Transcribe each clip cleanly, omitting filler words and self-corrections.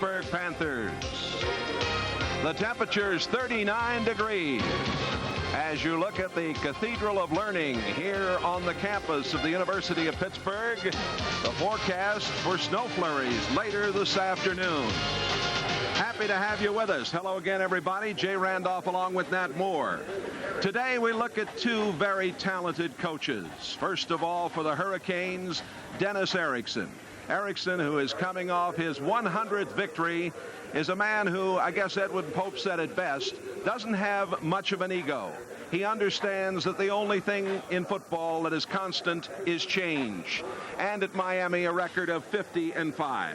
Pittsburgh Panthers. The temperature is 39 degrees. As you look at the Cathedral of Learning here on the campus of the University of Pittsburgh, the forecast for snow flurries later this afternoon. Happy to have you with us. Hello again, everybody. Jay Randolph along with Nat Moore. Today we look at two very talented coaches. First of all, for the Hurricanes, Dennis Erickson. Erickson, who is coming off his 100th victory, is a man who, I guess Edwin Pope said it best, doesn't have much of an ego. He understands that the only thing in football that is constant is change. And at Miami, a record of 50-5.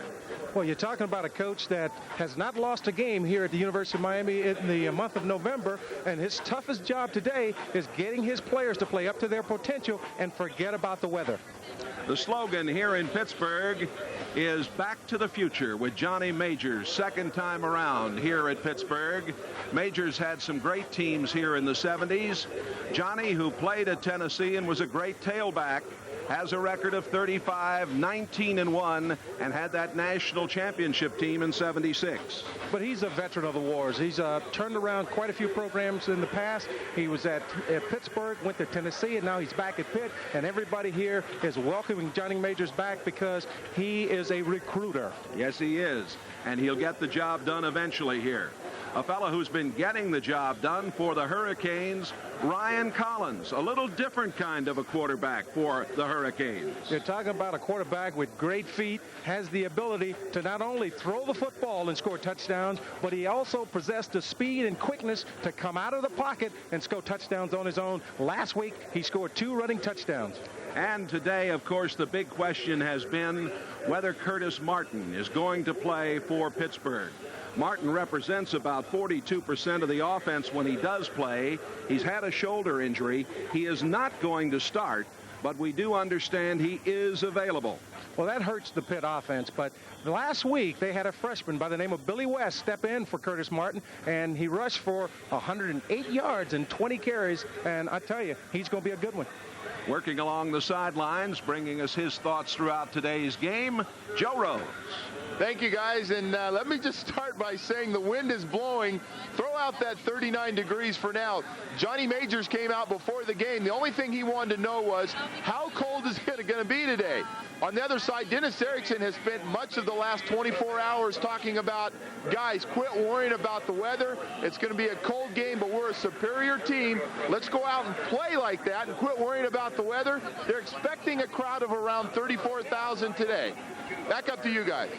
Well, you're talking about a coach that has not lost a game here at the University of Miami in the month of November, and his toughest job today is getting his players to play up to their potential and forget about the weather. The slogan here in Pittsburgh is Back to the Future with Johnny Majors, second time around here at Pittsburgh. Majors had some great teams here in the 70s. Johnny, who played at Tennessee and was a great tailback, has a record of 35-19-1 and had that national championship team in 76. But he's a veteran of the wars. He's turned around quite a few programs in the past. He was at Pittsburgh, went to Tennessee, and now he's back at Pitt. And everybody here is welcoming Johnny Majors back because he is a recruiter. Yes, he is. And he'll get the job done eventually here. A fellow who's been getting the job done for the Hurricanes, Ryan Collins, a little different kind of a quarterback for the Hurricanes. You're talking about a quarterback with great feet, has the ability to not only throw the football and score touchdowns, but he also possessed the speed and quickness to come out of the pocket and score touchdowns on his own. Last week, he scored 2 running touchdowns. And today, of course, the big question has been whether Curtis Martin is going to play for Pittsburgh. Martin represents about 42% of the offense when he does play. He's had a shoulder injury. He is not going to start, but we do understand he is available. Well, that hurts the Pitt offense, but last week they had a freshman by the name of Billy West step in for Curtis Martin, and he rushed for 108 yards and 20 carries, and I tell you, he's going to be a good one. Working along the sidelines, bringing us his thoughts throughout today's game, Joe Rose. Thank you, guys, and let me just start by saying the wind is blowing. Throw out that 39 degrees for now. Johnny Majors came out before the game. The only thing he wanted to know was, how cold is it going to be today? On the other side, Dennis Erickson has spent much of the last 24 hours talking about, guys, quit worrying about the weather. It's going to be a cold game, but we're a superior team. Let's go out and play like that and quit worrying about the weather. They're expecting a crowd of around 34,000 today. Back up to you guys.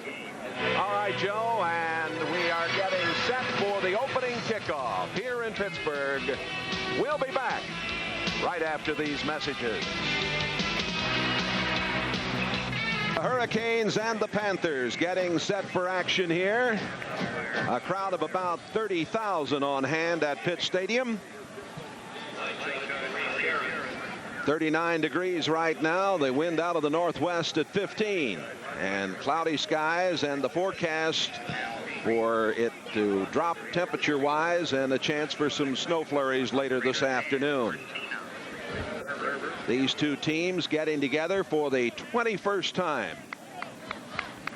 All right, Joe, and we are getting set for the opening kickoff here in Pittsburgh. We'll be back right after these messages. The Hurricanes and the Panthers getting set for action here. A crowd of about 30,000 on hand at Pitt Stadium. 39 degrees right now. The wind out of the northwest at 15. And cloudy skies, and the forecast for it to drop temperature-wise and a chance for some snow flurries later this afternoon. These two teams getting together for the 21st time.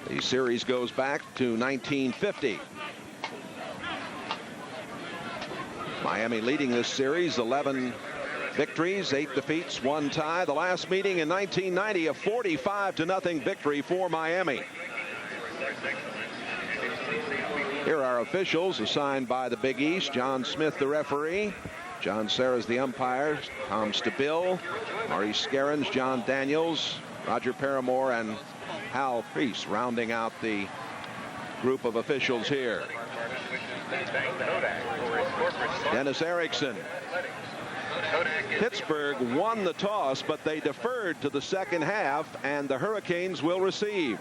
The series goes back to 1950. Miami leading this series, 11 victories, 8 defeats, 1 tie. The last meeting in 1990, a 45-0 victory for Miami. Here are officials assigned by the Big East. John Smith, the referee. John Serra's the umpire. Tom Stabill, Maurice Scarrons, John Daniels, Roger Paramore, and Hal Priest rounding out the group of officials here. Dennis Erickson. Pittsburgh won the toss, but they deferred to the second half, and the Hurricanes will receive.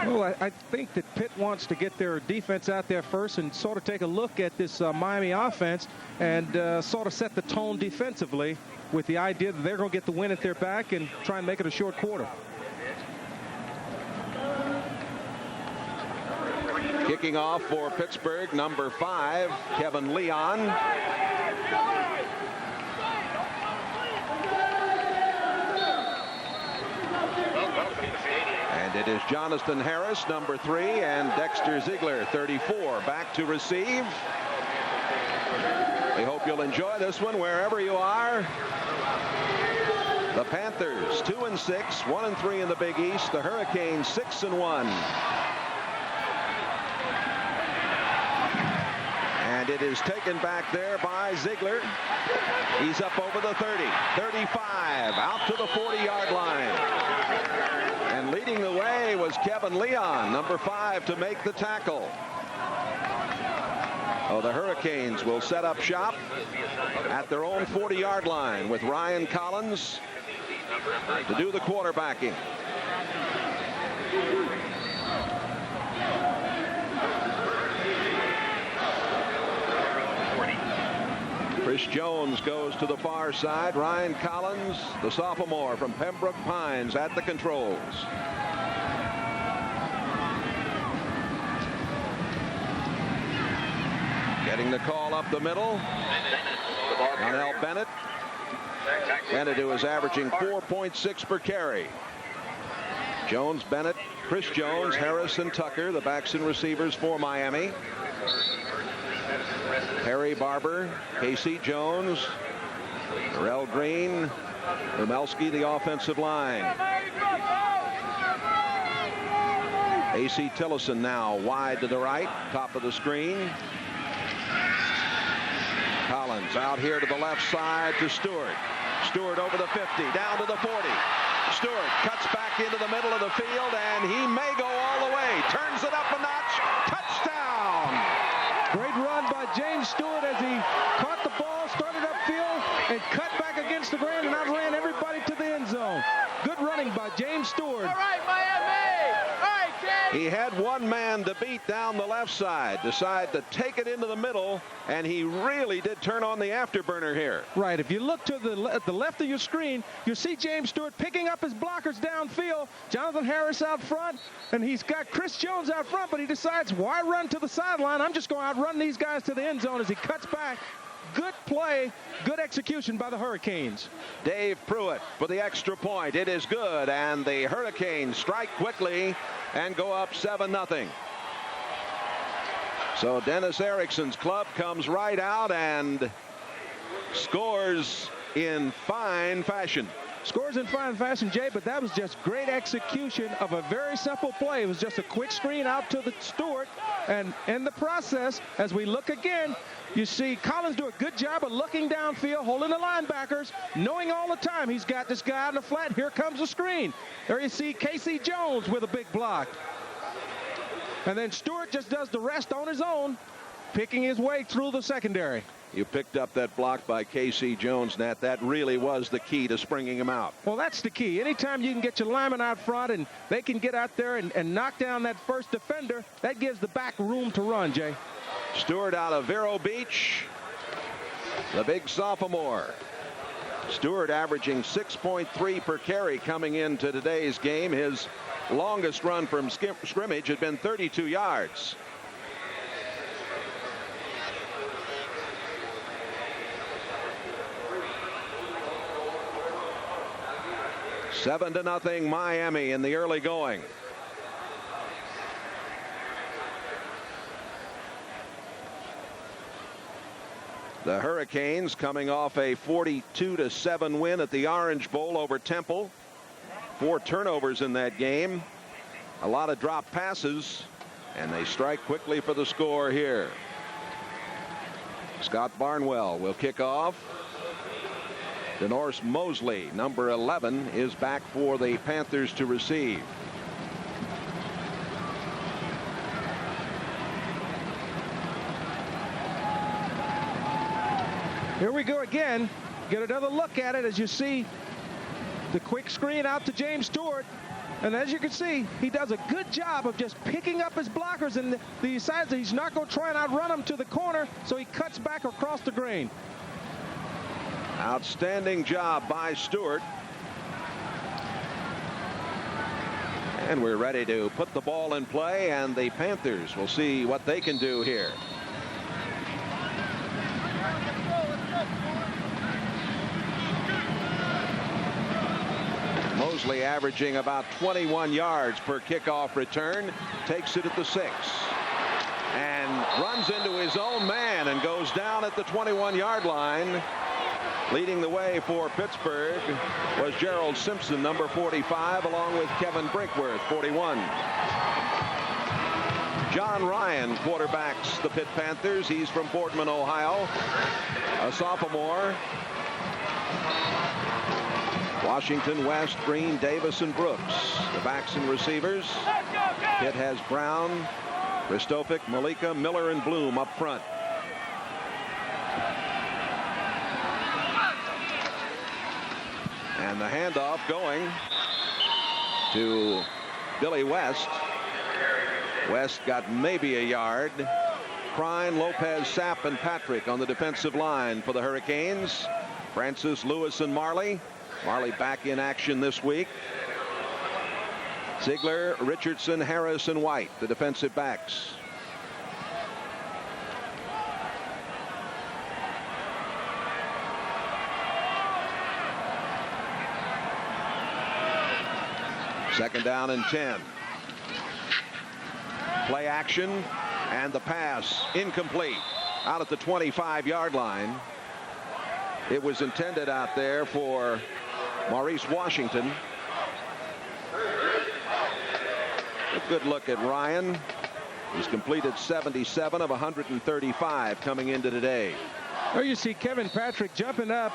Well, I think that Pitt wants to get their defense out there first and sort of take a look at this Miami offense and sort of set the tone defensively with the idea that they're going to get the win at their back and try and make it a short quarter. Kicking off for Pittsburgh, number 5, Kevin Leon. And And it is Jonathan Harris, number 3, and Dexter Ziegler, 34, back to receive. We hope you'll enjoy this one wherever you are. The Panthers 2-6, 1-3 in the Big East. The Hurricanes 6-1. And it is taken back there by Ziegler. He's up over the 30, 35, out to the 40-yard line. And leading the way was Kevin Leon, number 5, to make the tackle. Oh, the Hurricanes will set up shop at their own 40-yard line with Ryan Collins to do the quarterbacking. Chris Jones goes to the far side. Ryan Collins, the sophomore from Pembroke Pines, at the controls. Getting the call up the middle. Darnell Bennett. Bennett, who is averaging 4.6 per carry. Jones, Bennett, Chris Jones, Harris, and Tucker, the backs and receivers for Miami. Harry Barber, Casey Jones, Darrell Green, Rumelski, the offensive line. A.C. Tillison now wide to the right, top of the screen. Collins out here to the left side to Stewart. Stewart over the 50, down to the 40. Stewart cuts back into the middle of the field, and he may go all the way. Turns it up a notch. Touchdown! Great run by James Stewart as he caught the ball, started upfield, and cut back against the grain and outran everybody to the end zone. Good running by James Stewart. All right, Miami! All right, Kane! He had one man to beat down the left side, decided to take it into the middle, and he really did turn on the afterburner here. Right, if you look to the left of your screen, you see James Stewart picking up his blockers downfield, Jonathan Harris out front, and he's got Chris Jones out front, but he decides, why run to the sideline? I'm just going to outrun these guys to the end zone as he cuts back. Good play, good execution by the Hurricanes. Dave Pruitt for the extra point. It is good, and the Hurricanes strike quickly and go up 7-0. So Dennis Erickson's club comes right out and scores in fine fashion. Scores in fine fashion, Jay, but that was just great execution of a very simple play. It was just a quick screen out to the Stewart, and in the process, as we look again, you see Collins do a good job of looking downfield, holding the linebackers, knowing all the time he's got this guy on the flat. Here comes the screen. There you see Casey Jones with a big block. And then Stewart just does the rest on his own, picking his way through the secondary. You picked up that block by Casey Jones, Nat. That really was the key to springing him out. Well, that's the key. Anytime you can get your linemen out front and they can get out there and knock down that first defender, that gives the back room to run, Jay. Stewart out of Vero Beach, the big sophomore. Stewart averaging 6.3 per carry coming into today's game. His longest run from scrimmage had been 32 yards. Seven to nothing Miami in the early going. The Hurricanes coming off a 42-7 win at the Orange Bowl over Temple. 4 turnovers in that game. A lot of drop passes, and they strike quickly for the score here. Scott Barnwell will kick off. DeNorse Mosley, number 11, is back for the Panthers to receive. Here we go again. Get another look at it as you see the quick screen out to James Stewart. And as you can see, he does a good job of just picking up his blockers, and he decides that he's not going to try and outrun them to the corner, so he cuts back across the grain. Outstanding job by Stewart. And we're ready to put the ball in play, and the Panthers will see what they can do here. Mosley averaging about 21 yards per kickoff return. Takes it at the 6. And runs into his own man and goes down at the 21-yard line. Leading the way for Pittsburgh was Gerald Simpson, number 45, along with Kevin Brinkworth, 41. John Ryan quarterbacks the Pitt Panthers. He's from Boardman, Ohio, a sophomore. Washington, West, Green, Davis, and Brooks, the backs and receivers. Pitt has Brown, Ristovic, Malika, Miller, and Bloom up front. And the handoff going to Billy West. West got maybe a yard. Prine, Lopez, Sapp, and Patrick on the defensive line for the Hurricanes. Francis, Lewis, and Marley. Marley back in action this week. Ziegler, Richardson, Harris, and White, the defensive backs. Second down and 10. Play action, and the pass incomplete out at the 25-yard line. It was intended out there for Maurice Washington. A good look at Ryan. He's completed 77 of 135 coming into today. There you see Kevin Patrick jumping up,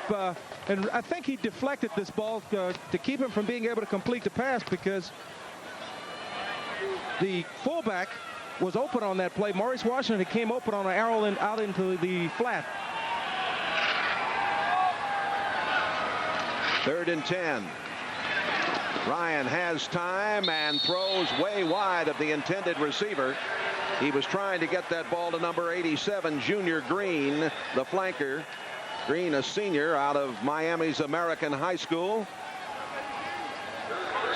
and I think he deflected this ball to keep him from being able to complete the pass, because the fullback was open on that play. Maurice Washington came open on an arrow and out into the flat. 3rd and 10. Ryan has time and throws way wide of the intended receiver. He was trying to get that ball to number 87, Junior Green, the flanker. Green, a senior out of Miami's American High School.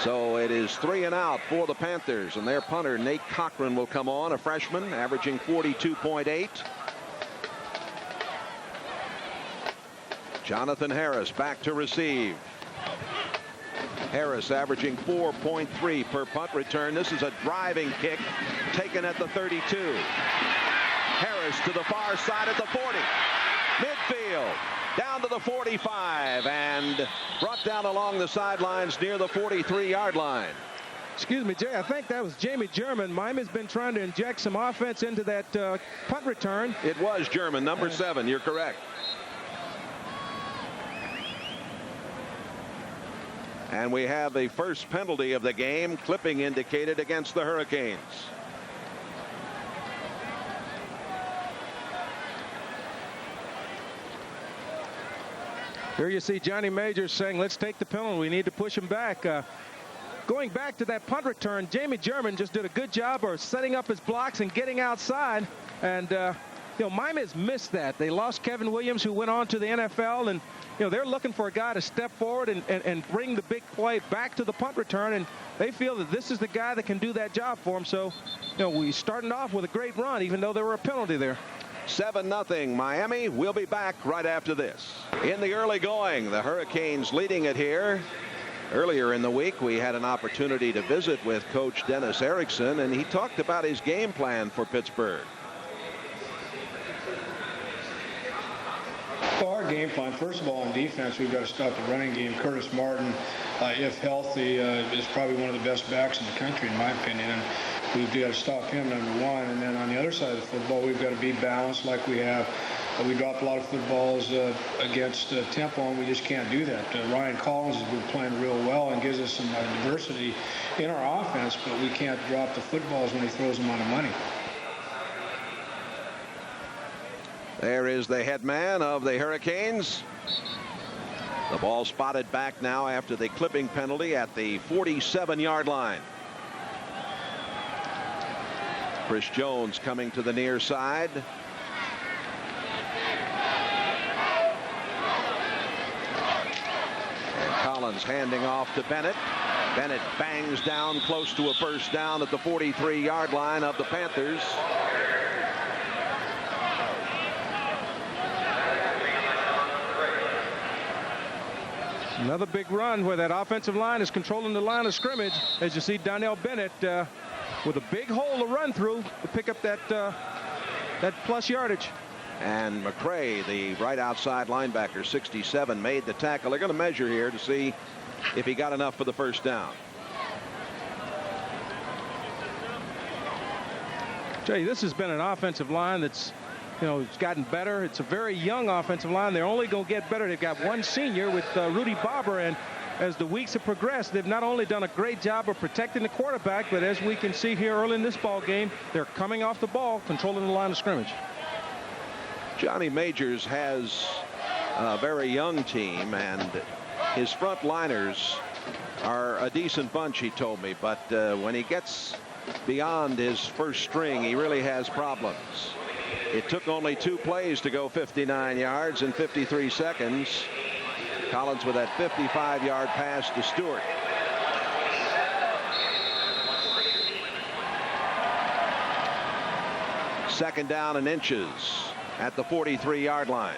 So it is 3 and out for the Panthers, and their punter Nate Cochran will come on, a freshman, averaging 42.8. Jonathan Harris back to receive. Harris averaging 4.3 per punt return. This is a driving kick taken at the 32. Harris to the far side at the 40. Midfield. Down to the 45 and brought down along the sidelines near the 43-yard line. Excuse me, Jay, I think that was Jamie German. Miami's been trying to inject some offense into that punt return. It was German, number 7. You're correct. And we have the first penalty of the game, clipping indicated against the Hurricanes. Here you see Johnny Majors saying, let's take the penalty. We need to push him back. Going back to that punt return, Jamie German just did a good job of setting up his blocks and getting outside. And, Miami has missed that. They lost Kevin Williams, who went on to the NFL. And, they're looking for a guy to step forward and bring the big play back to the punt return. And they feel that this is the guy that can do that job for them. So, we started off with a great run, even though there were a penalty there. 7-0 Miami. We'll be back right after this. In the early going, the Hurricanes leading it here. Earlier in the week, we had an opportunity to visit with Coach Dennis Erickson, and he talked about his game plan for Pittsburgh. Well, our game plan, first of all, on defense, we've got to stop the running game. Curtis Martin, if healthy, is probably one of the best backs in the country, in my opinion. And we've got to stop him, number one. And then on the other side of the football, we've got to be balanced like we have. We dropped a lot of footballs against tempo, and we just can't do that. Ryan Collins has been playing real well and gives us some diversity in our offense, but we can't drop the footballs when he throws them on the money. There is the head man of the Hurricanes. The ball spotted back now after the clipping penalty at the 47-yard line. Chris Jones coming to the near side. And Collins handing off to Bennett. Bennett bangs down close to a first down at the 43-yard line of the Panthers. Another big run where that offensive line is controlling the line of scrimmage. As you see, Donnell Bennett with a big hole to run through to pick up that plus yardage. And McCray, the right outside linebacker, 67, made the tackle. They're going to measure here to see if he got enough for the first down. Jay, this has been an offensive line that's, it's gotten better. It's a very young offensive line. They're only going to get better. They've got one senior with Rudy Barber, and as the weeks have progressed, they've not only done a great job of protecting the quarterback, but as we can see here early in this ball game, they're coming off the ball, controlling the line of scrimmage. Johnny Majors has a very young team, and his front liners are a decent bunch, he told me, but when he gets beyond his first string, he really has problems. It took only 2 plays to go 59 yards in 53 seconds. Collins with that 55-yard pass to Stewart. Second down and inches at the 43-yard line.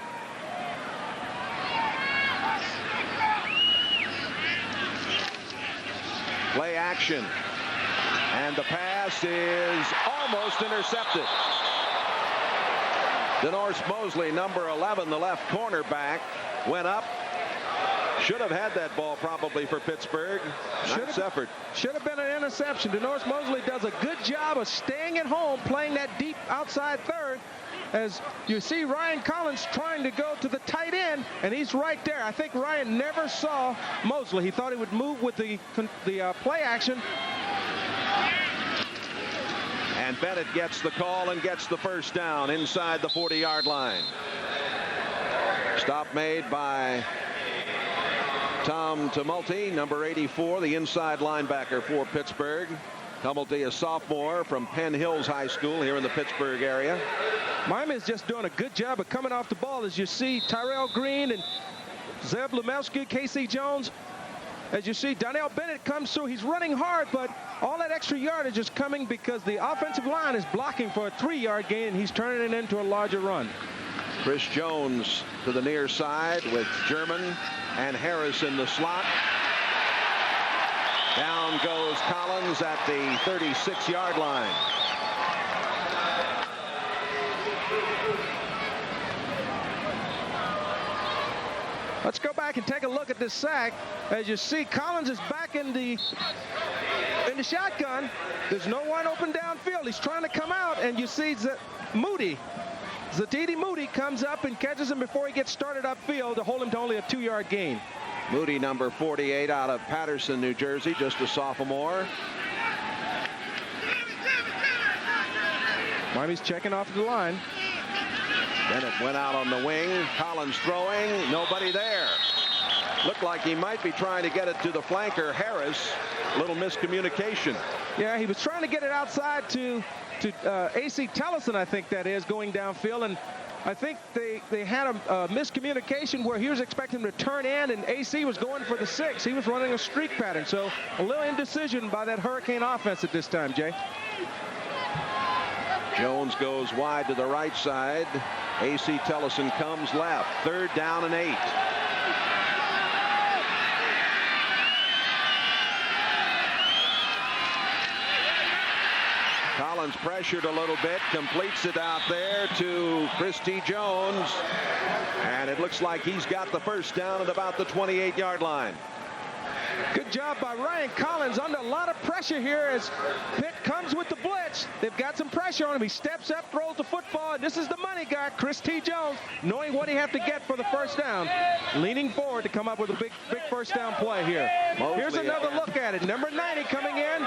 Play action. And the pass is almost intercepted. DeNorse Mosley, number 11, the left cornerback, went up. Should have had that ball probably for Pittsburgh. Nice effort. Should have been an interception. DeNorse Mosley does a good job of staying at home, playing that deep outside third. As you see Ryan Collins trying to go to the tight end, and he's right there. I think Ryan never saw Mosley. He thought he would move with the play action. And Bennett gets the call and gets the first down inside the 40-yard line. Stop made by Tom Tumulty, number 84, the inside linebacker for Pittsburgh. Tumulty, a sophomore from Penn Hills High School here in the Pittsburgh area. Miami is just doing a good job of coming off the ball. As you see Tyrell Green and Zeb Lemelski, Casey Jones. As you see, Donnell Bennett comes through. He's running hard, but all that extra yardage is coming because the offensive line is blocking for a 3-yard gain, and he's turning it into a larger run. Chris Jones to the near side with German and Harris in the slot. Down goes Collins at the 36-yard line. Let's go back and take a look at this sack. As you see, Collins is back in the shotgun. There's no one open downfield. He's trying to come out, and you see Zatiti Moody comes up and catches him before he gets started upfield to hold him to only a 2-yard gain. Moody, number 48, out of Patterson, New Jersey, just a sophomore. Miami's checking off the line. Bennett went out on the wing. Collins throwing. Nobody there. Looked like he might be trying to get it to the flanker, Harris. Little miscommunication. Yeah, he was trying to get it outside to A.C. Tellison, I think that is, going downfield. And I think they had a miscommunication where he was expecting him to turn in, and A.C. was going for the 6. He was running a streak pattern. So a little indecision by that Hurricane offense at this time, Jay. Jones goes wide to the right side. A.C. Tellison comes left. 3rd down and 8. Collins pressured a little bit, completes it out there to Chris T. Jones. And it looks like he's got the first down at about the 28-yard line. Good job by Ryan Collins under a lot of pressure here as Pitt comes with the blitz. They've got some pressure on him. He steps up, throws the football, and this is the money guy, Chris T. Jones, knowing what he has to get for the first down, leaning forward to come up with a big first down play here. Here's another look at it. Number 90 coming in,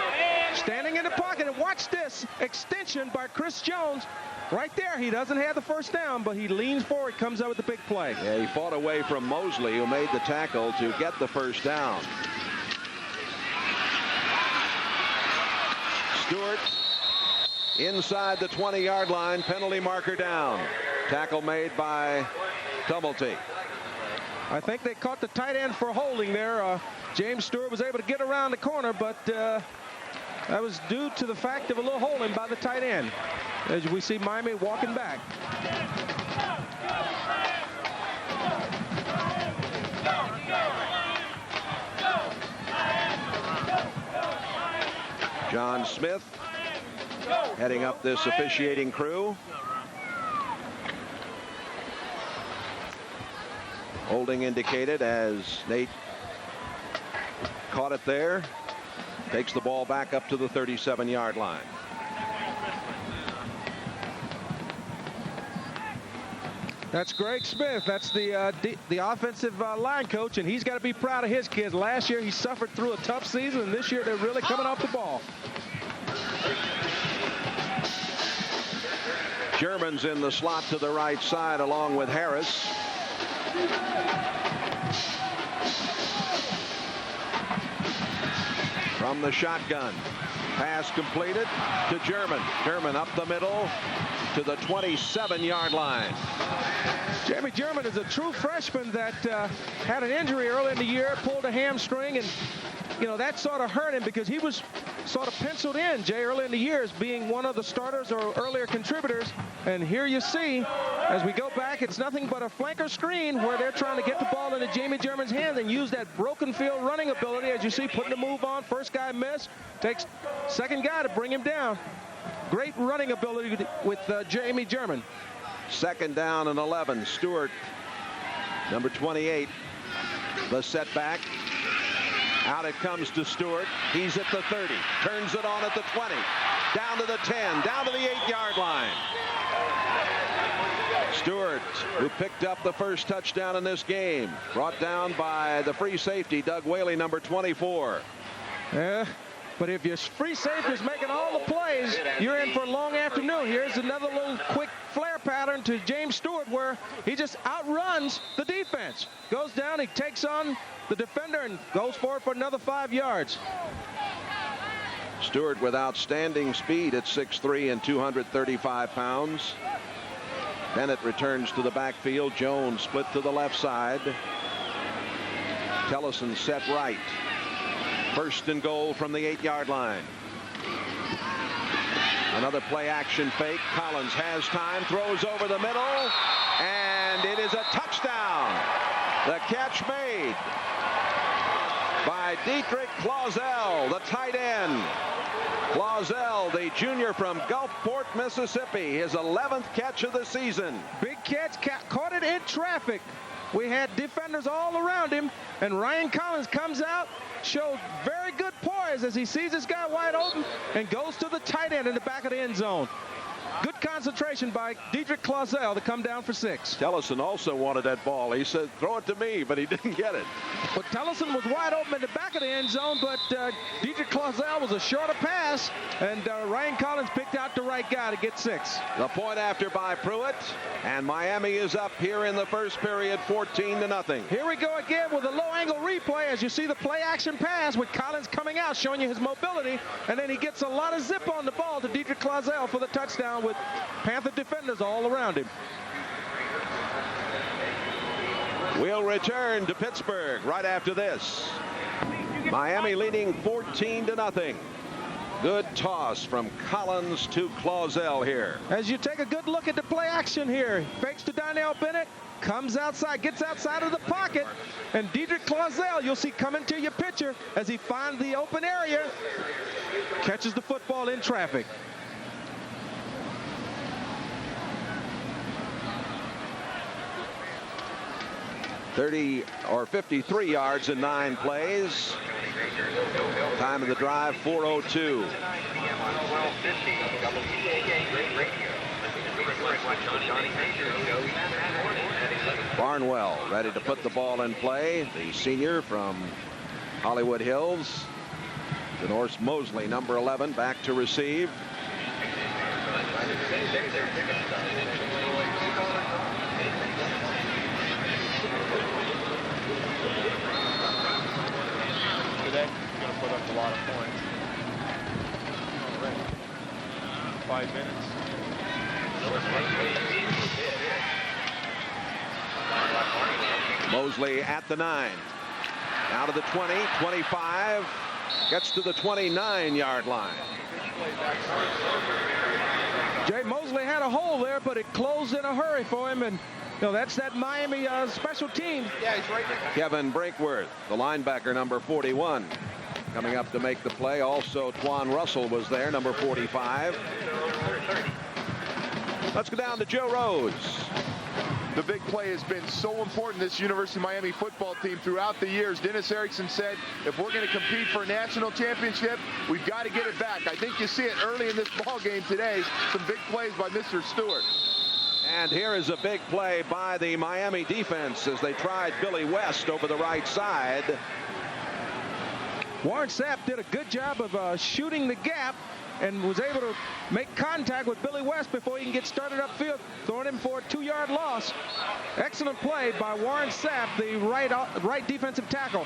standing in the pocket, and watch this extension by Chris Jones. Right there, he doesn't have the first down, but he leans forward, comes out with the big play. Yeah, he fought away from Mosley, who made the tackle to get the first down. Stewart inside the 20-yard line, penalty marker down. Tackle made by Tumulty. I think they caught the tight end for holding there. James Stewart was able to get around the corner, but that was due to the fact of a little holding by the tight end. As we see Miami walking back. John Smith heading up this officiating crew. Holding indicated as Nate caught it there. Takes the ball back up to the 37-yard line. That's Greg Smith. That's the offensive line coach, and he's got to be proud of his kids. Last year he suffered through a tough season, and this year they're really coming off the ball. German's in the slot to the right side along with Harris. From the shotgun. Pass completed to German. German up the middle to the 27-yard line. Jamie German is a true freshman that had an injury early in the year, pulled a hamstring, and you know that sort of hurt him because he was sort of penciled in, Jay, early in the year as being one of the starters or earlier contributors. And here you see, as we go back, it's nothing but a flanker screen where they're trying to get the ball into Jamie German's hands and use that broken field running ability, as you see, putting the move on. First guy missed, takes second guy to bring him down. Great running ability with Jamie German. Second down and 11. Stewart, number 28, the setback. Out it comes to Stewart. He's at the 30. Turns it on at the 20. Down to the 10. Down to the 8-yard line. Stewart, who picked up the first touchdown in this game, brought down by the free safety, Doug Whaley, number 24. Yeah. But if your free safety is making all the plays, you're in for a long afternoon. Here's another little quick flare pattern to James Stewart where he just outruns the defense. Goes down, he takes on the defender and goes forward for another 5 yards. Stewart with outstanding speed at 6'3" and 235 pounds. Bennett returns to the backfield. Jones split to the left side. Tellison set right. First and goal from the 8-yard line. Another play action fake. Collins has time, throws over the middle, and it is a touchdown. The catch made by Dietrich Clausel, the tight end. Clausel, the junior from Gulfport, Mississippi, his 11th catch of the season. Big catch, caught it in traffic. We had defenders all around him, and Ryan Collins comes out, showed very good poise as he sees this guy wide open and goes to the tight end in the back of the end zone. Good concentration by Dietrich Clausel to come down for 6. Tellison also wanted that ball. He said, throw it to me, but he didn't get it. Well, Tellison was wide open in the back of the end zone, but Dietrich Clausel was a shorter pass, and Ryan Collins picked out the right guy to get 6. The point after by Pruitt, and Miami is up here in the first period, 14-0. Here we go again with a low-angle replay as you see the play-action pass with Collins coming out, showing you his mobility, and then he gets a lot of zip on the ball to Dietrich Clausel for the touchdown with Panther defenders all around him. We'll return to Pittsburgh right after this. Miami leading 14-0. Good toss from Collins to Clausel here. As you take a good look at the play action here, fakes to Donnell Bennett, comes outside, gets outside of the pocket, and Dietrich Clausel, you'll see coming to your picture as he finds the open area, catches the football in traffic. or 53 yards in 9 plays. Time of the drive, 4:02. Barnwell ready to put the ball in play. The senior from Hollywood Hills. DeNorse Mosley, number 11, back to receive. Today, he's going to put up a lot of points. Already. 5 minutes. Mosley at the 9. Out of the 20, 25. Gets to the 29-yard line. Jay Mosley had a hole there, but it closed in a hurry for him, and you know, that's that Miami special team. Yeah, he's right there. Kevin Brinkworth, the linebacker, number 41. Coming up to make the play, also Twan Russell was there, number 45. Let's go down to Joe Rhodes. The big play has been so important, this University of Miami football team, throughout the years. Dennis Erickson said, if we're going to compete for a national championship, we've got to get it back. I think you see it early in this ball game today. Some big plays by Mr. Stewart. And here is a big play by the Miami defense as they tried Billy West over the right side. Warren Sapp did a good job of shooting the gap and was able to make contact with Billy West before he can get started upfield, throwing him for a 2-yard loss. Excellent play by Warren Sapp, the right defensive tackle.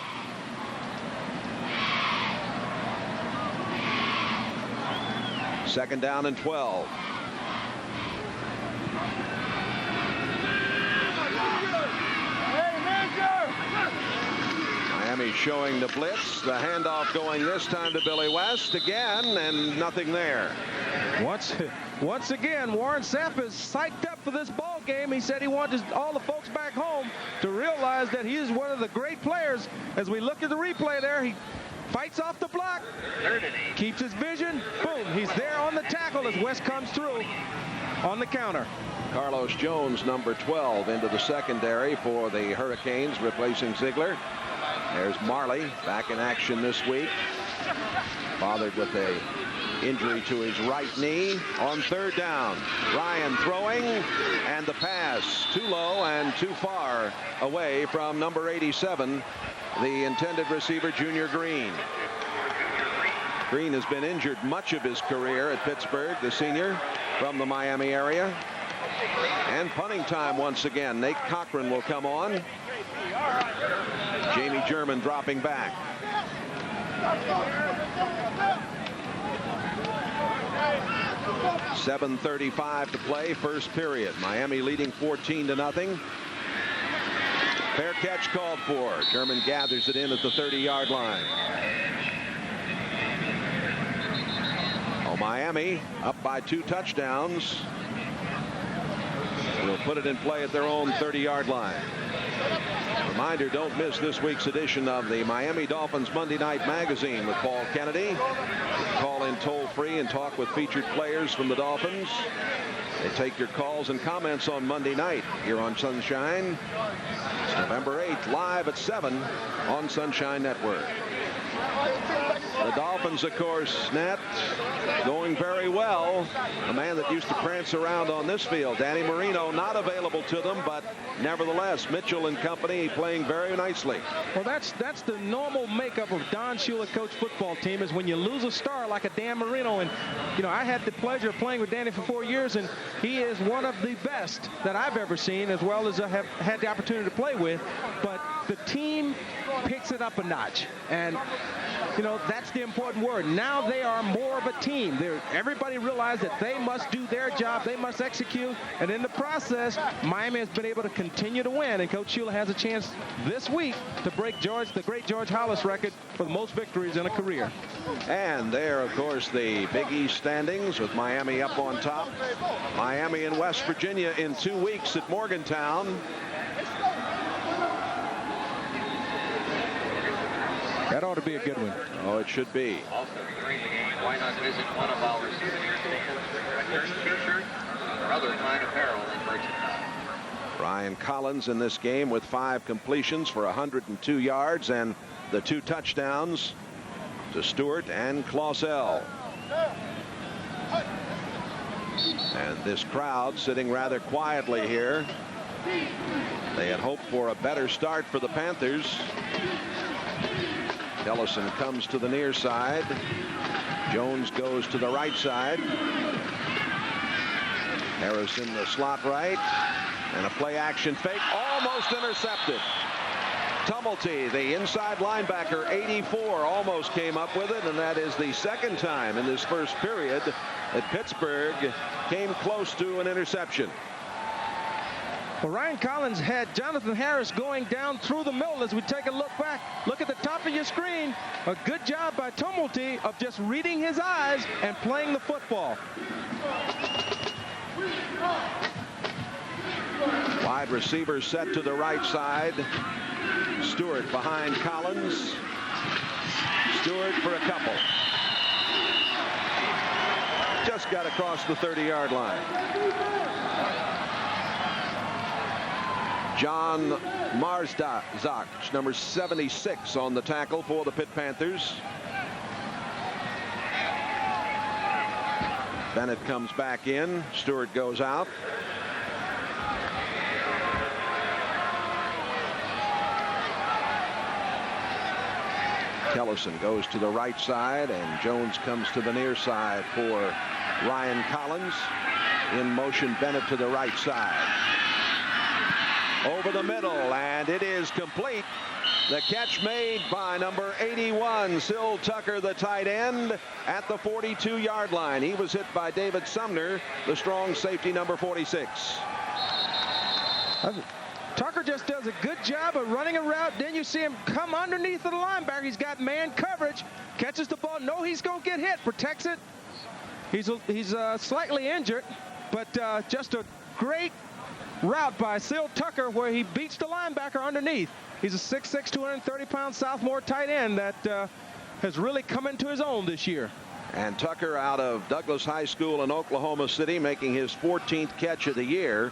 Second down and 12. Miami showing the blitz. The handoff going this time to Billy West again, and nothing there. Once again, Warren Sapp is psyched up for this ball game. He said he wanted all the folks back home to realize that he is one of the great players. As we look at the replay there, he fights off the block, keeps his vision, boom, he's there on the tackle as West comes through on the counter. Carlos Jones, number 12, into the secondary for the Hurricanes, replacing Ziegler. There's Marley back in action this week. Bothered with a injury to his right knee. On third down, Ryan throwing, and the pass too low and too far away from number 87, the intended receiver, Junior Green. Green has been injured much of his career at Pittsburgh, the senior from the Miami area. And punting time once again. Nate Cochran will come on. Jamie German dropping back. .7:35 to play, first period. Miami leading 14-0. Fair catch called for. German gathers it in at the 30-yard line. Oh, Miami up by 2 touchdowns. Will put it in play at their own 30-yard line. Reminder, don't miss this week's edition of the Miami Dolphins Monday Night Magazine with Paul Kennedy. Call in toll-free and talk with featured players from the Dolphins. They take your calls and comments on Monday night here on Sunshine. It's November 8th, live at 7 on Sunshine Network. The Dolphins, of course, Nat, going very well. A man that used to prance around on this field, Danny Marino, not available to them, but nevertheless, Mitchell and company playing very nicely. Well, that's the normal makeup of Don Shula coach football team, is when you lose a star like a Dan Marino. And, you know, I had the pleasure of playing with Danny for 4 years, and he is one of the best that I've ever seen, as well as I have had the opportunity to play with. But the team picks it up a notch. And, you know, that's the important word. Now they are more of a team. Everybody realized that they must do their job. They must execute. And in the process, Miami has been able to continue to win. And Coach Shula has a chance this week to break the great George Hollis record for the most victories in a career. And there, of course, the Big East standings with Miami up on top. Miami and West Virginia in 2 weeks at Morgantown. That ought to be a good one. Oh, it should be. Also, during the game, why not visit one of our souvenir stands? T-shirts or other fine apparel and merchandise. Ryan Collins in this game with 5 completions for 102 yards and the 2 touchdowns to Stewart and Clausell. And this crowd sitting rather quietly here. They had hoped for a better start for the Panthers. Ellison comes to the near side. Jones goes to the right side. Harrison the slot right. And a play action fake, almost intercepted. Tumulty, the inside linebacker, 84, almost came up with it, and that is the second time in this first period that Pittsburgh came close to an interception. Well, Ryan Collins had Jonathan Harris going down through the middle. As we take a look back, look at the top of your screen. A good job by Tumulty of just reading his eyes and playing the football. Wide receiver set to the right side. Stewart behind Collins. Stewart for a couple. Just got across the 30-yard line. John Marzak, number 76 on the tackle for the Pitt Panthers. Bennett comes back in. Stewart goes out. Tellison goes to the right side, and Jones comes to the near side for Ryan Collins. In motion, Bennett to the right side. Over the middle, and it is complete. The catch made by number 81, Syl Tucker, the tight end, at the 42-yard line. He was hit by David Sumner, the strong safety, number 46. Tucker just does a good job of running a route. Then you see him come underneath of the linebacker. He's got man coverage, catches the ball. No, he's going to get hit, protects it. He's slightly injured, but just a great route by Syl Tucker where he beats the linebacker underneath. He's a 6'6", 230-pound sophomore tight end that has really come into his own this year. And Tucker out of Douglas High School in Oklahoma City, making his 14th catch of the year.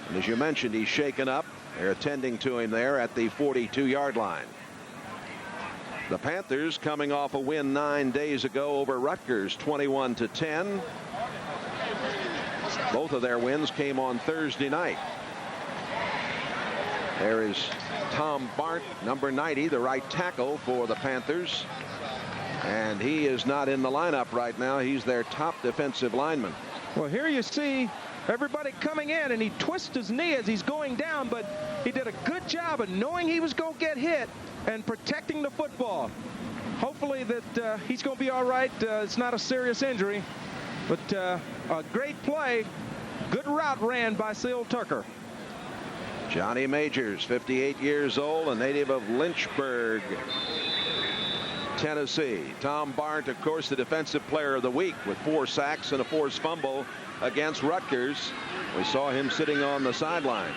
And as you mentioned, he's shaken up. They're attending to him there at the 42-yard line. The Panthers coming off a win 9 days ago over Rutgers, 21-10. Both of their wins came on Thursday night. There is Tom Bart, number 90, the right tackle for the Panthers. And he is not in the lineup right now. He's their top defensive lineman. Well, here you see everybody coming in, and he twists his knee as he's going down, but he did a good job of knowing he was going to get hit and protecting the football. Hopefully that he's going to be all right. It's not a serious injury, but a great play. Good route ran by Syl Tucker. Johnny Majors, 58 years old, a native of Lynchburg, Tennessee. Tom Bart, of course, the defensive player of the week with 4 sacks and a forced fumble against Rutgers. We saw him sitting on the sidelines.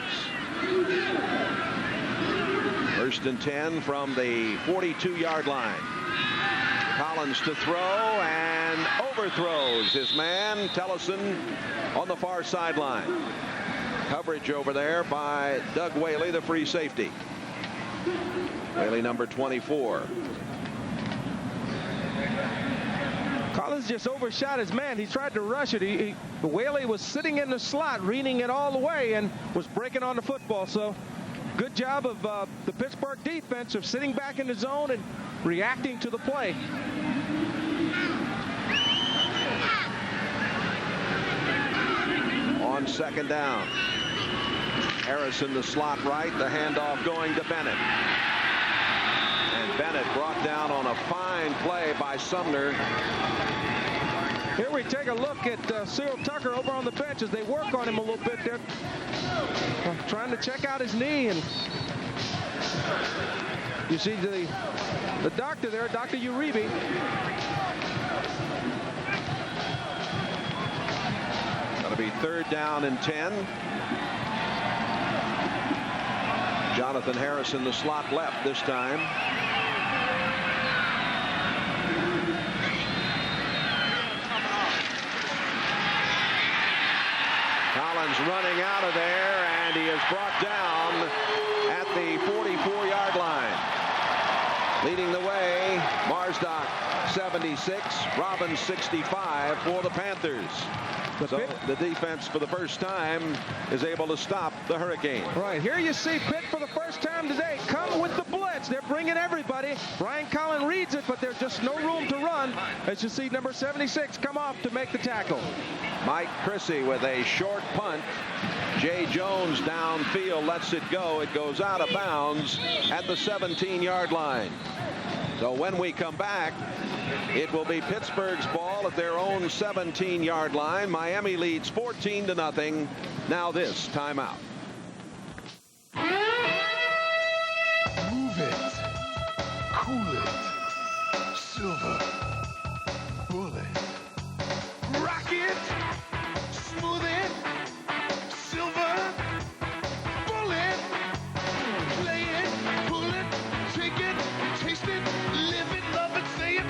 1st and 10 from the 42-yard line. Collins to throw and overthrows his man, Tellison, on the far sideline. Coverage over there by Doug Whaley, the free safety. Whaley, number 24. Collins just overshot his man. He tried to rush it. Whaley was sitting in the slot, reading it all the way, and was breaking on the football. So good job of the Pittsburgh defense of sitting back in the zone and reacting to the play. On 2nd down. Harrison the slot right, the handoff going to Bennett. And Bennett brought down on a fine play by Sumner. Here we take a look at Syl Tucker over on the bench as they work on him a little bit there. Trying to check out his knee, and you see the doctor there, Dr. Uribe. That'll be 3rd down and 10. Jonathan Harrison, the slot left this time. Collins running out of there, and he is brought down at the 44-yard line. Leading the way, Marzdock, 76, Robbins, 65 for the Panthers. So the defense for the first time is able to stop the Hurricane. Right, here you see Pitt for the first time today come with the blitz. They're bringing everybody. Brian Collins reads it, but there's just no room to run. As you see number 76 come off to make the tackle. Mike Chrissy with a short punt. Jay Jones downfield lets it go. It goes out of bounds at the 17-yard line. So when we come back, it will be Pittsburgh's ball at their own 17-yard line. Miami leads 14-0. Now this timeout. Move it. Cool it. Silver. Bullet. Rock it. Smooth it. Silver. Bullet. Play it. Pull it. Take it. Taste it. Live it. Love it. Say it.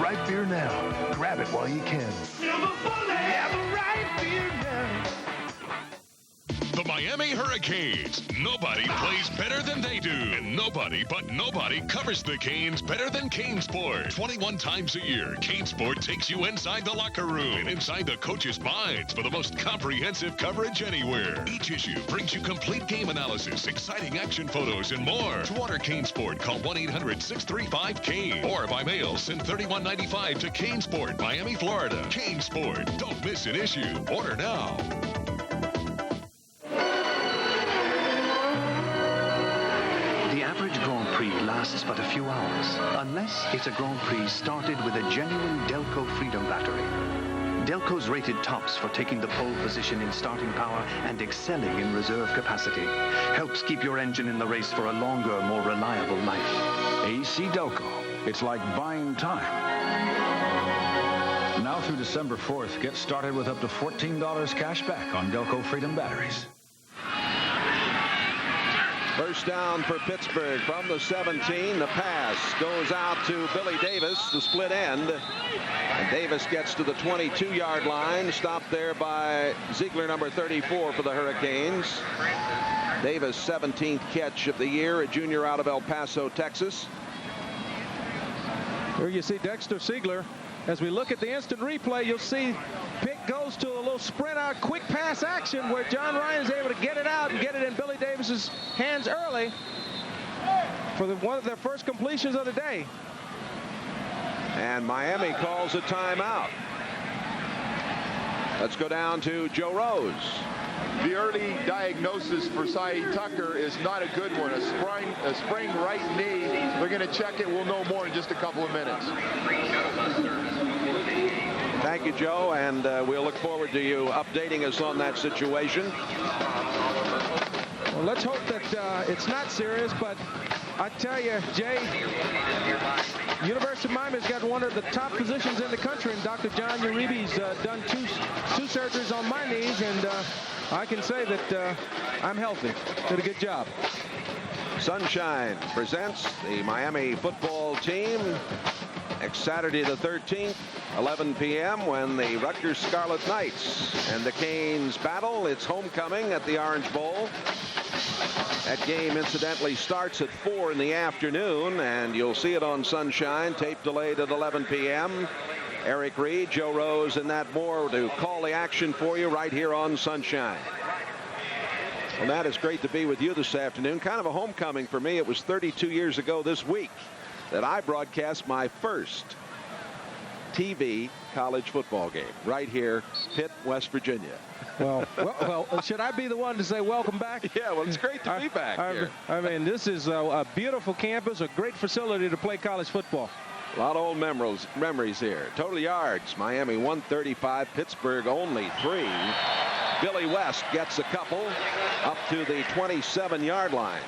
right beer now. Grab it while you can. Have a right beer now. The Miami Hurricanes. Nobody plays better than they do. And nobody covers the Canes better than CaneSport. 21 times a year, CaneSport takes you inside the locker room and inside the coaches' minds for the most comprehensive coverage anywhere. Each issue brings you complete game analysis, exciting action photos, and more. To order CaneSport, call 1-800-635-CANE. Or by mail, send $31.95 to CaneSport, Miami, Florida. CaneSport. Don't miss an issue. Order now. The average Grand Prix lasts but a few hours, unless it's a Grand Prix started with a genuine Delco Freedom Battery. Delco's rated tops for taking the pole position in starting power and excelling in reserve capacity. Helps keep your engine in the race for a longer, more reliable life. AC Delco. It's like buying time. Now through December 4th, get started with up to $14 cash back on Delco Freedom batteries. First down for Pittsburgh from the 17. The pass goes out to Billy Davis, the split end. And Davis gets to the 22-yard line, stopped there by Ziegler, number 34 for the Hurricanes. Davis, 17th catch of the year, a junior out of El Paso, Texas. Here you see Dexter Ziegler. As we look at the instant replay, you'll see Pitt goes to a little sprint out, quick pass action where John Ryan is able to get it out and get it in Billy Davis's hands early for one of their first completions of the day. And Miami calls a timeout. Let's go down to Joe Rose. The early diagnosis for Saeed Tucker is not a good one. A sprained right knee. They're going to check it. We'll know more in just a couple of minutes. Thank you, Joe, and we'll look forward to you updating us on that situation. Well, let's hope that it's not serious, but I tell you, Jay, University of Miami has got one of the top physicians in the country, and Dr. John Uribe's done two surgeries on my knees, and I can say that I'm healthy. Did a good job. Sunshine presents the Miami football team next Saturday the 13th, 11 p.m. when the Rutgers Scarlet Knights and the Canes battle. It's homecoming at the Orange Bowl. That game incidentally starts at 4 in the afternoon, and you'll see it on Sunshine, tape delayed at 11 p.m. Eric Reed, Joe Rose, and Nat Moore to call the action for you right here on Sunshine. Well, Matt, it's great to be with you this afternoon. Kind of a homecoming for me. It was 32 years ago this week that I broadcast my first TV college football game right here, Pitt, West Virginia. Well, should I be the one to say welcome back? Yeah, well, it's great to be back here. I mean, this is a beautiful campus, a great facility to play college football. A lot of old memories here. Total yards, Miami 135, Pittsburgh only 3. Billy West gets a couple up to the 27-yard line.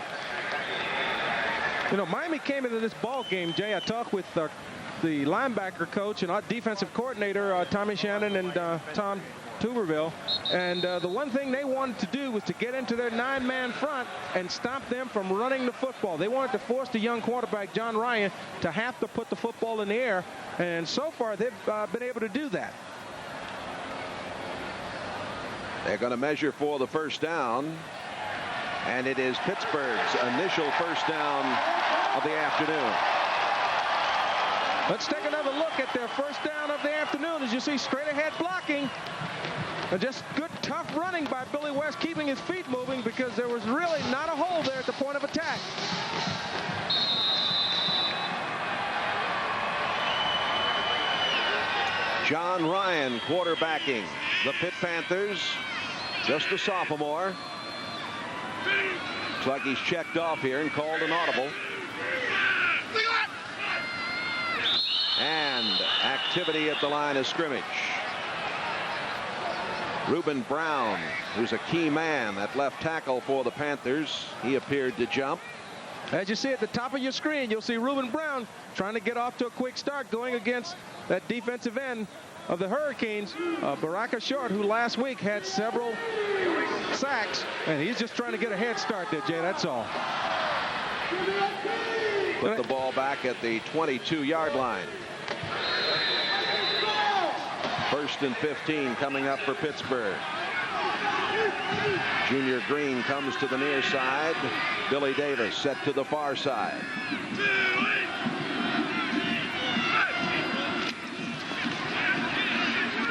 You know, Miami came into this ball game, Jay. I talked with the linebacker coach and our defensive coordinator, Tommy Shannon and Tom Tuberville, and the one thing they wanted to do was to get into their 9-man front and stop them from running the football. They wanted to force the young quarterback, John Ryan, to have to put the football in the air, and so far they've been able to do that. They're going to measure for the first down, and it is Pittsburgh's initial first down of the afternoon. Let's take another look at their first down of the afternoon. As you see, straight ahead blocking. And just good, tough running by Billy West, keeping his feet moving because there was really not a hole there at the point of attack. John Ryan quarterbacking the Pitt Panthers, just a sophomore. Looks like he's checked off here and called an audible. And activity at the line of scrimmage. Reuben Brown, who's a key man at left tackle for the Panthers, he appeared to jump. As you see at the top of your screen, you'll see Reuben Brown trying to get off to a quick start going against that defensive end of the Hurricanes, Baraka Short, who last week had several sacks, and he's just trying to get a head start there, Jay, that's all. Put the ball back at the 22-yard line. First and 15 coming up for Pittsburgh. Junior Green comes to the near side. Billy Davis set to the far side.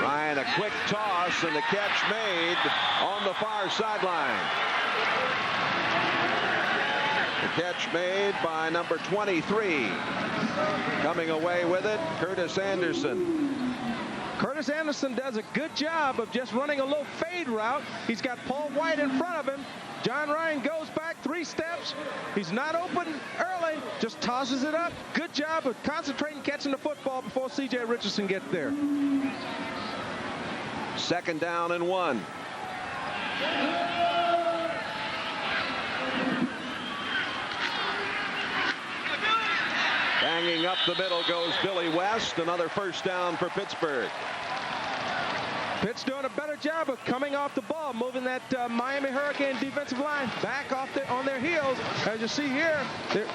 Ryan, a quick toss, and the catch made on the far sideline. The catch made by number 23. Coming away with it, Curtis Anderson. Curtis Anderson does a good job of just running a little fade route. He's got Paul White in front of him. John Ryan goes back 3 steps. He's not open early, just tosses it up. Good job of concentrating, catching the football before C.J. Richardson gets there. Second down and 1. Banging up the middle goes Billy West. Another first down for Pittsburgh. Pitt's doing a better job of coming off the ball, moving that Miami Hurricane defensive line back off on their heels. As you see here,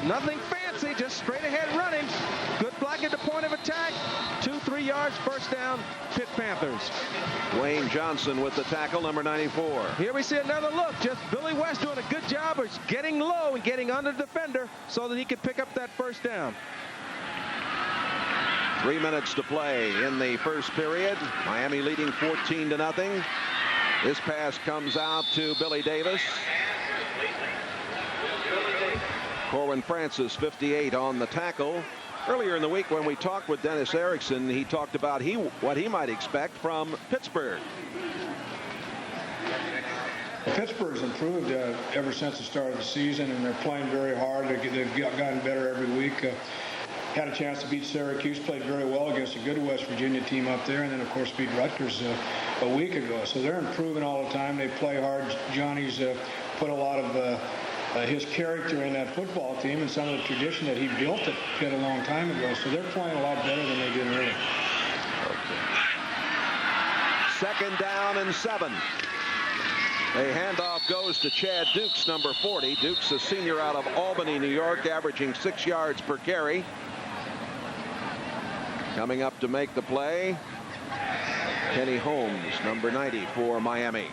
nothing fancy, just straight ahead running. Good block at the point of attack. 2-3 yards, first down, Pitt Panthers. Wayne Johnson with the tackle, number 94. Here we see another look. Just Billy West doing a good job of getting low and getting under the defender so that he could pick up that first down. 3 minutes to play in the first period. Miami leading 14-0. This pass comes out to Billy Davis. Corwin Francis, 58, on the tackle. Earlier in the week when we talked with Dennis Erickson, he talked about what he might expect from Pittsburgh. Pittsburgh's improved ever since the start of the season, and they're playing very hard. They've gotten better every week. Had a chance to beat Syracuse, played very well against a good West Virginia team up there, and then, of course, beat Rutgers a week ago. So they're improving all the time. They play hard. Johnny's put a lot of his character in that football team and some of the tradition that he built at Pitt a long time ago. So they're playing a lot better than they did earlier. Second down and 7. A handoff goes to Chad Dukes, number 40. Dukes, a senior out of Albany, New York, averaging 6 yards per carry. Coming up to make the play, Kenny Holmes, number 90 for Miami.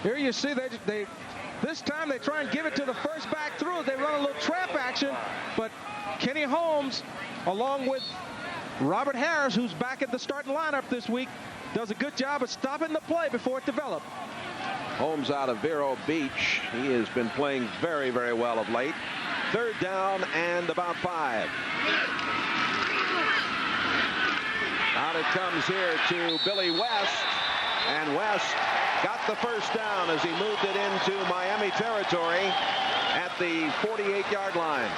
Here you see this time they try and give it to the first back through. They run a little trap action, but Kenny Holmes, along with Robert Harris, who's back at the starting lineup this week, does a good job of stopping the play before it developed. Holmes out of Vero Beach. He has been playing very, very well of late. Third down and about 5. Out it comes here to Billy West, and West got the first down as he moved it into Miami territory at the 48-yard line.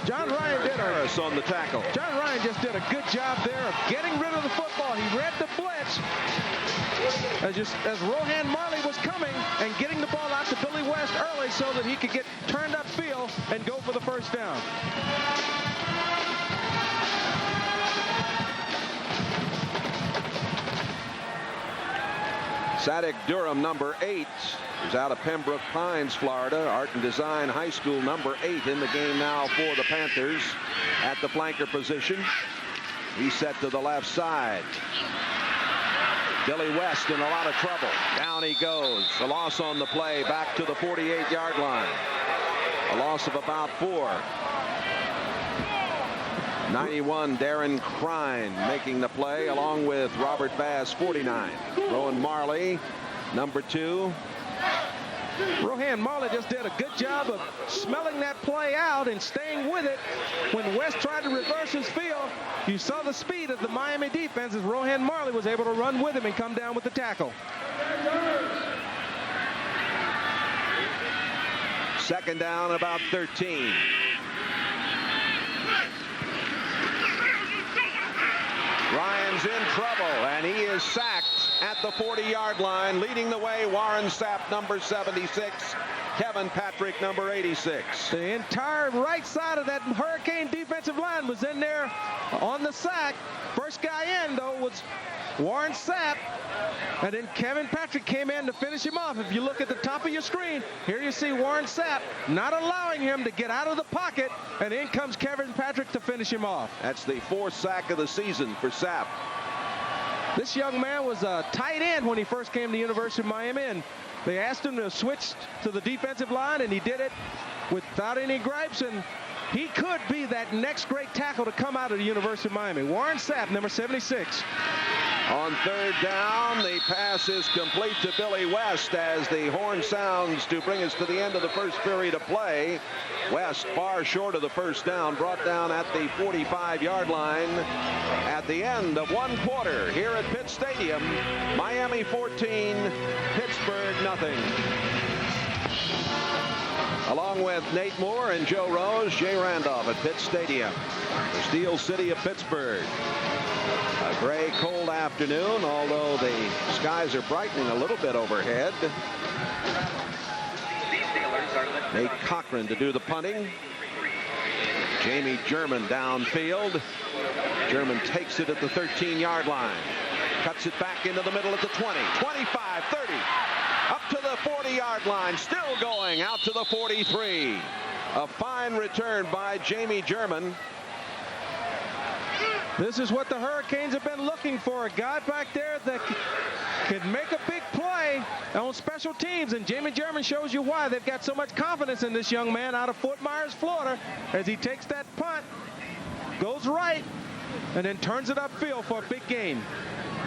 John Ryan did Harris on the tackle. John Ryan just did a good job there of getting rid of the football. He read the blitz as Rohan Marley was coming and getting the ball out to Billy West early so that he could get turned upfield and go for the first down. Sadik Durham, number 8, is out of Pembroke Pines, Florida. Art and Design High School, number 8 in the game now for the Panthers at the flanker position. He's set to the left side. Billy West in a lot of trouble. Down he goes. A loss on the play back to the 48-yard line. A loss of about 4. 91, Darren Crine making the play along with Robert Bass, 49. Rowan Marley, number 2. Rohan Marley just did a good job of smelling that play out and staying with it. When West tried to reverse his field, you saw the speed of the Miami defense as Rohan Marley was able to run with him and come down with the tackle. Second down, about 13. Ryan's in trouble, and he is sacked at the 40-yard line. Leading the way, Warren Sapp, number 76. Kevin Patrick, number 86. The entire right side of that Hurricane defensive line was in there on the sack. First guy in, though, was Warren Sapp. And then Kevin Patrick came in to finish him off. If you look at the top of your screen, here you see Warren Sapp not allowing him to get out of the pocket. And in comes Kevin Patrick to finish him off. That's the 4th sack of the season for Sapp. This young man was a tight end when he first came to the University of Miami, and they asked him to switch to the defensive line, and he did it without any gripes, and he could be that next great tackle to come out of the University of Miami. Warren Sapp, number 76. On third down, the pass is complete to Billy West as the horn sounds to bring us to the end of the first period of play. West far short of the first down, brought down at the 45-yard line at the end of one quarter here at Pitt Stadium. Miami 14, Pittsburgh nothing. Along with Nate Moore and Joe Rose, Jay Randolph at Pitt Stadium, the Steel City of Pittsburgh. A gray, cold afternoon, although the skies are brightening a little bit overhead. Nate Cochran to do the punting. Jamie German downfield. German takes it at the 13-yard line. Cuts it back into the middle at the 20, 25, 30. Up to the 40-yard line, still going out to the 43. A fine return by Jamie German. This is what the Hurricanes have been looking for, a guy back there that can make a big play on special teams, and Jamie German shows you why. They've got so much confidence in this young man out of Fort Myers, Florida, as he takes that punt, goes right, and then turns it upfield for a big gain.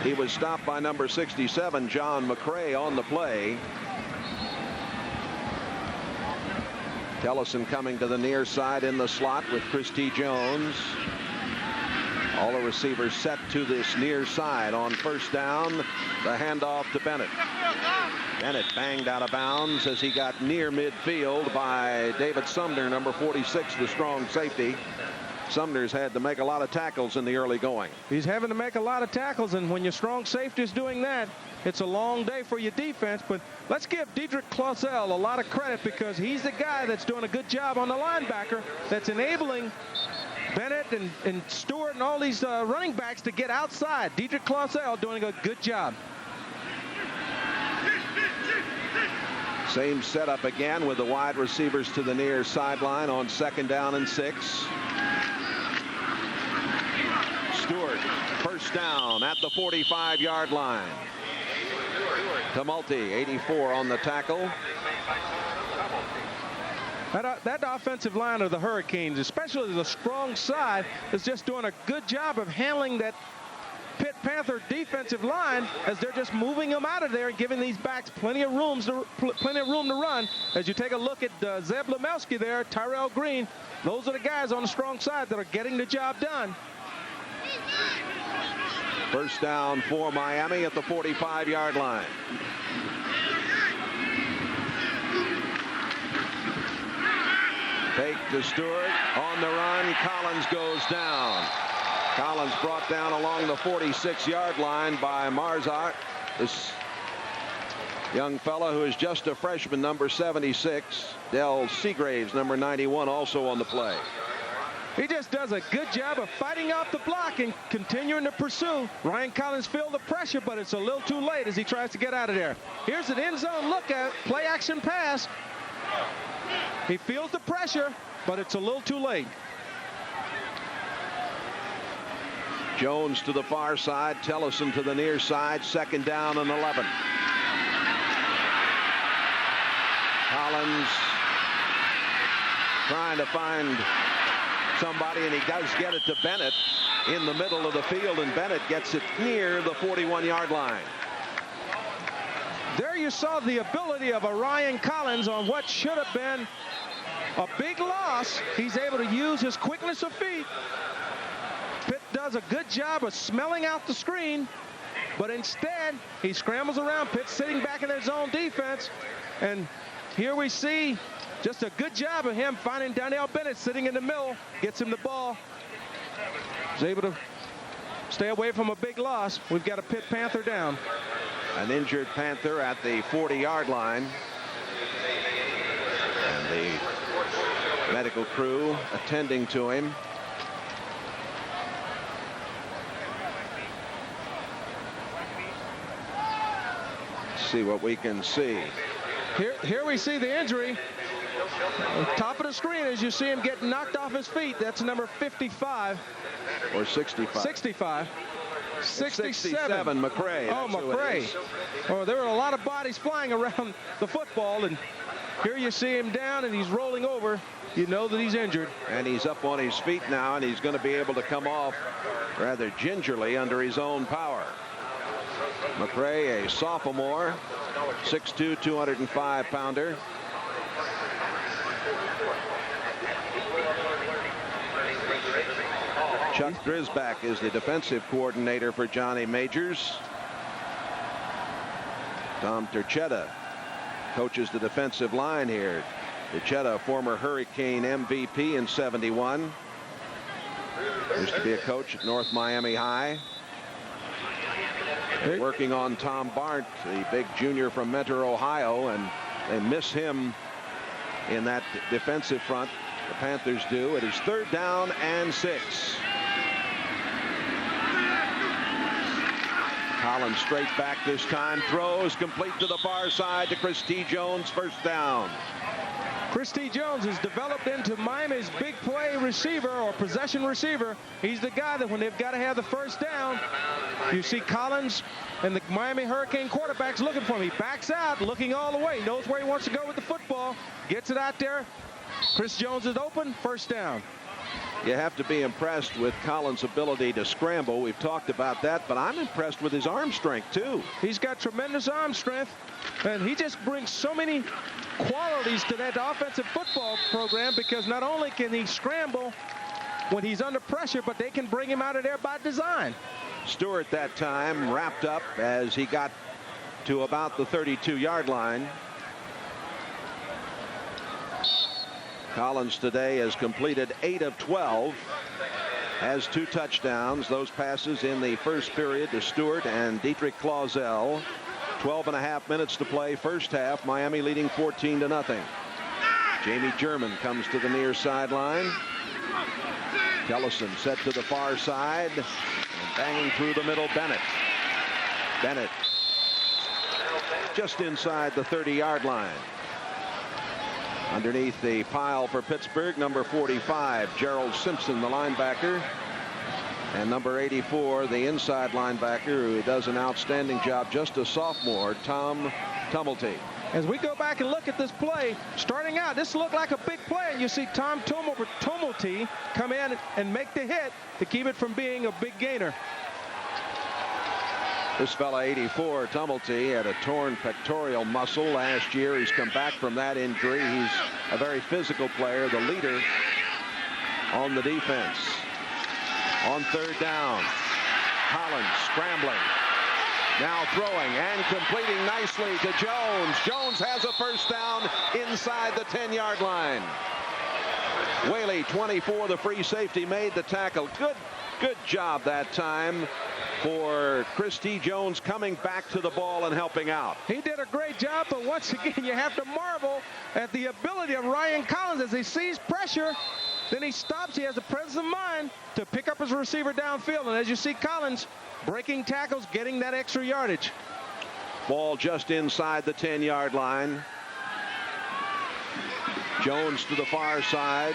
He was stopped by number 67, John McCray, on the play. Tellison coming to the near side in the slot with Christy Jones. All the receivers set to this near side on first down. The handoff to Bennett. Bennett banged out of bounds as he got near midfield by David Sumner, number 46, the strong safety. Sumner's had to make a lot of tackles in the early going. He's having to make a lot of tackles, and when your strong safety is doing that, it's a long day for your defense. But let's give Diedrich Clausel a lot of credit, because he's the guy that's doing a good job on the linebacker that's enabling Bennett and Stewart and all these running backs to get outside. Diedrich Clausel doing a good job. Same setup again with the wide receivers to the near sideline on second down and 6. Stewart, first down at the 45-yard line. Tumulty, 84 on the tackle. That offensive line of the Hurricanes, especially the strong side, is just doing a good job of handling that Pitt Panther defensive line as they're just moving them out of there and giving these backs plenty of room to run. As you take a look at Zeb Lemelski there, Tyrell Green, those are the guys on the strong side that are getting the job done. First down for Miami at the 45-yard line. Fake to Stewart. On the run, Collins goes down. Collins brought down along the 46-yard line by Marzart. This young fellow who is just a freshman, number 76. Del Seagraves, number 91, also on the play. He just does a good job of fighting off the block and continuing to pursue. Ryan Collins feel the pressure, but it's a little too late as he tries to get out of there. Here's an end zone look at play action pass. He feels the pressure, but it's a little too late. Jones to the far side, Tellison to the near side, second down and 11. Collins trying to find somebody, and he does get it to Bennett in the middle of the field, and Bennett gets it near the 41-yard line. There you saw the ability of a Ryan Collins on what should have been a big loss. He's able to use his quickness of feet. Pitt does a good job of smelling out the screen, but instead he scrambles around. Pitt sitting back in their zone defense, and here we see just a good job of him finding Donnell Bennett sitting in the middle, gets him the ball. He's able to stay away from a big loss. We've got a Pitt Panther down. An injured Panther at the 40-yard line. And the medical crew attending to him. Let's see what we can see. Here we see the injury. Top of the screen as you see him get knocked off his feet. That's number 55. Or 65. 65. 67. McRae. Oh, McRae. Oh, there were a lot of bodies flying around the football, and here you see him down, and he's rolling over. You know that he's injured. And he's up on his feet now, and he's going to be able to come off rather gingerly under his own power. McRae, a sophomore, 6'2", 205-pounder. Chuck Drisback is the defensive coordinator for Johnny Majors. Tom Turchetta coaches the defensive line here. Turchetta, former Hurricane MVP in '71. Used to be a coach at North Miami High. Working on Tom Barnt, the big junior from Mentor, Ohio, and they miss him in that defensive front. The Panthers do. It is 3rd down and 6. Collins straight back this time, throws complete to the far side to Christy Jones, 1st down. Christy Jones has developed into Miami's big play receiver or possession receiver. He's the guy that when they've got to have the 1st down, you see Collins and the Miami Hurricane quarterbacks looking for him. He backs out, looking all the way, knows where he wants to go with the football, gets it out there. Chris Jones is open, 1st down. You have to be impressed with Collins' ability to scramble. We've talked about that, but I'm impressed with his arm strength, too. He's got tremendous arm strength, and he just brings so many qualities to that offensive football program because not only can he scramble when he's under pressure, but they can bring him out of there by design. Stewart that time wrapped up as he got to about the 32-yard line. Collins today has completed 8 of 12, has 2 touchdowns. Those passes in the first period to Stewart and Dietrich Clausel. 12.5 minutes to play, first half. Miami leading 14-0. Jamie German comes to the near sideline. Tellison set to the far side and banging through the middle. Bennett just inside the 30-yard line. Underneath the pile for Pittsburgh, number 45, Gerald Simpson, the linebacker. And number 84, the inside linebacker, who does an outstanding job, just a sophomore, Tom Tumulty. As we go back and look at this play, starting out, this looked like a big play, and you see Tom Tumulty come in and make the hit to keep it from being a big gainer. This fella, 84, Tumulty, had a torn pectoral muscle last year. He's come back from that injury. He's a very physical player, the leader on the defense. On 3rd down, Collins scrambling. Now throwing and completing nicely to Jones. Jones has a 1st down inside the 10-yard line. Whaley, 24, the free safety, made the tackle. Good job that time for Christy Jones coming back to the ball and helping out. He did a great job, but once again, you have to marvel at the ability of Ryan Collins as he sees pressure. Then he stops. He has the presence of mind to pick up his receiver downfield. And as you see, Collins breaking tackles, getting that extra yardage. Ball just inside the 10-yard line. Jones to the far side.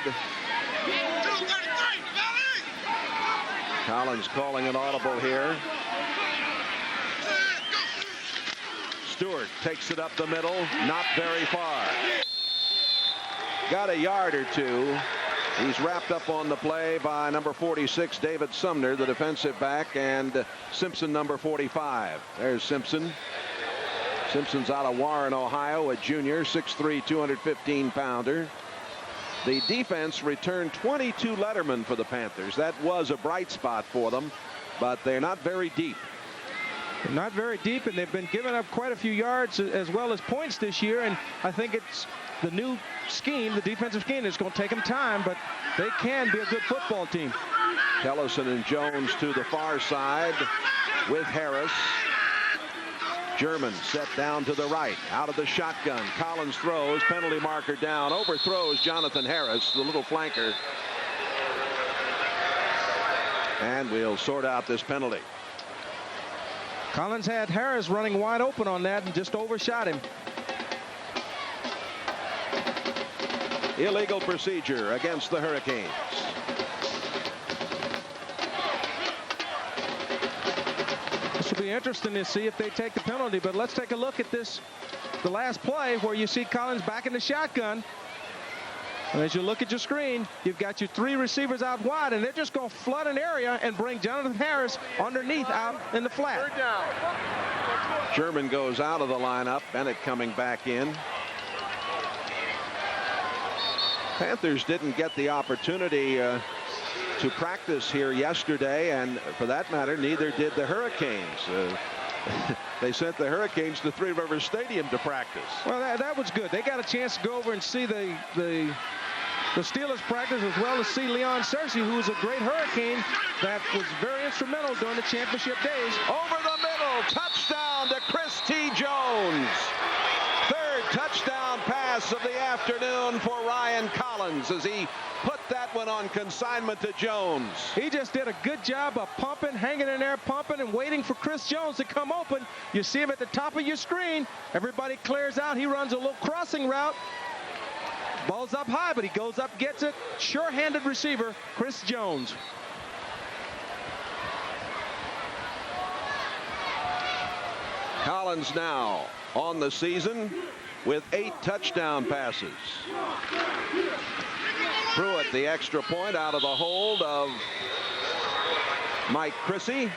Collins calling an audible here. Stewart takes it up the middle, not very far. Got a yard or 2. He's wrapped up on the play by number 46, David Sumner, the defensive back, and Simpson, number 45. There's Simpson. Simpson's out of Warren, Ohio, a junior, 6'3", 215-pounder. The defense returned 22 lettermen for the Panthers. That was a bright spot for them, but they're not very deep. Not very deep, and they've been giving up quite a few yards as well as points this year, and I think it's the new scheme, the defensive scheme, is going to take them time, but they can be a good football team. Tellison and Jones to the far side with Harris. German set down to the right, out of the shotgun. Collins throws, penalty marker down, overthrows Jonathan Harris, the little flanker. And we'll sort out this penalty. Collins had Harris running wide open on that and just overshot him. Illegal procedure against the Hurricanes. It'll be interesting to see if they take the penalty, but let's take a look at this, the last play where you see Collins back in the shotgun. And as you look at your screen, you've got your 3 receivers out wide, and they're just going to flood an area and bring Jonathan Harris underneath out in the flat. Sherman goes out of the lineup. Bennett coming back in. Panthers didn't get the opportunity to practice here yesterday, and for that matter, neither did the Hurricanes. They sent the Hurricanes to Three Rivers Stadium to practice. Well, that was good. They got a chance to go over and see the Steelers practice, as well as see Leon Searcy, who was a great Hurricane that was very instrumental during the championship days. Over the middle, touchdown to Chris T. Jones. Third touchdown pass of the afternoon for Ryan Collins as he put that one on consignment to Jones. He just did a good job of pumping, hanging in there, pumping, and waiting for Chris Jones to come open. You see him at the top of your screen. Everybody clears out. He runs a little crossing route. Ball's up high, but he goes up, gets it. Sure-handed receiver, Chris Jones. Collins now on the season with 8 touchdown passes. Pruitt, the extra point out of the hold of Mike Chrissy.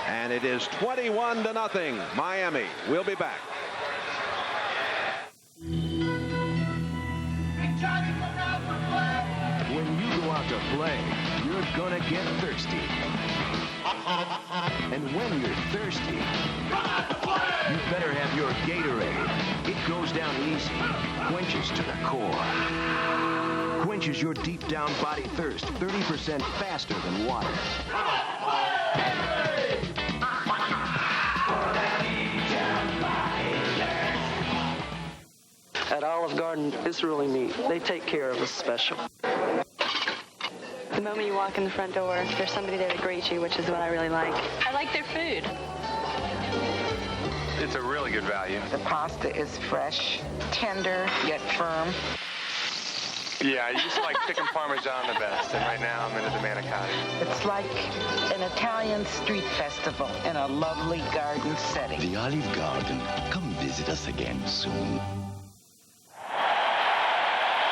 And it is 21-0 Miami. We'll be back. When you go out to play, you're gonna get thirsty. And when you're thirsty, you better have your Gatorade. It goes down easy, quenches to the core. Quenches your deep down body thirst 30% faster than water. At Olive Garden, it's really neat. They take care of us special. The moment you walk in the front door, there's somebody there to greet you, which is what I really like. I like their food. It's a really good value. The pasta is fresh, tender, yet firm. Yeah, I used to like chicken parmesan the best, and right now I'm into the manicotti. It's like an Italian street festival in a lovely garden setting. The Olive Garden. Come visit us again soon.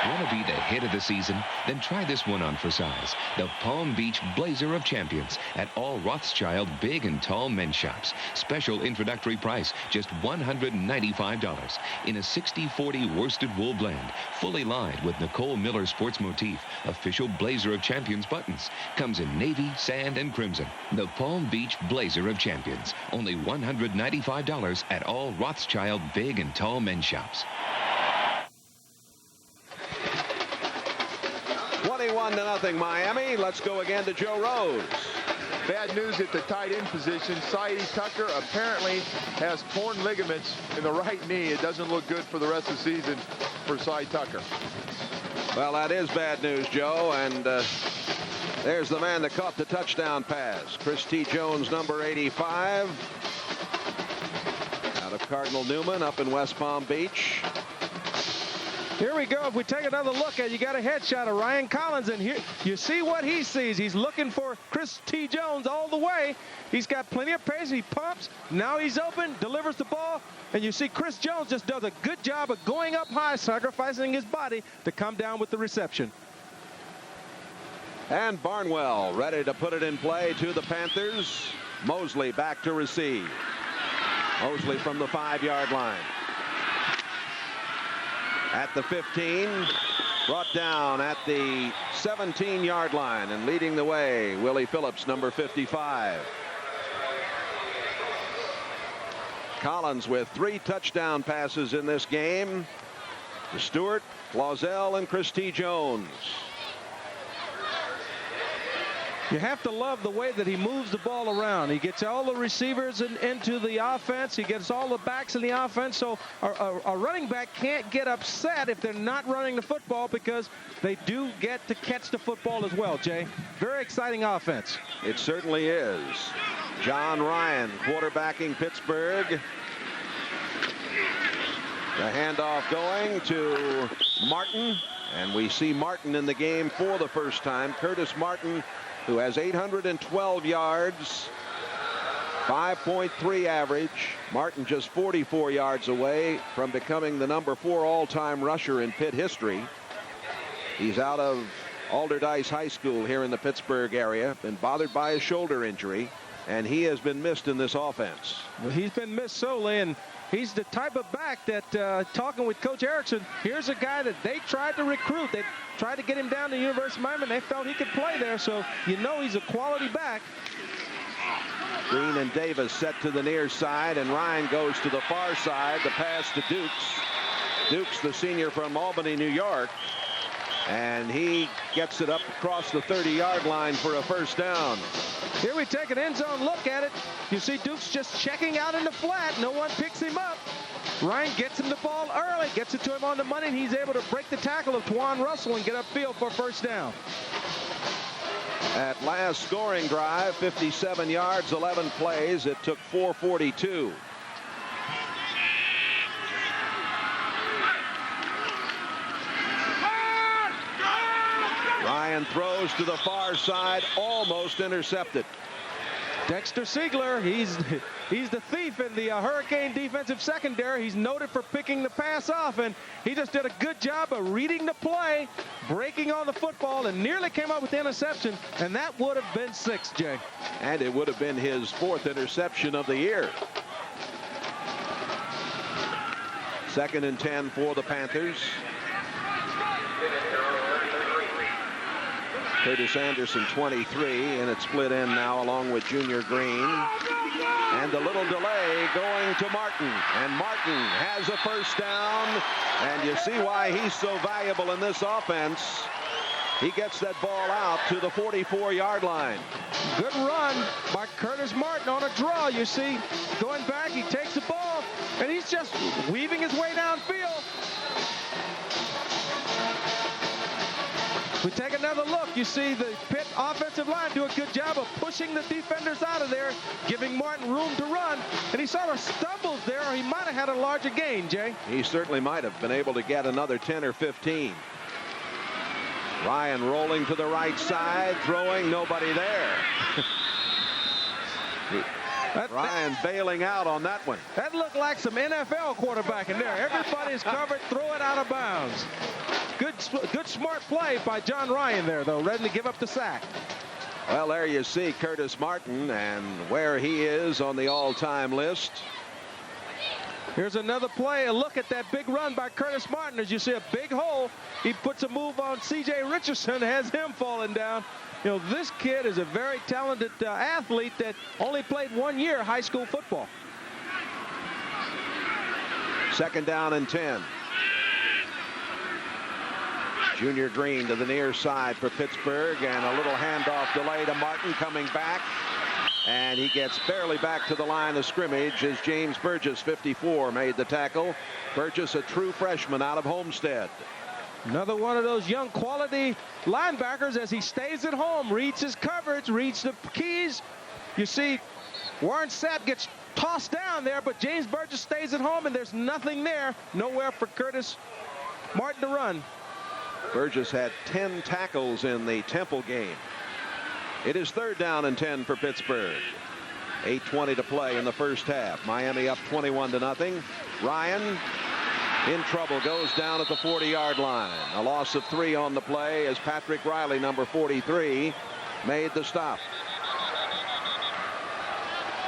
Want to be the hit of the season? Then try this one on for size. The Palm Beach Blazer of Champions at all Rothschild big and tall men's shops. Special introductory price, just $195 in a 60-40 worsted wool blend. Fully lined with Nicole Miller sports motif. Official Blazer of Champions buttons. Comes in navy, sand, and crimson. The Palm Beach Blazer of Champions. Only $195 at all Rothschild big and tall men's shops. 21-0 Miami. Let's go again to Joe Rose. Bad news at the tight end position. Saeed Tucker apparently has torn ligaments in the right knee. It doesn't look good for the rest of the season for Saeed Tucker. Well, that is bad news, Joe. And there's the man that caught the touchdown pass. Chris T. Jones, number 85. Out of Cardinal Newman up in West Palm Beach. Here we go. If we take another look at it, you got a headshot of Ryan Collins, and here you see what he sees. He's looking for Chris T. Jones all the way. He's got plenty of pace. He pumps. Now he's open, delivers the ball, and you see Chris Jones just does a good job of going up high, sacrificing his body to come down with the reception. And Barnwell ready to put it in play to the Panthers. Mosley back to receive. Mosley from the 5-yard line. At the 15, brought down at the 17-yard line, and leading the way, Willie Phillips, number 55. Collins with 3 touchdown passes in this game to Stewart, Clausell, and Chris T. Jones. You have to love the way that he moves the ball around. He gets all the receivers into the offense. He gets all the backs in the offense. So a running back can't get upset if they're not running the football, because they do get to catch the football as well, Jay. Very exciting offense. It certainly is. John Ryan quarterbacking Pittsburgh. The handoff going to Martin. And we see Martin in the game for the first time. Curtis Martin who has 812 yards, 5.3 average. Martin just 44 yards away from becoming the number 4 all-time rusher in Pitt history. He's out of Alderdice High School here in the Pittsburgh area, been bothered by a shoulder injury, and he has been missed in this offense. Well, he's been missed solely, and he's the type of back that, talking with Coach Erickson, here's a guy that they tried to recruit. They tried to get him down to the University of Miami, and they felt he could play there, so you know he's a quality back. Green and Davis set to the near side, and Ryan goes to the far side. The pass to Dukes. Dukes, the senior from Albany, New York. And he gets it up across the 30-yard line for a first down. Here we take an end zone look at it. You see Dukes just checking out in the flat. No one picks him up. Ryan gets him the ball early, gets it to him on the money, and he's able to break the tackle of Twan Russell and get upfield for a first down. At last scoring drive, 57 yards, 11 plays. It took 4:42. Ryan throws to the far side, almost intercepted. Dexter Siegler, he's the thief in the Hurricane defensive secondary. He's noted for picking the pass off, and he just did a good job of reading the play, breaking on the football, and nearly came up with the interception, and that would have been 6, Jay. And it would have been his 4th interception of the year. 2nd and 10 for the Panthers. Curtis Anderson, 23, and it's split in now along with Junior Green. And a little delay going to Martin. And Martin has a first down. And you see why he's so valuable in this offense. He gets that ball out to the 44-yard line. Good run by Curtis Martin on a draw. You see, going back, he takes the ball, and he's just weaving his way downfield. We take another look. You see the Pitt offensive line do a good job of pushing the defenders out of there, giving Martin room to run. And he sort of stumbles there, or he might have had a larger gain, Jay. He certainly might have been able to get another 10 or 15. Ryan rolling to the right side, throwing, nobody there. Ryan bailing out on that one. That looked like some NFL quarterback in there. Everybody's covered, throw it out of bounds. Good smart play by John Ryan there, though, ready to give up the sack. Well, there you see Curtis Martin and where he is on the all-time list. Here's another play. A look at that big run by Curtis Martin. As you see a big hole, he puts a move on C.J. Richardson, has him falling down. You know, this kid is a very talented athlete that only played 1 year high school football. 2nd down and 10. Junior Green to the near side for Pittsburgh, and a little handoff delay to Martin coming back. And he gets barely back to the line of scrimmage as James Burgess, 54, made the tackle. Burgess, a true freshman out of Homestead. Another one of those young quality linebackers as he stays at home, reads his coverage, reads the keys. You see Warren Sapp gets tossed down there, but James Burgess stays at home, and there's nothing there. Nowhere for Curtis Martin to run. Burgess had 10 tackles in the Temple game. It is 3rd down and 10 for Pittsburgh. 8:20 to play in the first half. Miami up 21-0. Ryan in trouble, goes down at the 40-yard line. A loss of 3 on the play as Patrick Riley, number 43, made the stop.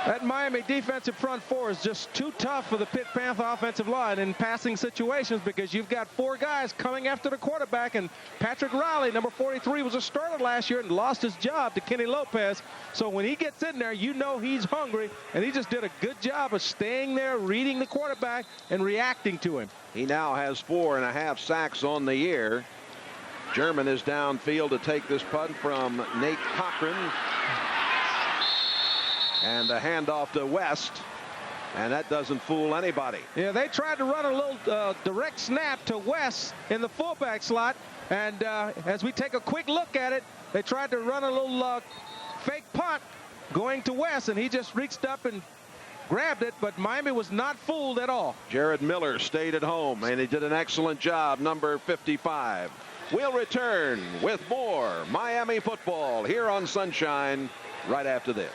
That Miami defensive front 4 is just too tough for the Pitt Panther offensive line in passing situations, because you've got 4 guys coming after the quarterback, and Patrick Riley, number 43, was a starter last year and lost his job to Kenny Lopez. So when he gets in there, you know he's hungry, and he just did a good job of staying there, reading the quarterback, and reacting to him. He now has 4.5 sacks on the year. German is downfield to take this punt from Nate Cochran. And the handoff to West, and that doesn't fool anybody. Yeah, they tried to run a little direct snap to West in the fullback slot, and as we take a quick look at it, they tried to run a little fake punt going to West, and he just reached up and grabbed it, but Miami was not fooled at all. Jared Miller stayed at home, and he did an excellent job, number 55. We'll return with more Miami football here on Sunshine right after this.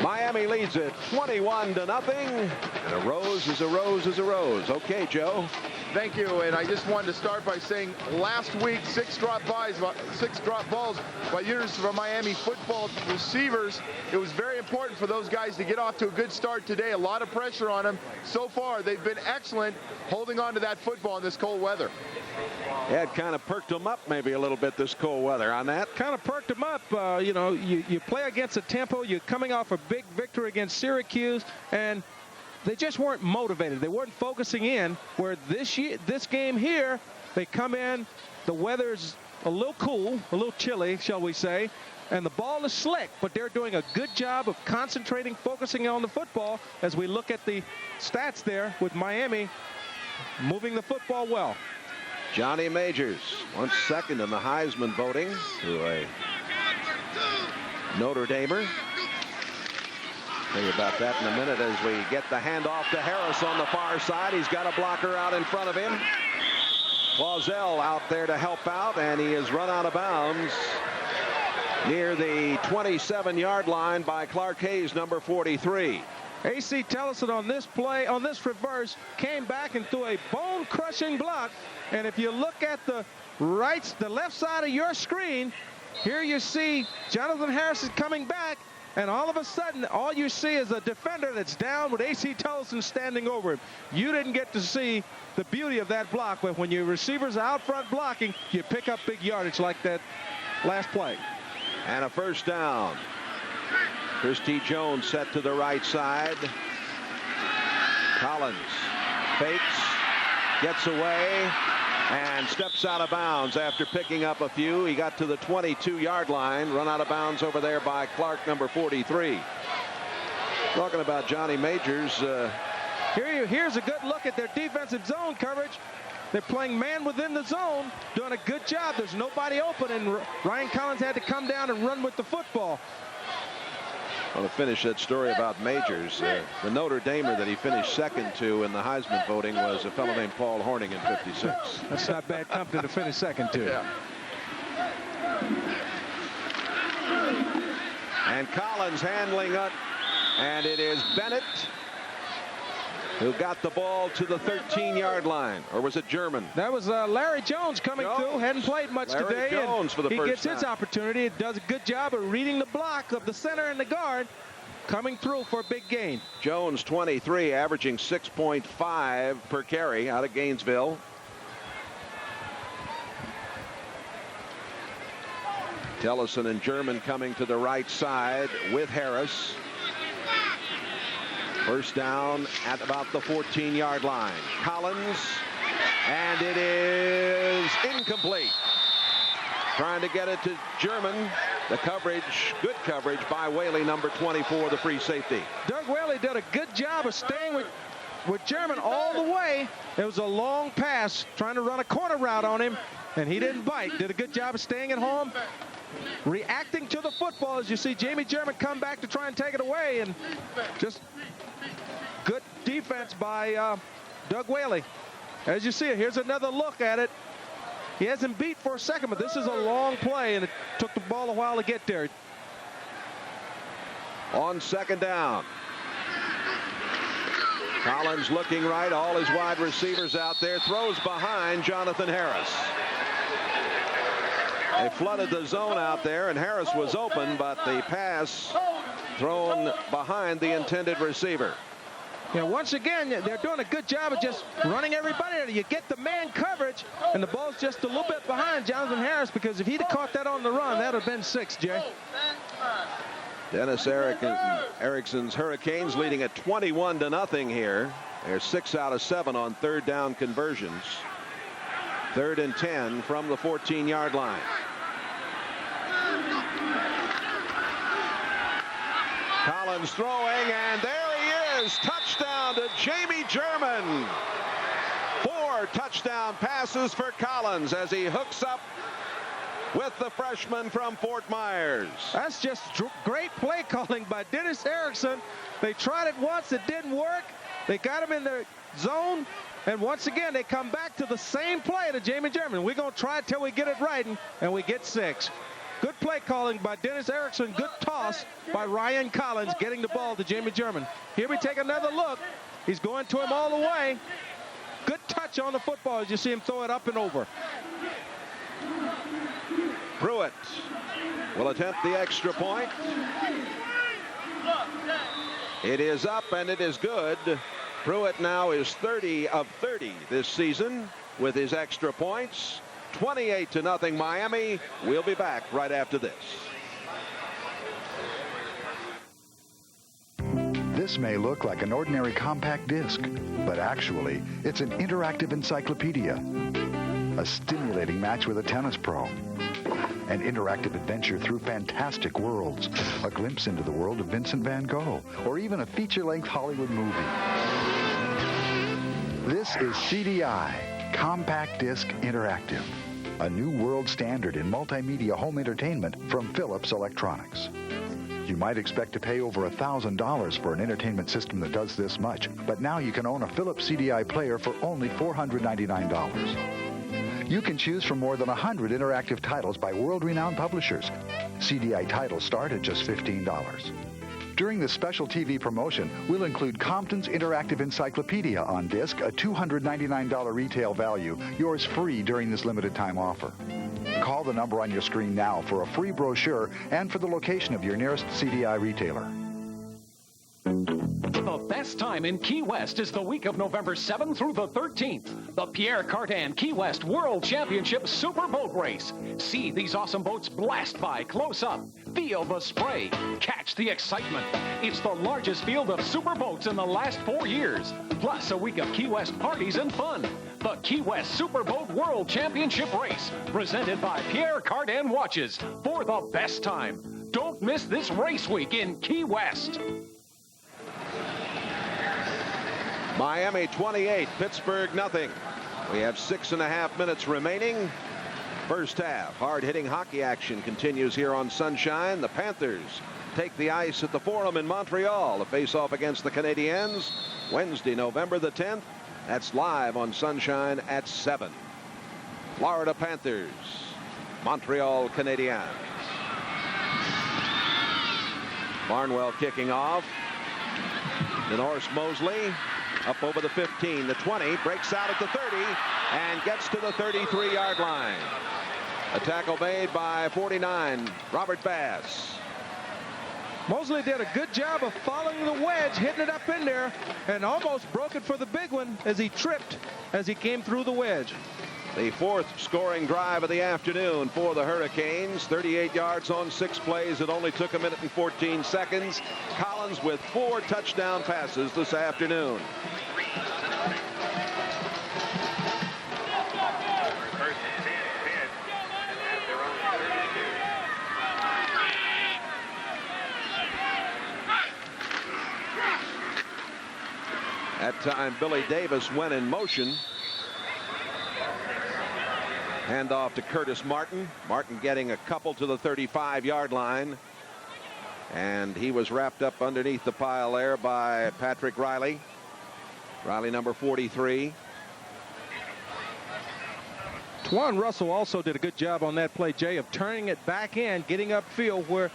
Miami leads it 21-0, and a rose is a rose is a rose. Okay, Joe. Thank you, and I just wanted to start by saying last week 6 drop balls by University of Miami football receivers. It was very important for those guys to get off to a good start today. A lot of pressure on them. So far, they've been excellent holding on to that football in this cold weather. Yeah, it kind of perked them up maybe a little bit, this cold weather on that. Kind of perked them up. You know, you play against a tempo. You're coming off a big victory against Syracuse, and they just weren't motivated. They weren't focusing in. Where this game here, they come in, the weather's a little cool, a little chilly, shall we say, and the ball is slick, but they're doing a good job of concentrating, focusing on the football as we look at the stats there with Miami moving the football well. Johnny Majors went second in the Heisman voting to a Notre Damer. Tell you about that in a minute as we get the handoff to Harris on the far side. He's got a blocker out in front of him. Clausell out there to help out, and he is run out of bounds near the 27-yard line by Clark Hayes, number 43. A.C. Tellison on this play, on this reverse, came back and threw a bone-crushing block. And if you look at the left side of your screen, here you see Jonathan Harris is coming back, and all of a sudden, all you see is a defender that's down with A.C. Tellison standing over him. You didn't get to see the beauty of that block, but when your receivers are out front blocking, you pick up big yardage like that last play. And a first down. Christy Jones set to the right side. Collins fakes, gets away, and steps out of bounds after picking up a few. He got to the 22-yard line, run out of bounds over there by Clark, number 43. Talking about Johnny Majors. Here's a good look at their defensive zone coverage. They're playing man within the zone, doing a good job. There's nobody open, and Ryan Collins had to come down and run with the football. Well, to finish that story about Majors, the Notre Damer that he finished second to in the Heisman voting was a fellow named Paul Horning in 56. That's not bad company to finish second to. Yeah. And Collins handling it, and it is Bennett who got the ball to the 13-yard line. Or was it German? That was Larry Jones coming through. Hadn't played much today. Jones for the he first gets his opportunity. It does a good job of reading the block of the center and the guard, coming through for a big gain. Jones, 23, averaging 6.5 per carry out of Gainesville. Tellison and German coming to the right side with Harris. First down at about the 14-yard line. Collins, and it is incomplete. Trying to get it to German. The coverage, good coverage by Whaley, number 24, the free safety. Doug Whaley did a good job of staying with German all the way. It was a long pass, trying to run a corner route on him, and he didn't bite. Did a good job of staying at home, reacting to the football. As you see Jamie German come back to try and take it away, and just good defense by Doug Whaley. As you see it, here's another look at it. He hasn't beat for a second, but this is a long play, and it took the ball a while to get there. On second down. Collins looking right, all his wide receivers out there, throws behind Jonathan Harris. They flooded the zone out there, and Harris was open, but the pass thrown behind the intended receiver. Yeah, once again, they're doing a good job of just running everybody. You get the man coverage, and the ball's just a little bit behind Jonathan Harris, because if he'd have caught that on the run, that would have been 6, Jay. Dennis Erickson's Hurricanes leading at 21-0 here. They're 6 out of 7 on third down conversions. 3rd and 10 from the 14-yard line. Collins throwing, and there he is. Touchdown to Jamie German. 4 touchdown passes for Collins as he hooks up with the freshman from Fort Myers. That's just great play calling by Dennis Erickson. They tried it once, it didn't work. They got him in the zone, And once again, they come back to the same play to Jamie German. We're going to try it till we get it right, and we get 6. Good play calling by Dennis Erickson. Good toss by Ryan Collins, getting the ball to Jamie German. Here we take another look. He's going to him all the way. Good touch on the football as you see him throw it up and over. Pruitt will attempt the extra point. It is up and it is good. Pruitt now is 30 of 30 this season with his extra points. 28-0 Miami. We'll be back right after this. This may look like an ordinary compact disc, but actually, it's an interactive encyclopedia. A stimulating match with a tennis pro. An interactive adventure through fantastic worlds. A glimpse into the world of Vincent van Gogh, or even a feature-length Hollywood movie. This is CDI, Compact Disc Interactive. A new world standard in multimedia home entertainment from Philips Electronics. You might expect to pay over $1,000 for an entertainment system that does this much, but now you can own a Philips CDI player for only $499. You can choose from more than 100 interactive titles by world-renowned publishers. CDI titles start at just $15. During the special TV promotion, we'll include Compton's Interactive Encyclopedia on disc, a $299 retail value, yours free during this limited time offer. Call the number on your screen now for a free brochure and for the location of your nearest CDI retailer. The best time in Key West is the week of November 7th through the 13th. The Pierre Cardin Key West World Championship Super Boat Race. See these awesome boats blast by close up. Feel the spray. Catch the excitement. It's the largest field of super boats in the last 4 years. Plus a week of Key West parties and fun. The Key West Super Boat World Championship Race. Presented by Pierre Cardin Watches. For the best time. Don't miss this race week in Key West. Miami 28, Pittsburgh nothing. We have 6.5 minutes remaining. First half, hard-hitting hockey action continues here on Sunshine. The Panthers take the ice at the Forum in Montreal to face off against the Canadiens Wednesday, November the 10th. That's live on Sunshine at 7. Florida Panthers, Montreal Canadiens. Barnwell kicking off. Norris Mosley up over the 15, the 20, breaks out at the 30, and gets to the 33-yard line. A tackle made by 49, Robert Bass. Mosley did a good job of following the wedge, hitting it up in there, and almost broke it for the big one as he tripped as he came through the wedge. The 4th scoring drive of the afternoon for the Hurricanes. 38 yards on 6 plays. It only took 1 minute and 14 seconds. Collins with 4 touchdown passes this afternoon. That time, Billy Davis went in motion. Hand off to Curtis Martin. Martin getting a couple to the 35-yard line. And he was wrapped up underneath the pile there by Patrick Riley. Riley number 43. Twan Russell also did a good job on that play, Jay, of turning it back in, getting upfield where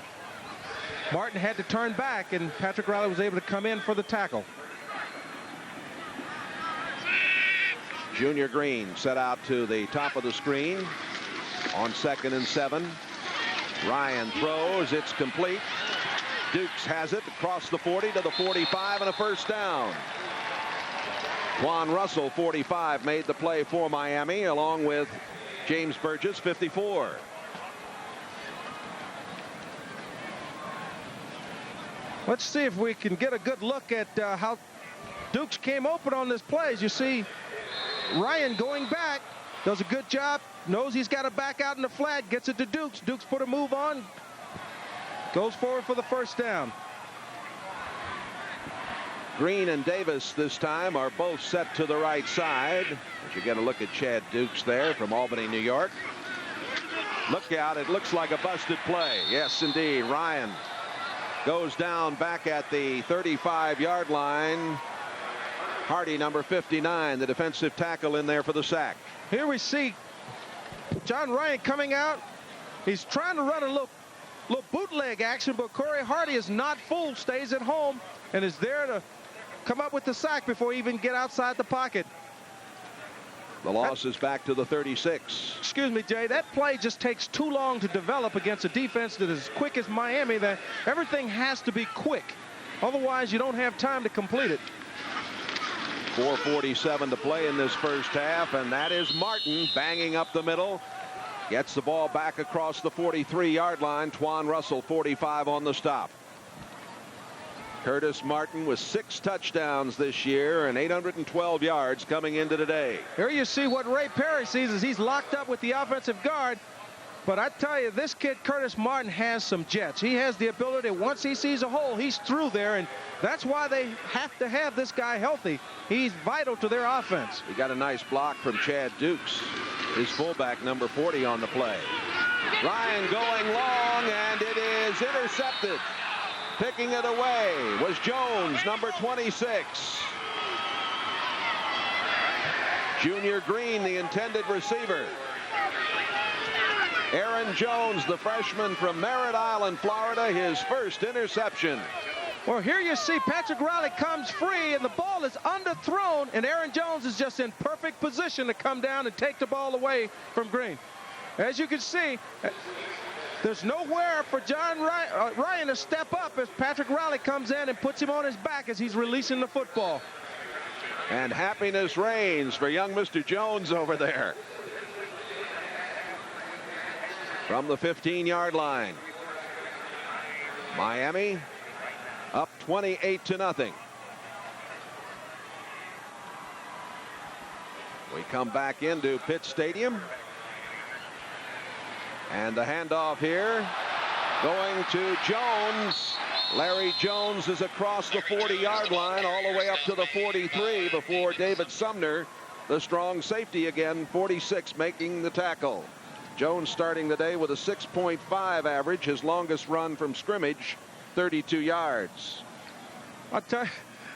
Martin had to turn back, and Patrick Riley was able to come in for the tackle. Junior Green set out to the top of the screen on 2nd and 7. Ryan throws. It's complete. Dukes has it across the 40 to the 45 and a first down. Juan Russell, 45, made the play for Miami along with James Burgess, 54. Let's see if we can get a good look at how Dukes came open on this play. As you see, Ryan going back, does a good job, knows he's got to back out in the flat, gets it to Dukes. Dukes put a move on, goes forward for the first down. Green and Davis this time are both set to the right side. As you get a look at Chad Dukes there from Albany, New York. Look out, it looks like a busted play. Yes, indeed. Ryan goes down back at the 35-yard line. Hardy, number 59, the defensive tackle, in there for the sack. Here we see John Ryan coming out. He's trying to run a little bootleg action, but Corey Hardy is not fooled, stays at home, and is there to come up with the sack before he even get outside the pocket. The loss is back to the 36. Excuse me, Jay. That play just takes too long to develop against a defense that is as quick as Miami, that everything has to be quick. Otherwise, you don't have time to complete it. 4:47 to play in this first half, and that is Martin banging up the middle. Gets the ball back across the 43-yard line. Twan Russell, 45 on the stop. Curtis Martin with 6 touchdowns this year and 812 yards coming into today. Here you see what Ray Perry sees as he's locked up with the offensive guard. But I tell you, this kid, Curtis Martin, has some jets. He has the ability, once he sees a hole, he's through there, and that's why they have to have this guy healthy. He's vital to their offense. He got a nice block from Chad Dukes, his fullback, number 40 on the play. Ryan going long, and it is intercepted. Picking it away was Jones, number 26. Junior Green, the intended receiver. Aaron Jones, the freshman from Merritt Island, Florida, his first interception. Well, here you see Patrick Riley comes free, and the ball is underthrown, and Aaron Jones is just in perfect position to come down and take the ball away from Green. As you can see, there's nowhere for John Ryan to step up as Patrick Riley comes in and puts him on his back as he's releasing the football. And happiness reigns for young Mr. Jones over there. From the 15-yard line. Miami up 28-0. We come back into Pitt Stadium. And the handoff here going to Jones. Larry Jones is across the 40-yard line all the way up to the 43 before David Sumner, the strong safety again, 46, making the tackle. Jones starting the day with a 6.5 average, his longest run from scrimmage, 32 yards. I'll tell you,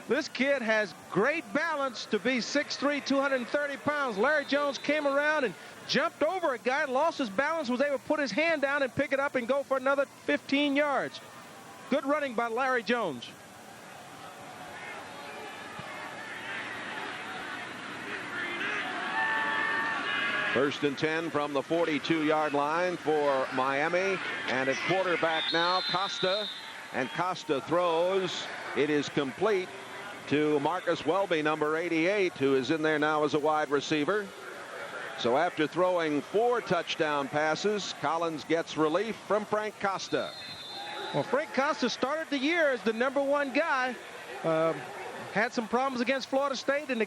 this kid has great balance to be 6'3", 230 pounds. Larry Jones came around and jumped over a guy, lost his balance, was able to put his hand down and pick it up and go for another 15 yards. Good running by Larry Jones. First and 10 from the 42-yard line for Miami. And at quarterback now, Costa. And Costa throws. It is complete to Marcus Welby, number 88, who is in there now as a wide receiver. So after throwing 4 touchdown passes, Collins gets relief from Frank Costa. Well, Frank Costa started the year as the #1 guy. Had some problems against Florida State, and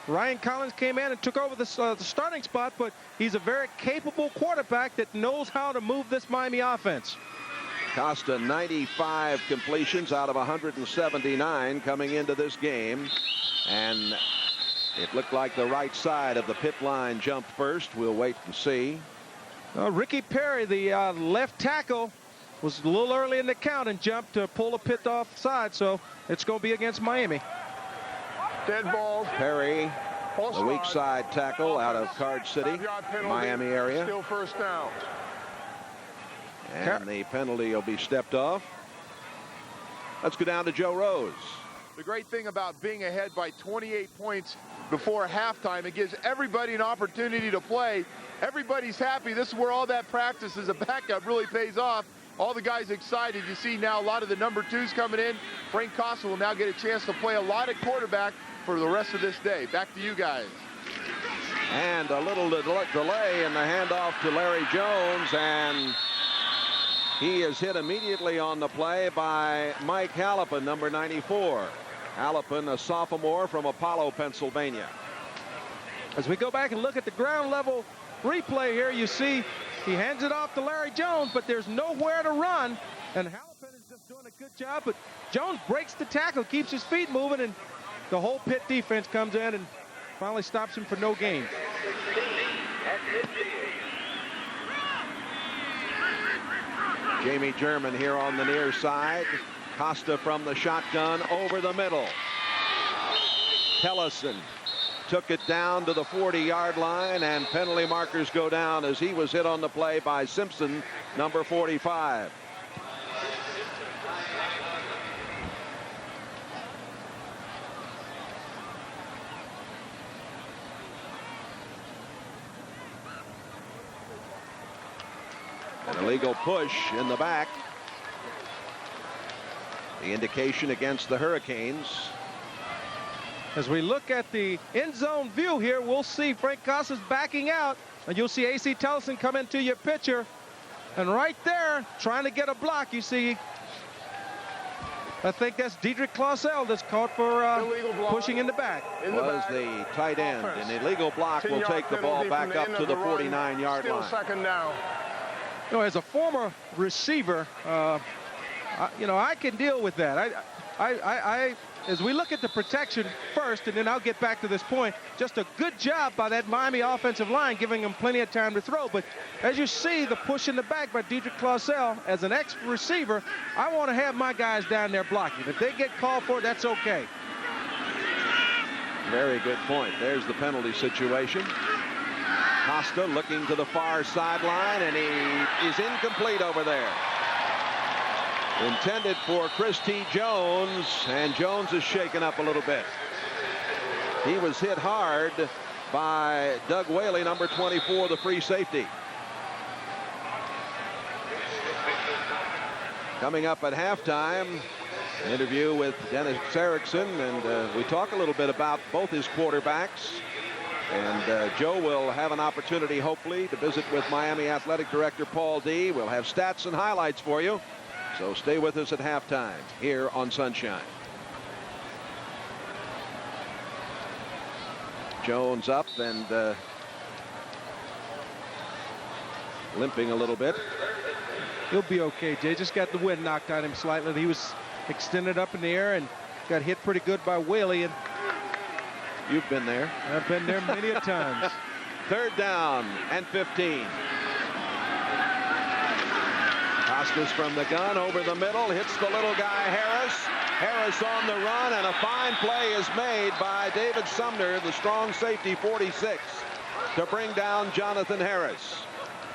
Ryan Collins came in and took over the starting spot, but he's a very capable quarterback that knows how to move this Miami offense. Costa, 95 completions out of 179 coming into this game. And it looked like the right side of the Pitt line jumped first. We'll wait and see. Ricky Perry, the left tackle, was a little early in the count and jumped to pull a Pitt offside, so it's going to be against Miami. Dead ball. Perry, the weak side tackle out of Card City, Miami area. Still first down. And the penalty will be stepped off. Let's go down to Joe Rose. The great thing about being ahead by 28 points before halftime, it gives everybody an opportunity to play. Everybody's happy. This is where all that practice as a backup really pays off. All the guys excited. You see now a lot of the #2s coming in. Frank Costa will now get a chance to play a lot at quarterback for the rest of this day. Back to you guys. And a little delay in the handoff to Larry Jones, and he is hit immediately on the play by Mike Hallepin, number 94. Hallepin, a sophomore from Apollo, Pennsylvania. As we go back and look at the ground level replay here, you see he hands it off to Larry Jones, but there's nowhere to run, and Hallepin is just doing a good job, but Jones breaks the tackle, keeps his feet moving, and the whole Pitt defense comes in and finally stops him for no gain. Jamie German here on the near side. Costa from the shotgun over the middle. Tellison took it down to the 40-yard line, and penalty markers go down as he was hit on the play by Simpson, number 45. An illegal push in the back. The indication against the Hurricanes. As we look at the end zone view here, we'll see Frank Costas backing out, and you'll see A.C. Tellison come into your picture. And right there, trying to get a block, you see, I think that's Diedrich Clausel that's caught for pushing in the back. Was the tight end. An illegal block will take the ball back up to the 49-yard line. Second down. You know, as a former receiver, I can deal with that. As we look at the protection first, and then I'll get back to this point, just a good job by that Miami offensive line, giving them plenty of time to throw. But as you see, the push in the back by Diedrich Clausel, as an ex-receiver, I want to have my guys down there blocking. If they get called for it, that's okay. Very good point. There's the penalty situation. Costa looking to the far sideline, and he is incomplete over there. Intended for Chris T. Jones, and Jones is shaken up a little bit. He was hit hard by Doug Whaley, number 24, the free safety. Coming up at halftime, an interview with Dennis Erickson, and we talk a little bit about both his quarterbacks. And Joe will have an opportunity, hopefully, to visit with Miami Athletic Director Paul D. We'll have stats and highlights for you. So stay with us at halftime here on Sunshine. Jones up and limping a little bit. He'll be okay, Jay. Just got the wind knocked on him slightly. He was extended up in the air and got hit pretty good by Whaley. And you've been there. I've been there many a times. Third down and 15. Costas from the gun over the middle, hits the little guy Harris. Harris on the run, and a fine play is made by David Sumner, the strong safety, 46, to bring down Jonathan Harris.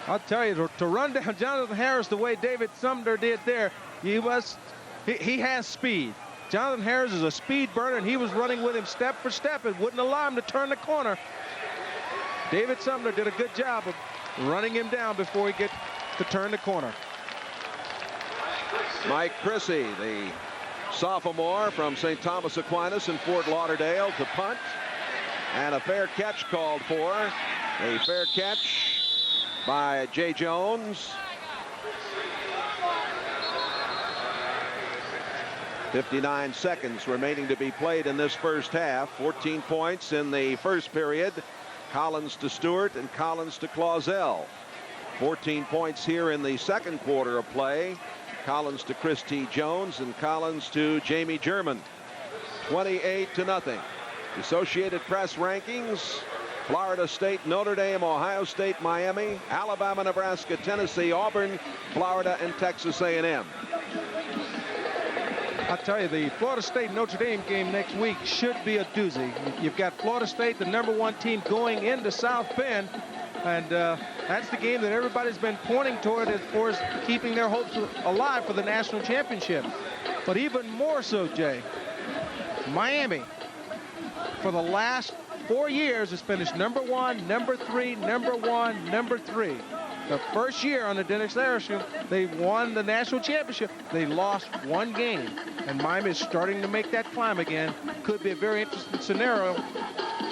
I'll tell you, to run down Jonathan Harris the way David Sumner did there, he has speed. Jonathan Harris is a speed burner, and he was running with him step for step. It wouldn't allow him to turn the corner. David Sumner did a good job of running him down before he gets to turn the corner. Mike Prissy, the sophomore from St. Thomas Aquinas in Fort Lauderdale, to punt. And a fair catch called for. A fair catch by Jay Jones. 59 seconds remaining to be played in this first half. 14 points in the first period. Collins to Stewart and Collins to Clausel. 14 points here in the second quarter of play. Collins to Chris T. Jones and Collins to Jamie German. 28-0. Associated Press rankings: Florida State, Notre Dame, Ohio State, Miami, Alabama, Nebraska, Tennessee, Auburn, Florida, and Texas A&M. I'll tell you, the Florida State Notre Dame game next week should be a doozy. You've got Florida State, the #1 team, going into South Bend. And that's the game that everybody's been pointing toward as far as keeping their hopes alive for the national championship. But even more so, Jay, Miami, for the last 4 years, has finished #1, #3, #1, #3. The first year under Dennis Erickson, they won the national championship. They lost one game. And Miami is starting to make that climb again. Could be a very interesting scenario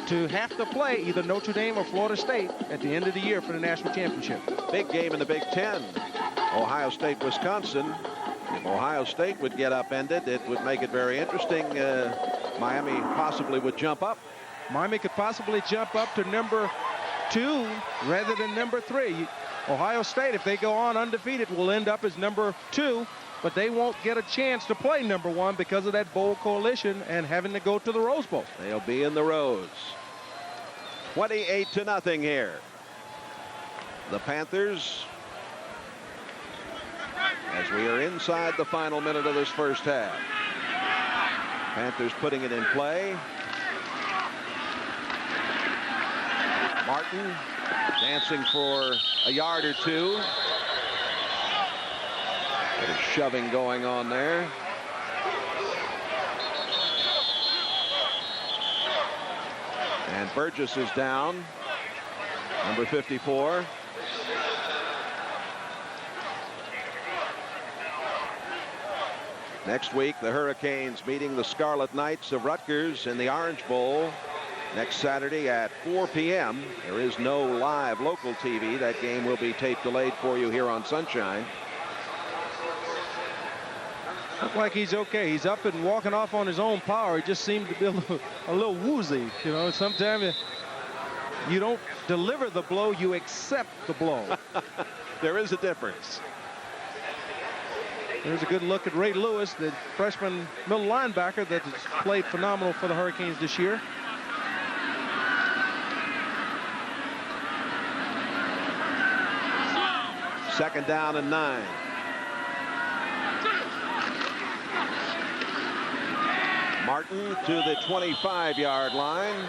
to have to play either Notre Dame or Florida State at the end of the year for the national championship. Big game in the Big Ten. Ohio State, Wisconsin. If Ohio State would get upended, it would make it very interesting. Miami possibly would jump up. Miami could possibly jump up to #2 rather than #3. Ohio State, if they go on undefeated, will end up as #2, but they won't get a chance to play #1 because of that bowl coalition and having to go to the Rose Bowl. They'll be in the Rose. 28-0 here. The Panthers, as we are inside the final minute of this first half. Panthers putting it in play. Martin dancing for a yard or two. Bit of shoving going on there. And Burgess is down. Number 54. Next week, the Hurricanes meeting the Scarlet Knights of Rutgers in the Orange Bowl next Saturday at 4 p.m. There is no live local TV. That game will be tape delayed for you here on Sunshine. Looked like he's okay. He's up and walking off on his own power. He just seemed to be a little woozy. You know, sometimes you don't deliver the blow, you accept the blow. There is a difference. There's a good look at Ray Lewis, the freshman middle linebacker that has played phenomenal for the Hurricanes this year. Second down and 9. Martin to the 25-yard line.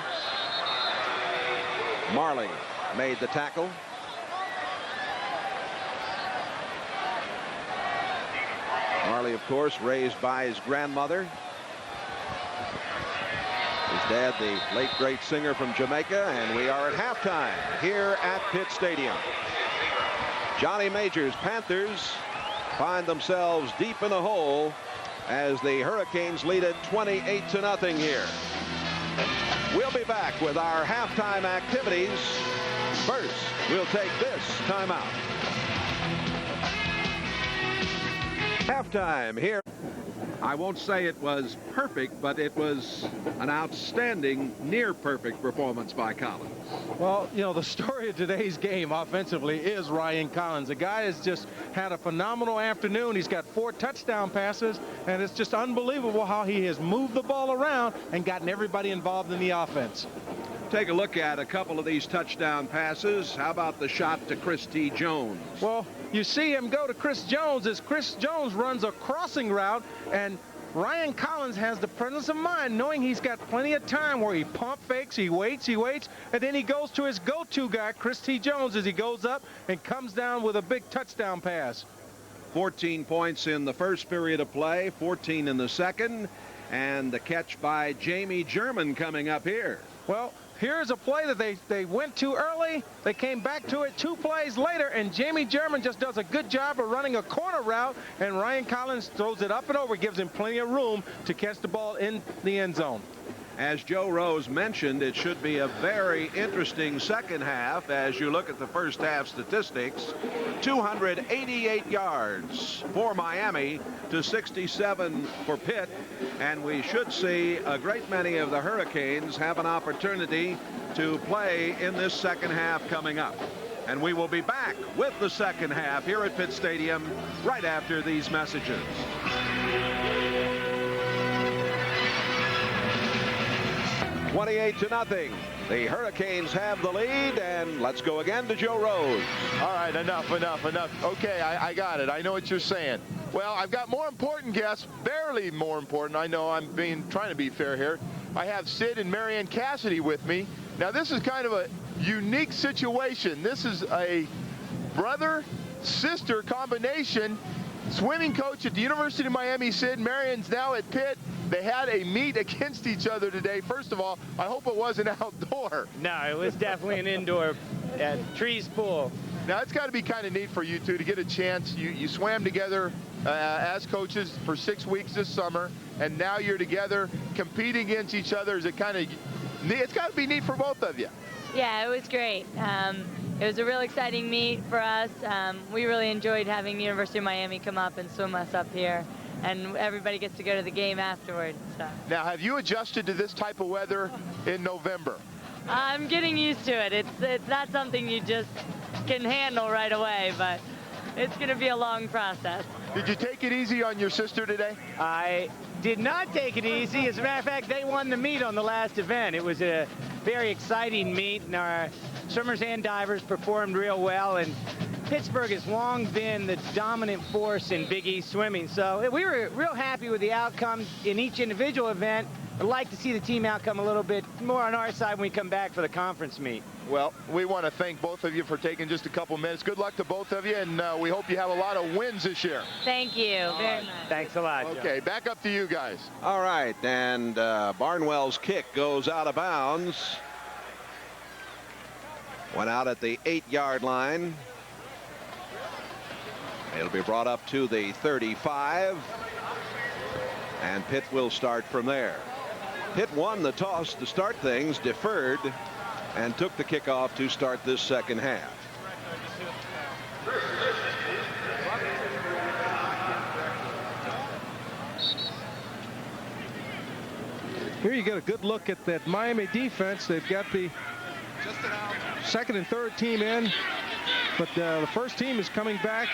Marley made the tackle. Marley, of course, raised by his grandmother. His dad, the late great singer from Jamaica, and we are at halftime here at Pitt Stadium. Johnny Majors' Panthers find themselves deep in the hole as the Hurricanes lead it 28-0 here. We'll be back with our halftime activities. First, we'll take this timeout. Halftime here. I won't say it was perfect, but it was an outstanding, near-perfect performance by Collins. Well, you know, the story of today's game offensively is Ryan Collins. The guy has just had a phenomenal afternoon. He's got 4 touchdown passes, and it's just unbelievable how he has moved the ball around and gotten everybody involved in the offense. Take a look at a couple of these touchdown passes. How about the shot to Chris T. Jones? Well, you see him go to Chris Jones as Chris Jones runs a crossing route, and Ryan Collins has the presence of mind knowing he's got plenty of time where he pump fakes, he waits, and then he goes to his go-to guy, Chris T. Jones, as he goes up and comes down with a big touchdown pass. 14 points in the first period of play, 14 in the second, and the catch by Jamie German coming up here. Well, here's a play that they went to early. They came back to it 2 plays later, and Jamie German just does a good job of running a corner route, and Ryan Collins throws it up and over, gives him plenty of room to catch the ball in the end zone. As Joe Rose mentioned, it should be a very interesting second half as you look at the first half statistics. 288 yards for Miami to 67 for Pitt, and we should see a great many of the Hurricanes have an opportunity to play in this second half coming up. And we will be back with the second half here at Pitt Stadium right after these messages. 28-0. The Hurricanes have the lead, and let's go again to Joe Rose. All right, enough. Okay, I got it. I know what you're saying. Well, I've got more important guests, barely more important. I know I'm trying to be fair here. I have Sid and Marianne Cassidy with me. Now, this is kind of a unique situation. This is a brother-sister combination. Swimming coach at the University of Miami, Sid. Marianne's now at Pitt. They had a meet against each other today. First of all, I hope it wasn't outdoor. No, it was definitely an indoor at Trees Pool. Now, it's got to be kind of neat for you two to get a chance. You swam together as coaches for 6 weeks this summer, and now you're together competing against each other. Is it kind of neat? It's got to be neat for both of you. Yeah, it was great. It was a real exciting meet for us. We really enjoyed having the University of Miami come up and swim us up here. And everybody gets to go to the game afterwards. So. Now, have you adjusted to this type of weather in November? I'm getting used to it. It's not something you just can handle right away, but it's going to be a long process. Did you take it easy on your sister today? I did not take it easy. As a matter of fact, they won the meet on the last event. It was a very exciting meet, and our swimmers and divers performed real well. And Pittsburgh has long been the dominant force in Big East swimming, so we were real happy with the outcome in each individual event. I'd like to see the team outcome a little bit more on our side when we come back for the conference meet. Well, we want to thank both of you for taking just a couple minutes. Good luck to both of you, and we hope you have a lot of wins this year. Thank you very much. Thanks a lot, Joe. Okay, back up to you guys. All right, and Barnwell's kick goes out of bounds. Went out at the 8-yard line. It'll be brought up to the 35. And Pitt will start from there. Pitt won the toss to start things, deferred, and took the kickoff to start this second half. Here you get a good look at that Miami defense. They've got the second and third team in, but the first team is coming back.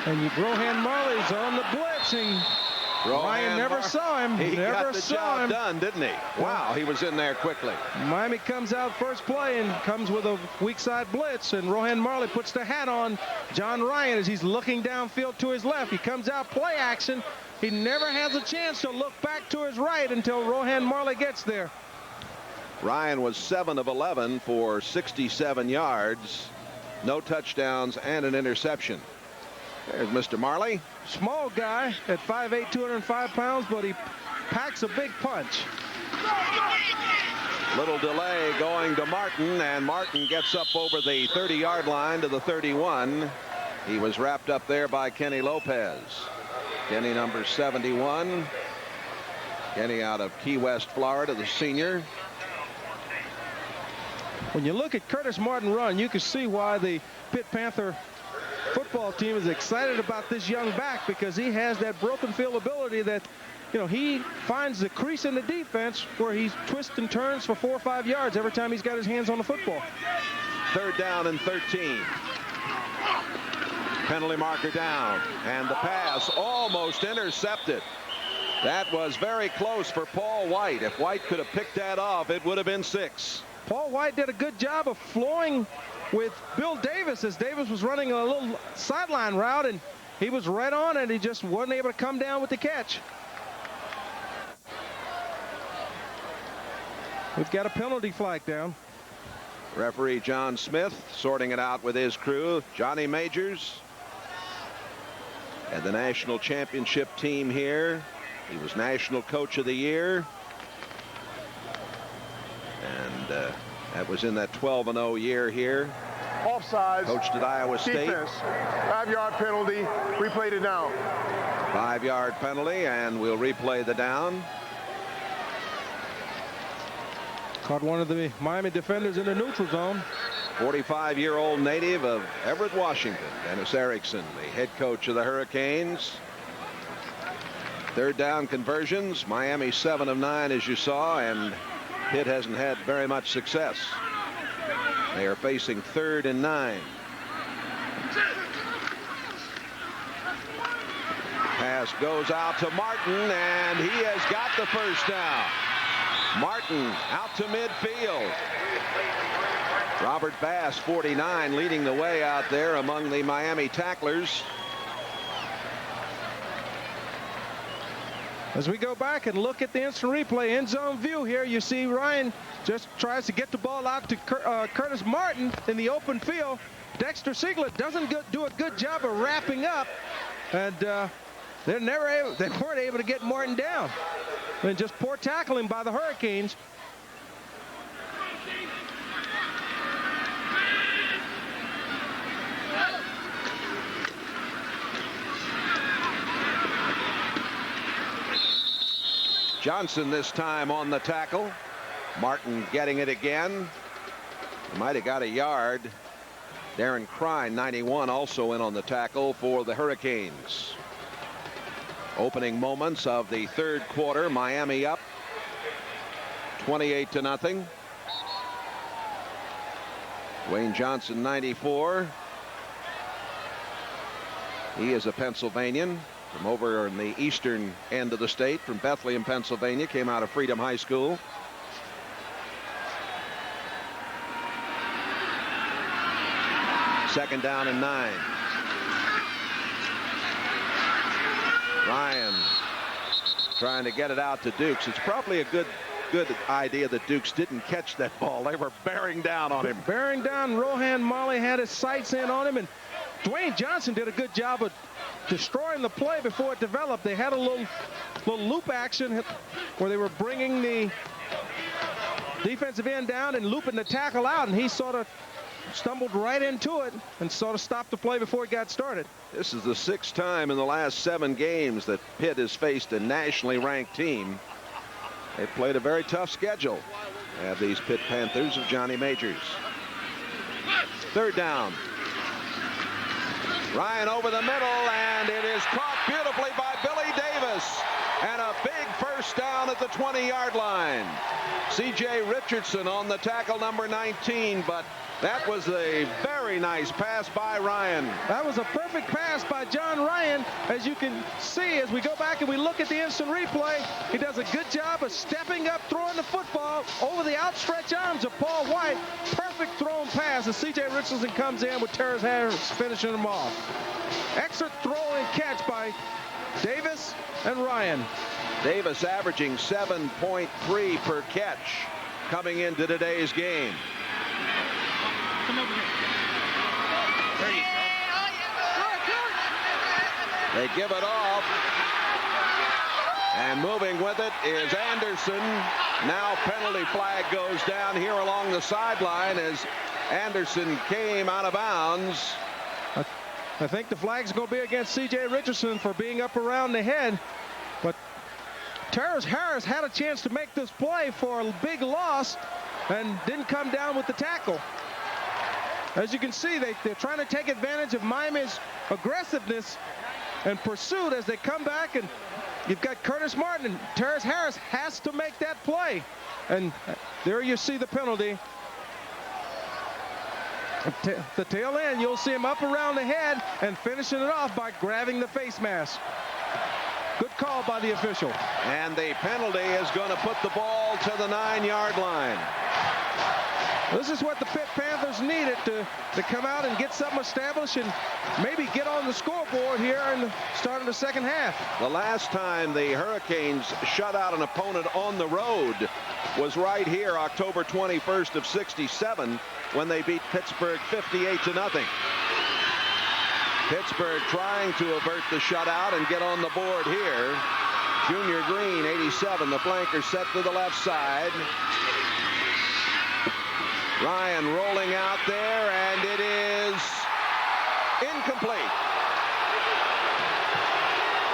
And Rohan Marley's on the blitz, and Ryan never saw him. He never got the saw job him. done, didn't he? Wow, he was in there quickly. Miami comes out first play and comes with a weak side blitz, and Rohan Marley puts the hat on John Ryan as he's looking downfield to his left. He comes out play action. He never has a chance to look back to his right until Rohan Marley gets there. Ryan was 7 of 11 for 67 yards, no touchdowns, and an interception. There's Mr. Marley. Small guy at 5'8", 205 pounds, but he packs a big punch. Little delay going to Martin, and Martin gets up over the 30-yard line to the 31. He was wrapped up there by Kenny Lopez. Kenny, number 71. Kenny out of Key West, Florida, the senior. When you look at Curtis Martin run, you can see why the Pitt Panther football team is excited about this young back, because he has that broken field ability that, you know, he finds the crease in the defense where he twists and turns for 4 or 5 yards every time he's got his hands on the football. 3rd down and 13. Penalty marker down, and the pass almost intercepted. That was very close for Paul White. If White could have picked that off, it would have been 6. Paul White did a good job of flowing with Bill Davis as Davis was running a little sideline route, and he was right on, and he just wasn't able to come down with the catch. We've got a penalty flag down. Referee John Smith sorting it out with his crew. Johnny Majors and the national championship team here. He was National Coach of the Year. And that was in that 12-0 year here. Offsides. Coached at Iowa State. Defense. 5-yard penalty. Replay it down. 5-yard penalty, and we'll replay the down. Caught one of the Miami defenders in the neutral zone. 45-year-old native of Everett, Washington, Dennis Erickson, the head coach of the Hurricanes. 3rd down conversions. Miami 7 of 9, as you saw, and Pitt hasn't had very much success. They are facing 3rd and 9. Pass goes out to Martin, and he has got the first down. Martin out to midfield. Robert Bass, 49, leading the way out there among the Miami tacklers. As we go back and look at the instant replay end zone view here, you see Ryan just tries to get the ball out to Curtis Martin in the open field. Dexter Siegler doesn't do a good job of wrapping up, and they weren't able to get Martin down. And just poor tackling by the Hurricanes. Johnson this time on the tackle. Martin getting it again. He might have got a yard. Darren Crine, 91, also in on the tackle for the Hurricanes. Opening moments of the 3rd quarter. Miami up 28-0. Wayne Johnson, 94. He is a Pennsylvanian from over in the eastern end of the state, from Bethlehem, Pennsylvania. Came out of Freedom High School. Second down and 9. Ryan trying to get it out to Dukes. It's probably a good idea that Dukes didn't catch that ball. They were bearing down on him. Bearing down. Rohan Marley had his sights in on him, and Dwayne Johnson did a good job of destroying the play before it developed. They had a little loop action where they were bringing the defensive end down and looping the tackle out, and he sort of stumbled right into it and sort of stopped the play before it got started. This is the 6th time in the last 7 games that Pitt has faced a nationally ranked team. They've played a very tough schedule. They have these Pitt Panthers of Johnny Majors. 3rd down. Ryan over the middle, and it is caught beautifully by Billy Davis. And a big first down at the 20-yard line. C.J. Richardson on the tackle, number 19, but that was a very nice pass by Ryan. That was a perfect pass by John Ryan. As you can see, as we go back and we look at the instant replay, he does a good job of stepping up, throwing the football over the outstretched arms of Paul White. Perfect thrown pass as C.J. Richardson comes in with Terrence Harris finishing him off. Excellent throw and catch by Davis and Ryan. Davis averaging 7.3 per catch coming into today's game. Come over here. They give it off. And moving with it is Anderson. Now penalty flag goes down here along the sideline as Anderson came out of bounds. I think the flag's going to be against C.J. Richardson for being up around the head. But Terrence Harris had a chance to make this play for a big loss and didn't come down with the tackle. As you can see, they're trying to take advantage of Miami's aggressiveness and pursuit as they come back, and you've got Curtis Martin, and Terrence Harris has to make that play. And there you see the penalty. The tail end, you'll see him up around the head and finishing it off by grabbing the face mask. Good call by the official. And the penalty is going to put the ball to the 9-yard line. This is what the Pitt Panthers needed to come out and get something established and maybe get on the scoreboard here in the start of the second half. The last time the Hurricanes shut out an opponent on the road was right here, October 21st of '67, when they beat Pittsburgh 58-0. Pittsburgh trying to avert the shutout and get on the board here. Junior Green, 87, the flanker set to the left side. Ryan rolling out there, and it is incomplete.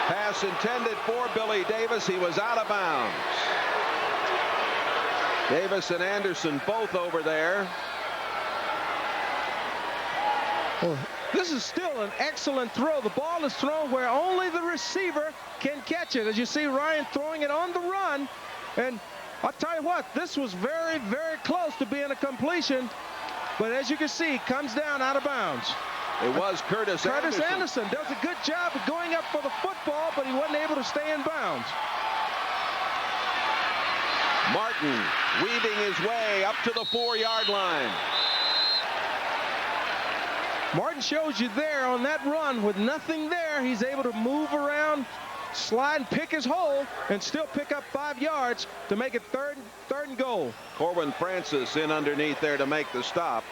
Pass intended for Billy Davis. He was out of bounds. Davis and Anderson both over there. Well, this is still an excellent throw. The ball is thrown where only the receiver can catch it. As you see Ryan throwing it on the run, and I'll tell you what, this was very, very close to being a completion, but as you can see, he comes down out of bounds. It was Curtis Anderson. Curtis Anderson does a good job of going up for the football, but he wasn't able to stay in bounds. Martin weaving his way up to the 4-yard line. Martin shows you there on that run with nothing there. He's able to move around, slide and pick his hole, and still pick up 5 yards to make it third and goal. Corwin Francis in underneath there to make the stop.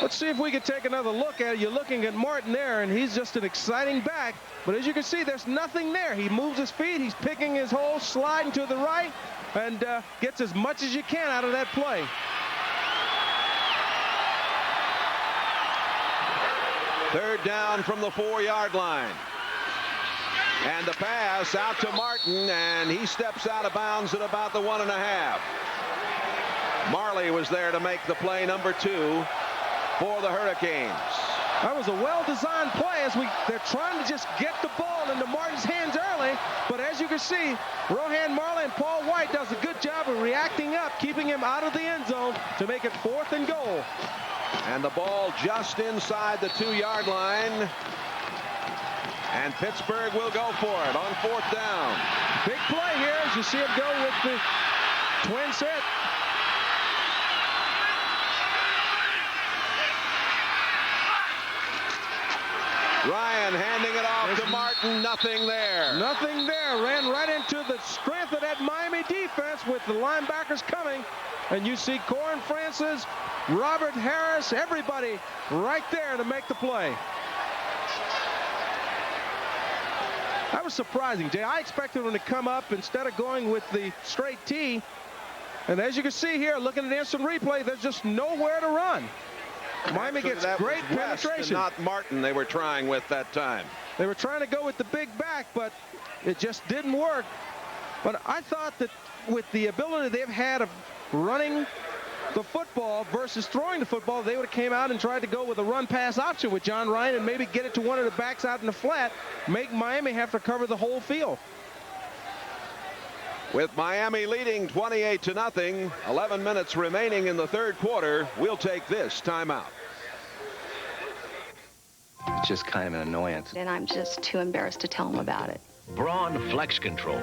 Let's see if we can take another look at it. You're looking at Martin there, and he's just an exciting back. But as you can see, there's nothing there. He moves his feet. He's picking his hole, sliding to the right, and gets as much as you can out of that play. Third down from the 4-yard line. And the pass out to Martin, and he steps out of bounds at about the 1.5. Marley was there to make the play number 2 for the Hurricanes. That was a well-designed play as they're trying to just get the ball into Martin's hands early. But as you can see, Rohan Marley and Paul White does a good job of reacting up, keeping him out of the end zone to make it 4th and goal. And the ball just inside the 2-yard line. And Pittsburgh will go for it on 4th down. Big play here as you see him go with the twin set. Ryan handing it off to Martin. Nothing there. Nothing there. Ran right into the strength of that Miami defense with the linebackers coming. And you see Corin Francis, Robert Harris, everybody right there to make the play. That was surprising, Jay. I expected him to come up instead of going with the straight T. And as you can see here, looking at the instant replay, there's just nowhere to run. Miami gets great penetration. Not Martin they were trying with that time. They were trying to go with the big back, but it just didn't work. But I thought that with the ability they've had of running the football versus throwing the football, they would have came out and tried to go with a run-pass option with John Ryan and maybe get it to one of the backs out in the flat, make Miami have to cover the whole field. With Miami leading 28-0, 11 minutes remaining in the third quarter, we'll take this timeout. It's just kind of an annoyance. And I'm just too embarrassed to tell him about it. Braun Flex Control,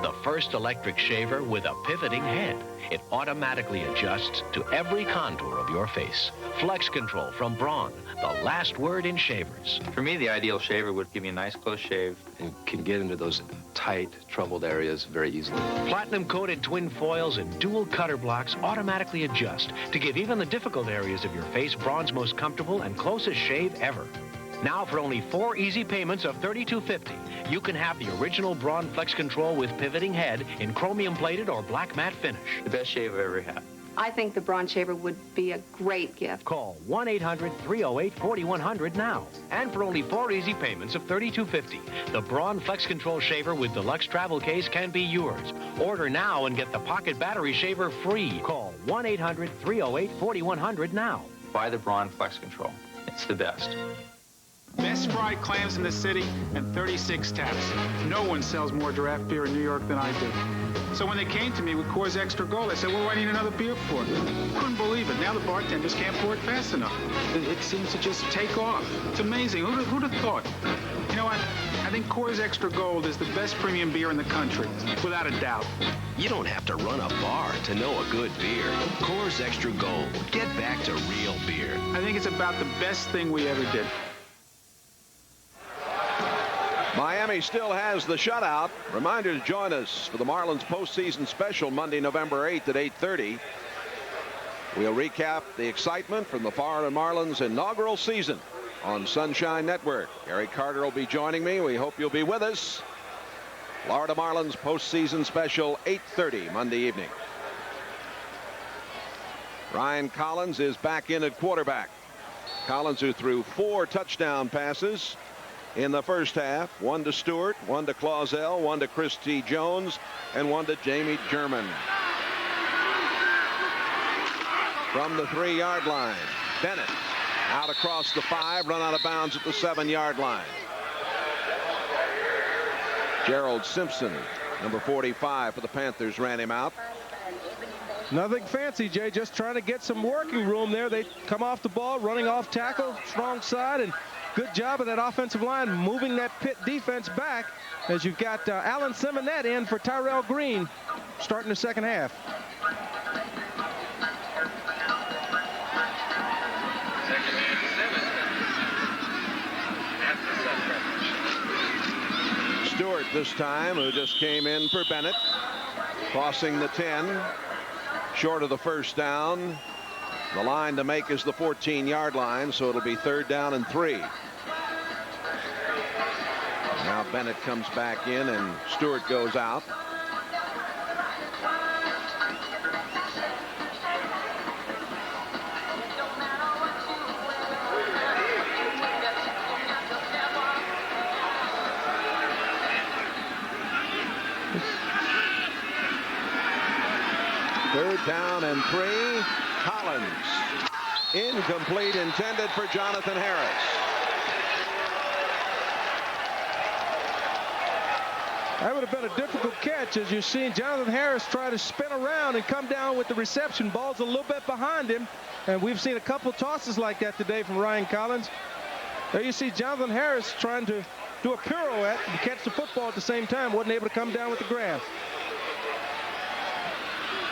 the first electric shaver with a pivoting head. It automatically adjusts to every contour of your face. Flex Control from Braun, the last word in shavers. For me, the ideal shaver would give me a nice close shave and can get into those tight, troubled areas very easily. Platinum-coated twin foils and dual cutter blocks automatically adjust to give even the difficult areas of your face Braun's most comfortable and closest shave ever. Now, for only 4 easy payments of $32.50, you can have the original Braun Flex Control with pivoting head in chromium-plated or black matte finish. The best shave I've ever had. I think the Braun shaver would be a great gift. Call 1-800-308-4100 now. And for only 4 easy payments of $32.50, the Braun Flex Control shaver with deluxe travel case can be yours. Order now and get the pocket battery shaver free. Call 1-800-308-4100 now. Buy the Braun Flex Control. It's the best. Best fried clams in the city and 36 taps. No one sells more draft beer in New York than I do. So when they came to me with Coors Extra Gold, I said, what do I need another beer for? Couldn't believe it. Now the bartenders can't pour it fast enough. It seems to just take off. It's amazing. Who'd have thought? You know what? I think Coors Extra Gold is the best premium beer in the country, without a doubt. You don't have to run a bar to know a good beer. Coors Extra Gold. Get back to real beer. I think it's about the best thing we ever did. Miami still has the shutout. Reminder to join us for the Marlins postseason special Monday, November 8th at 8:30. We'll recap the excitement from the Florida Marlins inaugural season on Sunshine Network. Gary Carter will be joining me. We hope you'll be with us. Florida Marlins postseason special, 8:30 Monday evening. Ryan Collins is back in at quarterback. Collins, who threw 4 touchdown passes in the first half, 1 to Stewart, 1 to Clausell, 1 to Chris T. Jones, and 1 to Jamie German. From the 3-yard line, Bennett out across the 5, run out of bounds at the 7-yard line. Gerald Simpson, number 45 for the Panthers, ran him out. Nothing fancy, Jay, just trying to get some working room there. They come off the ball, running off tackle, strong side, and good job of that offensive line moving that Pitt defense back as you've got Alan Simonette in for Tyrell Green starting the second half. Stewart this time, who just came in for Bennett, crossing the 10, short of the first down. The line to make is the 14-yard line, so it'll be 3rd down and 3. Now Bennett comes back in and Stewart goes out. Third down and 3. Collins. Incomplete, intended for Jonathan Harris. That would have been a difficult catch, as you've seen Jonathan Harris try to spin around and come down with the reception. Ball's a little bit behind him, and we've seen a couple tosses like that today from Ryan Collins. There you see Jonathan Harris trying to do a pirouette and catch the football at the same time. Wasn't able to come down with the grab.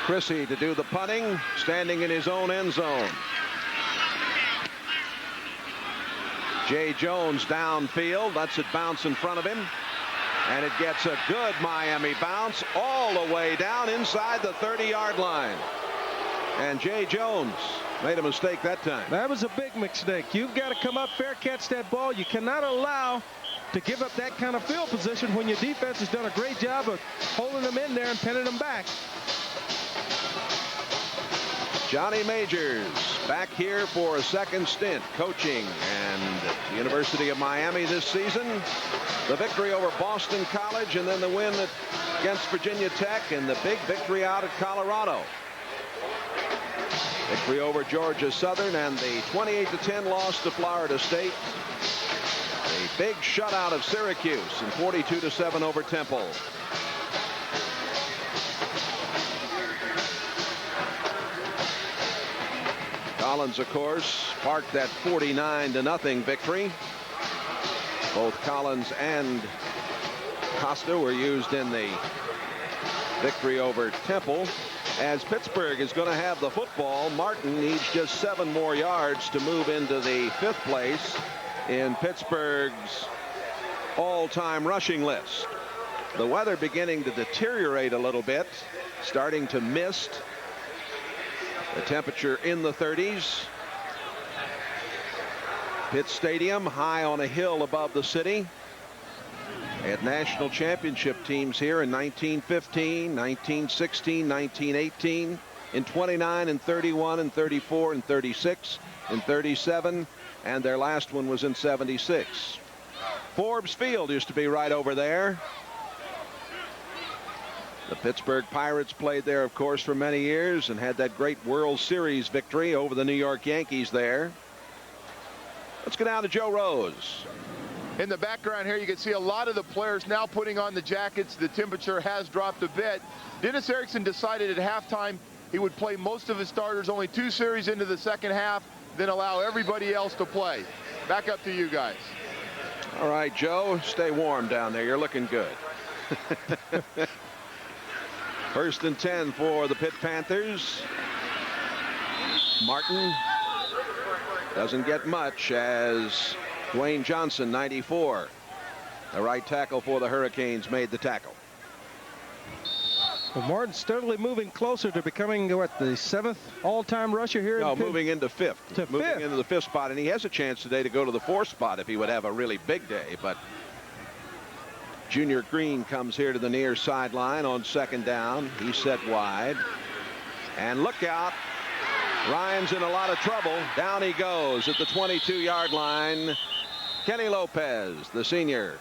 Chrissy to do the punting, standing in his own end zone. Jay Jones downfield, lets it bounce in front of him. And it gets a good Miami bounce all the way down inside the 30-yard line. And Jay Jones made a mistake that time. That was a big mistake. You've got to come up, fair catch that ball. You cannot allow to give up that kind of field position when your defense has done a great job of holding them in there and pinning them back. Johnny Majors back here for a second stint coaching and the University of Miami this season. The victory over Boston College and then the win against Virginia Tech and the big victory out at Colorado. Victory over Georgia Southern and the 28-10 loss to Florida State. A big shutout of Syracuse and 42-7 over Temple. Collins, of course, parked that 49-0 victory. Both Collins and Costa were used in the victory over Temple. As Pittsburgh is going to have the football, Martin needs just 7 more yards to move into the 5th place in Pittsburgh's all-time rushing list. The weather beginning to deteriorate a little bit, starting to mist. The temperature in the 30s. Pitt Stadium high on a hill above the city. Had national championship teams here in 1915, 1916, 1918, in 29 and 31 and 34 and 36 and 37, and their last one was in 76. Forbes Field used to be right over there. The Pittsburgh Pirates played there, of course, for many years and had that great World Series victory over the New York Yankees there. Let's go down to Joe Rose. In the background here, you can see a lot of the players now putting on the jackets. The temperature has dropped a bit. Dennis Erickson decided at halftime he would play most of his starters, only 2 series into the second half, then allow everybody else to play. Back up to you guys. All right, Joe, stay warm down there. You're looking good. 1st and 10 for the Pitt Panthers. Martin doesn't get much as Dwayne Johnson, 94, the right tackle for the Hurricanes, made the tackle. Well, Martin steadily moving closer to becoming, what, the 7th all-time rusher here? No, moving into 5th. Moving into the 5th spot, and he has a chance today to go to the 4th spot if he would have a really big day, but Junior Green comes here to the near sideline on 2nd down. He's set wide. And look out. Ryan's in a lot of trouble. Down he goes at the 22-yard line. Kenny Lopez, the senior,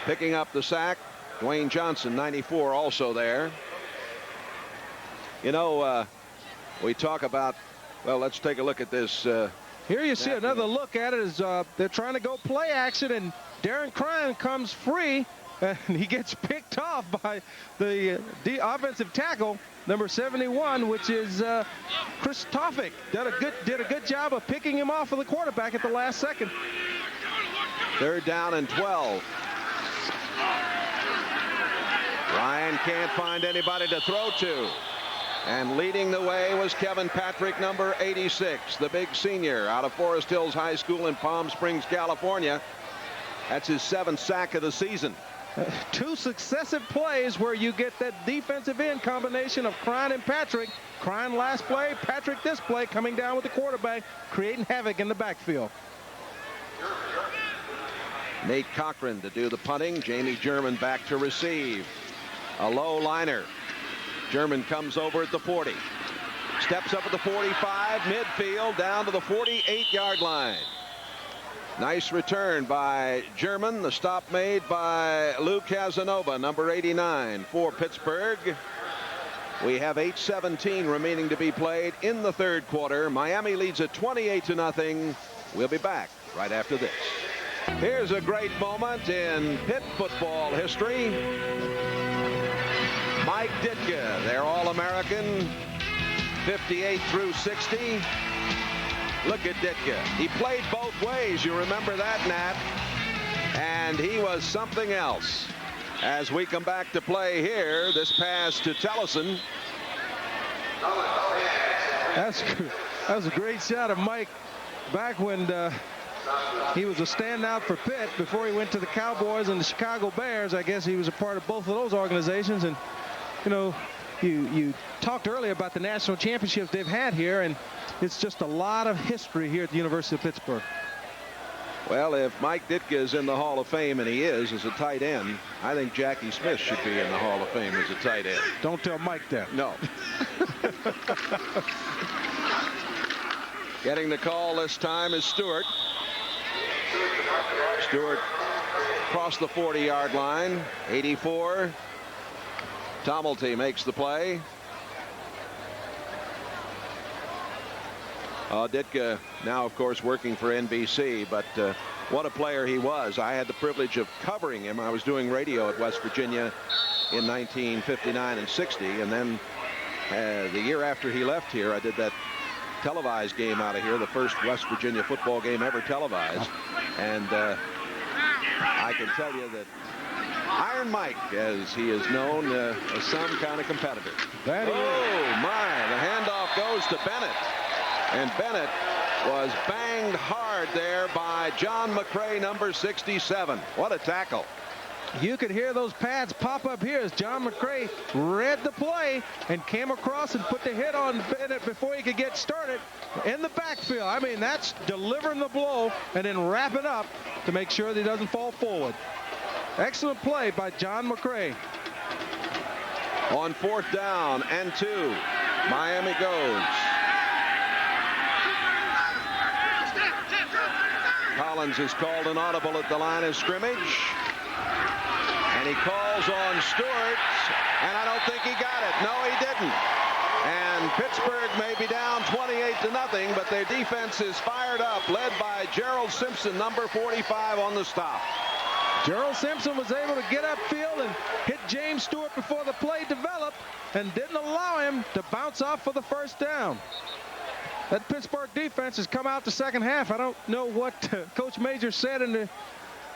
picking up the sack. Dwayne Johnson, 94, also there. You know, we talk about, well, let's take a look at this. Here you see another look at it as they're trying to go play action, and Darren Cryan comes free. And he gets picked off by the offensive tackle, number 71, which is Chris Toffick. Did a good job of picking him off of the quarterback at the last second. 3rd down and 12. Ryan can't find anybody to throw to. And leading the way was Kevin Patrick, number 86, the big senior out of Forest Hills High School in Palm Springs, California. That's his 7th sack of the season. 2 successive plays where you get that defensive end combination of Cryan and Patrick. Cryan last play, Patrick this play, coming down with the quarterback, creating havoc in the backfield. Nate Cochran to do the punting. Jamie German back to receive. A low liner. German comes over at the 40. Steps up at the 45, midfield, down to the 48-yard line. Nice return by German. The stop made by Lou Casanova, number 89 for Pittsburgh. We have 8:17 remaining to be played in the 3rd quarter. Miami leads at 28-0. We'll be back right after this. Here's a great moment in Pitt football history. Mike Ditka, their All-American, 58 through 60. Look at Ditka. He played both ways. You remember that, Nat? And he was something else. As we come back to play here, this pass to Tellison. That was a great shot of Mike back when he was a standout for Pitt before he went to the Cowboys and the Chicago Bears. I guess he was a part of both of those organizations. And, you know, you talked earlier about the national championships they've had here, and it's just a lot of history here at the University of Pittsburgh. Well, if Mike Ditka is in the Hall of Fame, and he is as a tight end, I think Jackie Smith should be in the Hall of Fame as a tight end. Don't tell Mike that. No. Getting the call this time is Stewart. Stewart crossed the 40-yard line. 84. Tomelty makes the play. Ditka now, of course, working for NBC, but what a player he was. I had the privilege of covering him. I was doing radio at West Virginia in 1959 and 60, and then the year after he left here, I did that televised game out of here, the first West Virginia football game ever televised. And I can tell you that Iron Mike, as he is known, is some kind of competitor. Oh, my. The handoff goes to Bennett. And Bennett was banged hard there by John McCray, number 67. What a tackle. You could hear those pads pop up here as John McCray read the play and came across and put the hit on Bennett before he could get started in the backfield. I mean, that's delivering the blow and then wrapping up to make sure that he doesn't fall forward. Excellent play by John McCray. On 4th down and 2, Miami goes. Collins is called an audible at the line of scrimmage. And he calls on Stewart, and I don't think he got it. No, he didn't. And Pittsburgh may be down 28-0, but their defense is fired up, led by Gerald Simpson, number 45, on the stop. Gerald Simpson was able to get upfield and hit James Stewart before the play developed and didn't allow him to bounce off for the first down. That Pittsburgh defense has come out the second half. I don't know what Coach Major said in the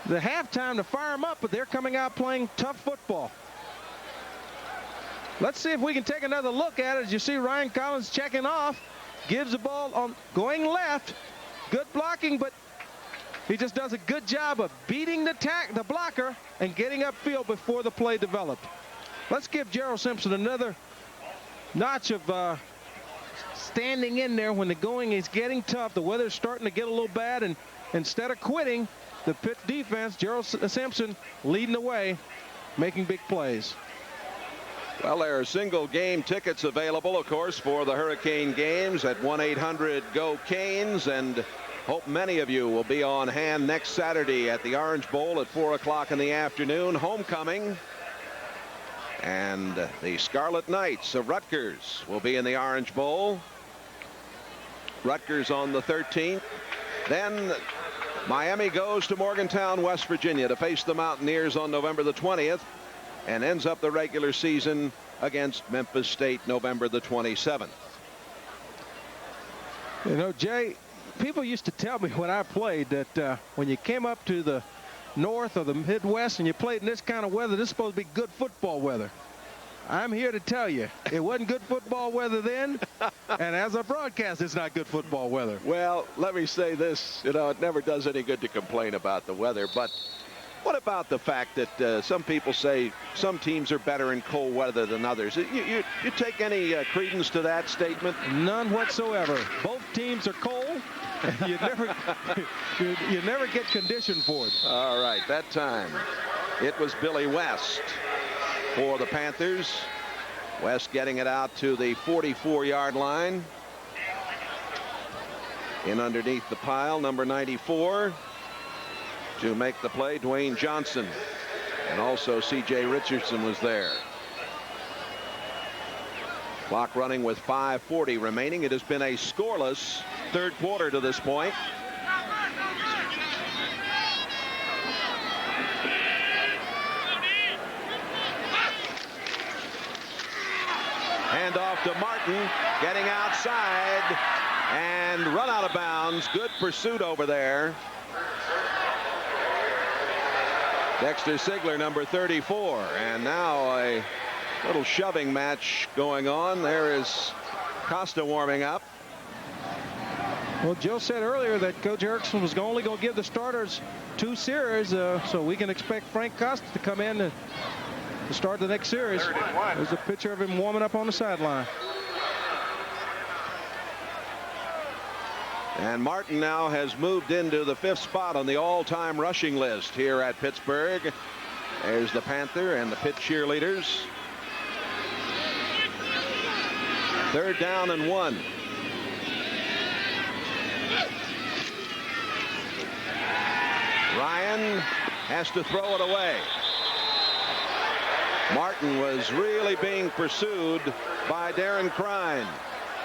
halftime to fire them up, but they're coming out playing tough football. Let's see if we can take another look at it. As you see Ryan Collins checking off, gives the ball on going left. Good blocking, but he just does a good job of beating the blocker and getting upfield before the play developed. Let's give Gerald Simpson another notch of standing in there when the going is getting tough. The weather's starting to get a little bad, and instead of quitting, the Pitt defense, Gerald Simpson leading the way, making big plays. Well, there are single game tickets available, of course, for the Hurricane games at 1-800-GO-CANES, and hope many of you will be on hand next Saturday at the Orange Bowl at 4 o'clock in the afternoon. Homecoming. And the Scarlet Knights of Rutgers will be in the Orange Bowl. Rutgers on the 13th. Then Miami goes to Morgantown, West Virginia to face the Mountaineers on November the 20th and ends up the regular season against Memphis State November the 27th. You know, Jay, people used to tell me when I played that when you came up to the north or the Midwest and you played in this kind of weather, this is supposed to be good football weather. I'm here to tell you, it wasn't good football weather then, and as a broadcast, it's not good football weather. Well, let me say this, you know, it never does any good to complain about the weather, but what about the fact that some people say some teams are better in cold weather than others? You take any credence to that statement? None whatsoever. Both teams are cold. You never get conditioned for it. All right, that time it was Billy West for the Panthers. West getting it out to the 44-yard line. In underneath the pile, number 94. To make the play, Dwayne Johnson. And also C.J. Richardson was there. Clock running with 5:40 remaining. It has been a scoreless third quarter to this point. Hand off to Martin, getting outside and run out of bounds. Good pursuit over there. Dexter Sigler, number 34, and now a little shoving match going on. There is Costa warming up. Well, Joe said earlier that Coach Erickson was only going to give the starters 2 series, so we can expect Frank Costa to come in to start the next series. There's a picture of him warming up on the sideline. And Martin now has moved into the 5th spot on the all-time rushing list here at Pittsburgh. There's the Panther and the Pitt cheerleaders. 3rd down and 1. Ryan has to throw it away. Martin was really being pursued by Darren Crine.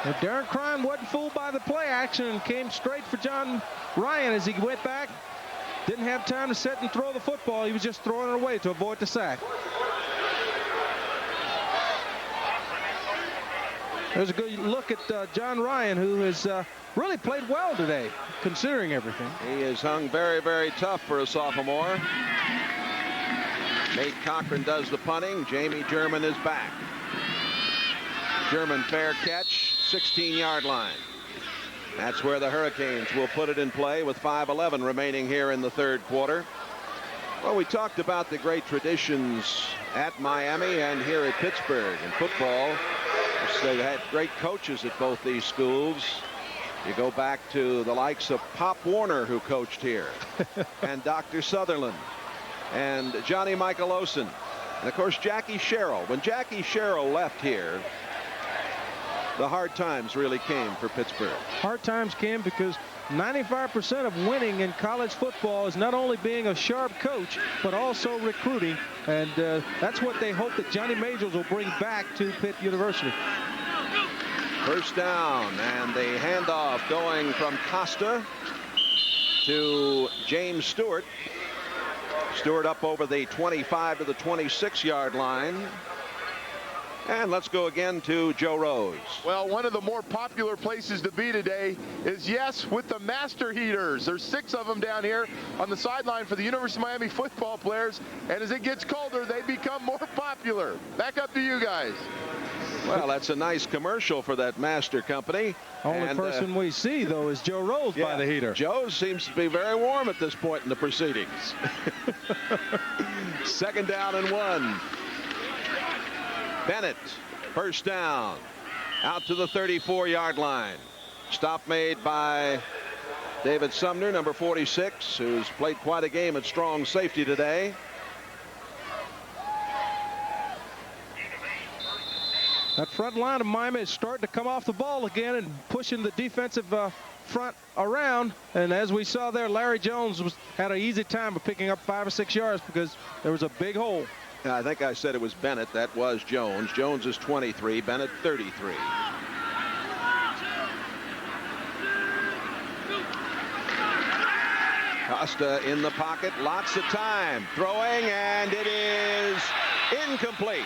And Darren Crine wasn't fooled by the play action and came straight for John Ryan as he went back. Didn't have time to set and throw the football. He was just throwing it away to avoid the sack. There's a good look at John Ryan, who has really played well today, considering everything. He has hung very, very tough for a sophomore. Nate Cochran does the punting. Jamie German is back. German fair catch, 16-yard line. That's where the Hurricanes will put it in play with 5:11 remaining here in the 3rd quarter. Well, we talked about the great traditions at Miami and here at Pittsburgh in football. They had great coaches at both these schools. You go back to the likes of Pop Warner, who coached here, and Dr. Sutherland, and Johnny Michael Olsen, and of course Jackie Sherrill. When Jackie Sherrill left here, the hard times really came for Pittsburgh. Hard times came because 95% of winning in college football is not only being a sharp coach, but also recruiting. And that's what they hope that Johnny Majors will bring back to Pitt University. 1st down, and the handoff going from Costa to James Stewart. Stewart up over the 25 to the 26-yard line. And let's go again to Joe Rose. Well, one of the more popular places to be today is, yes, with the Master Heaters. There's 6 of them down here on the sideline for the University of Miami football players. And as it gets colder, they become more popular. Back up to you guys. Well, that's a nice commercial for that Master company. Only person we see, though, is Joe Rose by the heater. Joe seems to be very warm at this point in the proceedings. 2nd down and 1. Bennett, 1st down, out to the 34-yard line. Stop made by David Sumner, number 46, who's played quite a game at strong safety today. That front line of Miami is starting to come off the ball again and pushing the defensive front around. And as we saw there, Larry Jones had an easy time of picking up 5 or 6 yards because there was a big hole. I think I said it was Bennett. That was Jones. Jones is 23, Bennett 33. Costa in the pocket, lots of time, throwing, and it is incomplete.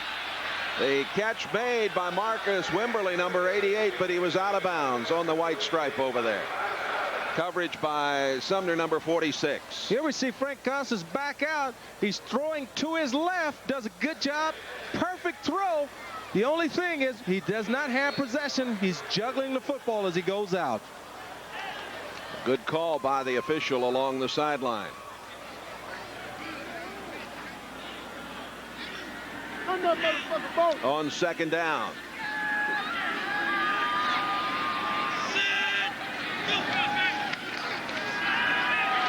The catch made by Marcus Wimberly, number 88, but he was out of bounds on the white stripe over there. Coverage by Sumner, number 46. Here we see Frank Costa's back out. He's throwing to his left, does a good job, perfect throw. The only thing is he does not have possession. He's juggling the football as he goes out. Good call by the official along the sideline. On 2nd down.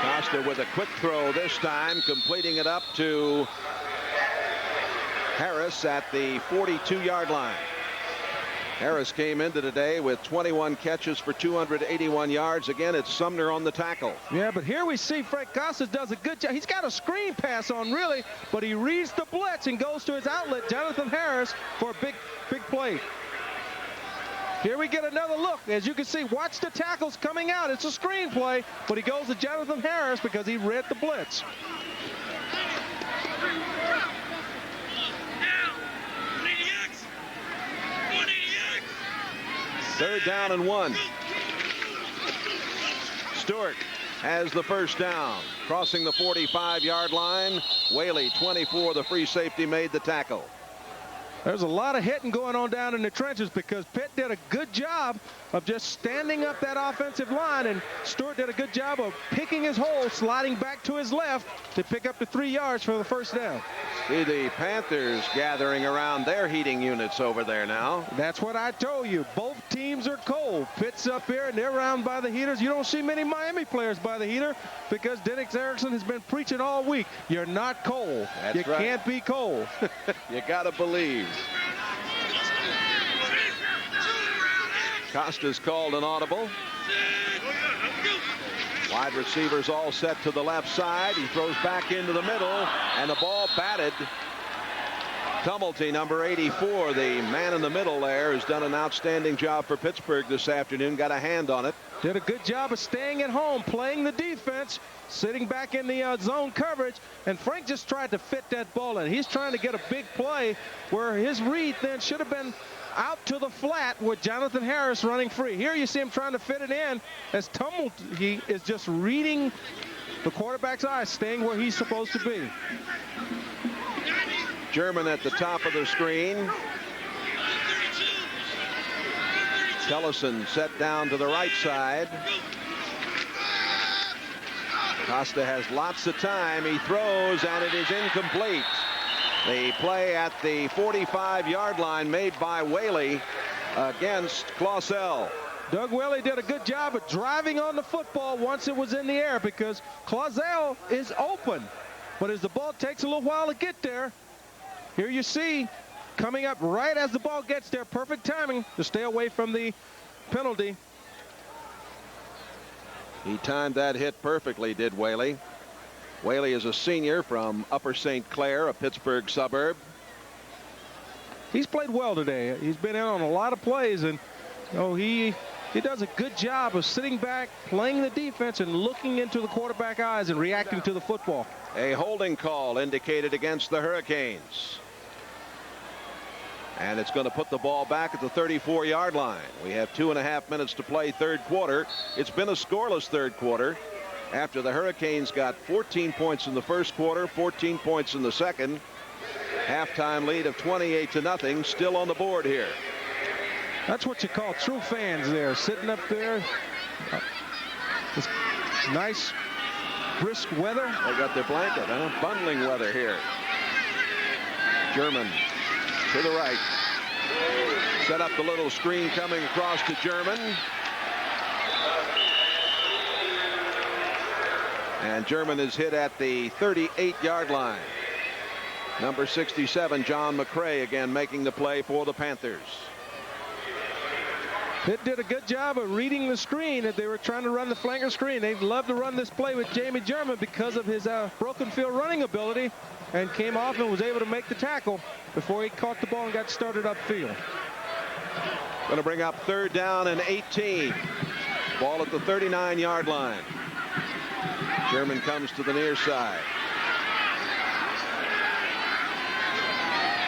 Costa with a quick throw this time, completing it up to Harris at the 42-yard line. Harris came into today with 21 catches for 281 yards. Again, it's Sumner on the tackle. Yeah, but here we see Frank Costa does a good job. He's got a screen pass on, really, but he reads the blitz and goes to his outlet, Jonathan Harris, for a big play. Here we get another look. As you can see, watch the tackles coming out. It's a screen play, but he goes to Jonathan Harris because he read the blitz. Third down and 1. Stewart has the 1st down. Crossing the 45-yard line. Whaley, 24, the free safety, made the tackle. There's a lot of hitting going on down in the trenches because Pitt did a good job of just standing up that offensive line, and Stewart did a good job of picking his hole, sliding back to his left to pick up the 3 yards for the first down. See the Panthers gathering around their heating units over there now. That's what I told you. Both teams are cold. Pitt's up here, and they're around by the heaters. You don't see many Miami players by the heater because Dennis Erickson has been preaching all week. You're not cold. That's you right. Can't be cold. You got to believe. Costa's called an audible. Wide receivers all set to the left side. He throws back into the middle, and the ball batted. Tumulty, number 84, the man in the middle there, has done an outstanding job for Pittsburgh this afternoon. Got a hand on it. Did a good job of staying at home, playing the defense, sitting back in the zone coverage, and Frank just tried to fit that ball in. He's trying to get a big play where his read then should have been out to the flat with Jonathan Harris running free. Here you see him trying to fit it in as Tumulty is just reading the quarterback's eyes, staying where he's supposed to be. German at the top of the screen. Tellison set down to the right side. Costa has lots of time. He throws, and it is incomplete. The play at the 45-yard line made by Whaley against Clausel. Doug Whaley did a good job of driving on the football once it was in the air because Clausel is open. But as the ball takes a little while to get there, here you see coming up right as the ball gets there, perfect timing to stay away from the penalty. He timed that hit perfectly, did Whaley. Whaley is a senior from Upper St. Clair, a Pittsburgh suburb. He's played well today. He's been in on a lot of plays, and he does a good job of sitting back, playing the defense, and looking into the quarterback eyes and reacting to the football. A holding call indicated against the Hurricanes. And it's going to put the ball back at the 34-yard line. We have 2.5 minutes to play third quarter. It's been a scoreless third quarter after the Hurricanes got 14 points in the first quarter, 14 points in the second. Halftime lead of 28-0 still on the board here. That's what you call true fans there, sitting up there. It's nice, brisk weather. They got their blanket, huh? Bundling weather here. German to the right. Set up the little screen coming across to German. And German is hit at the 38-yard line. Number 67, John McCray, again making the play for the Panthers. Pitt did a good job of reading the screen. If they were trying to run the flanker screen, they'd love to run this play with Jamie German because of his broken field running ability, and came off and was able to make the tackle before he caught the ball and got started upfield. Going to bring up third down and 18. Ball at the 39-yard line. German comes to the near side.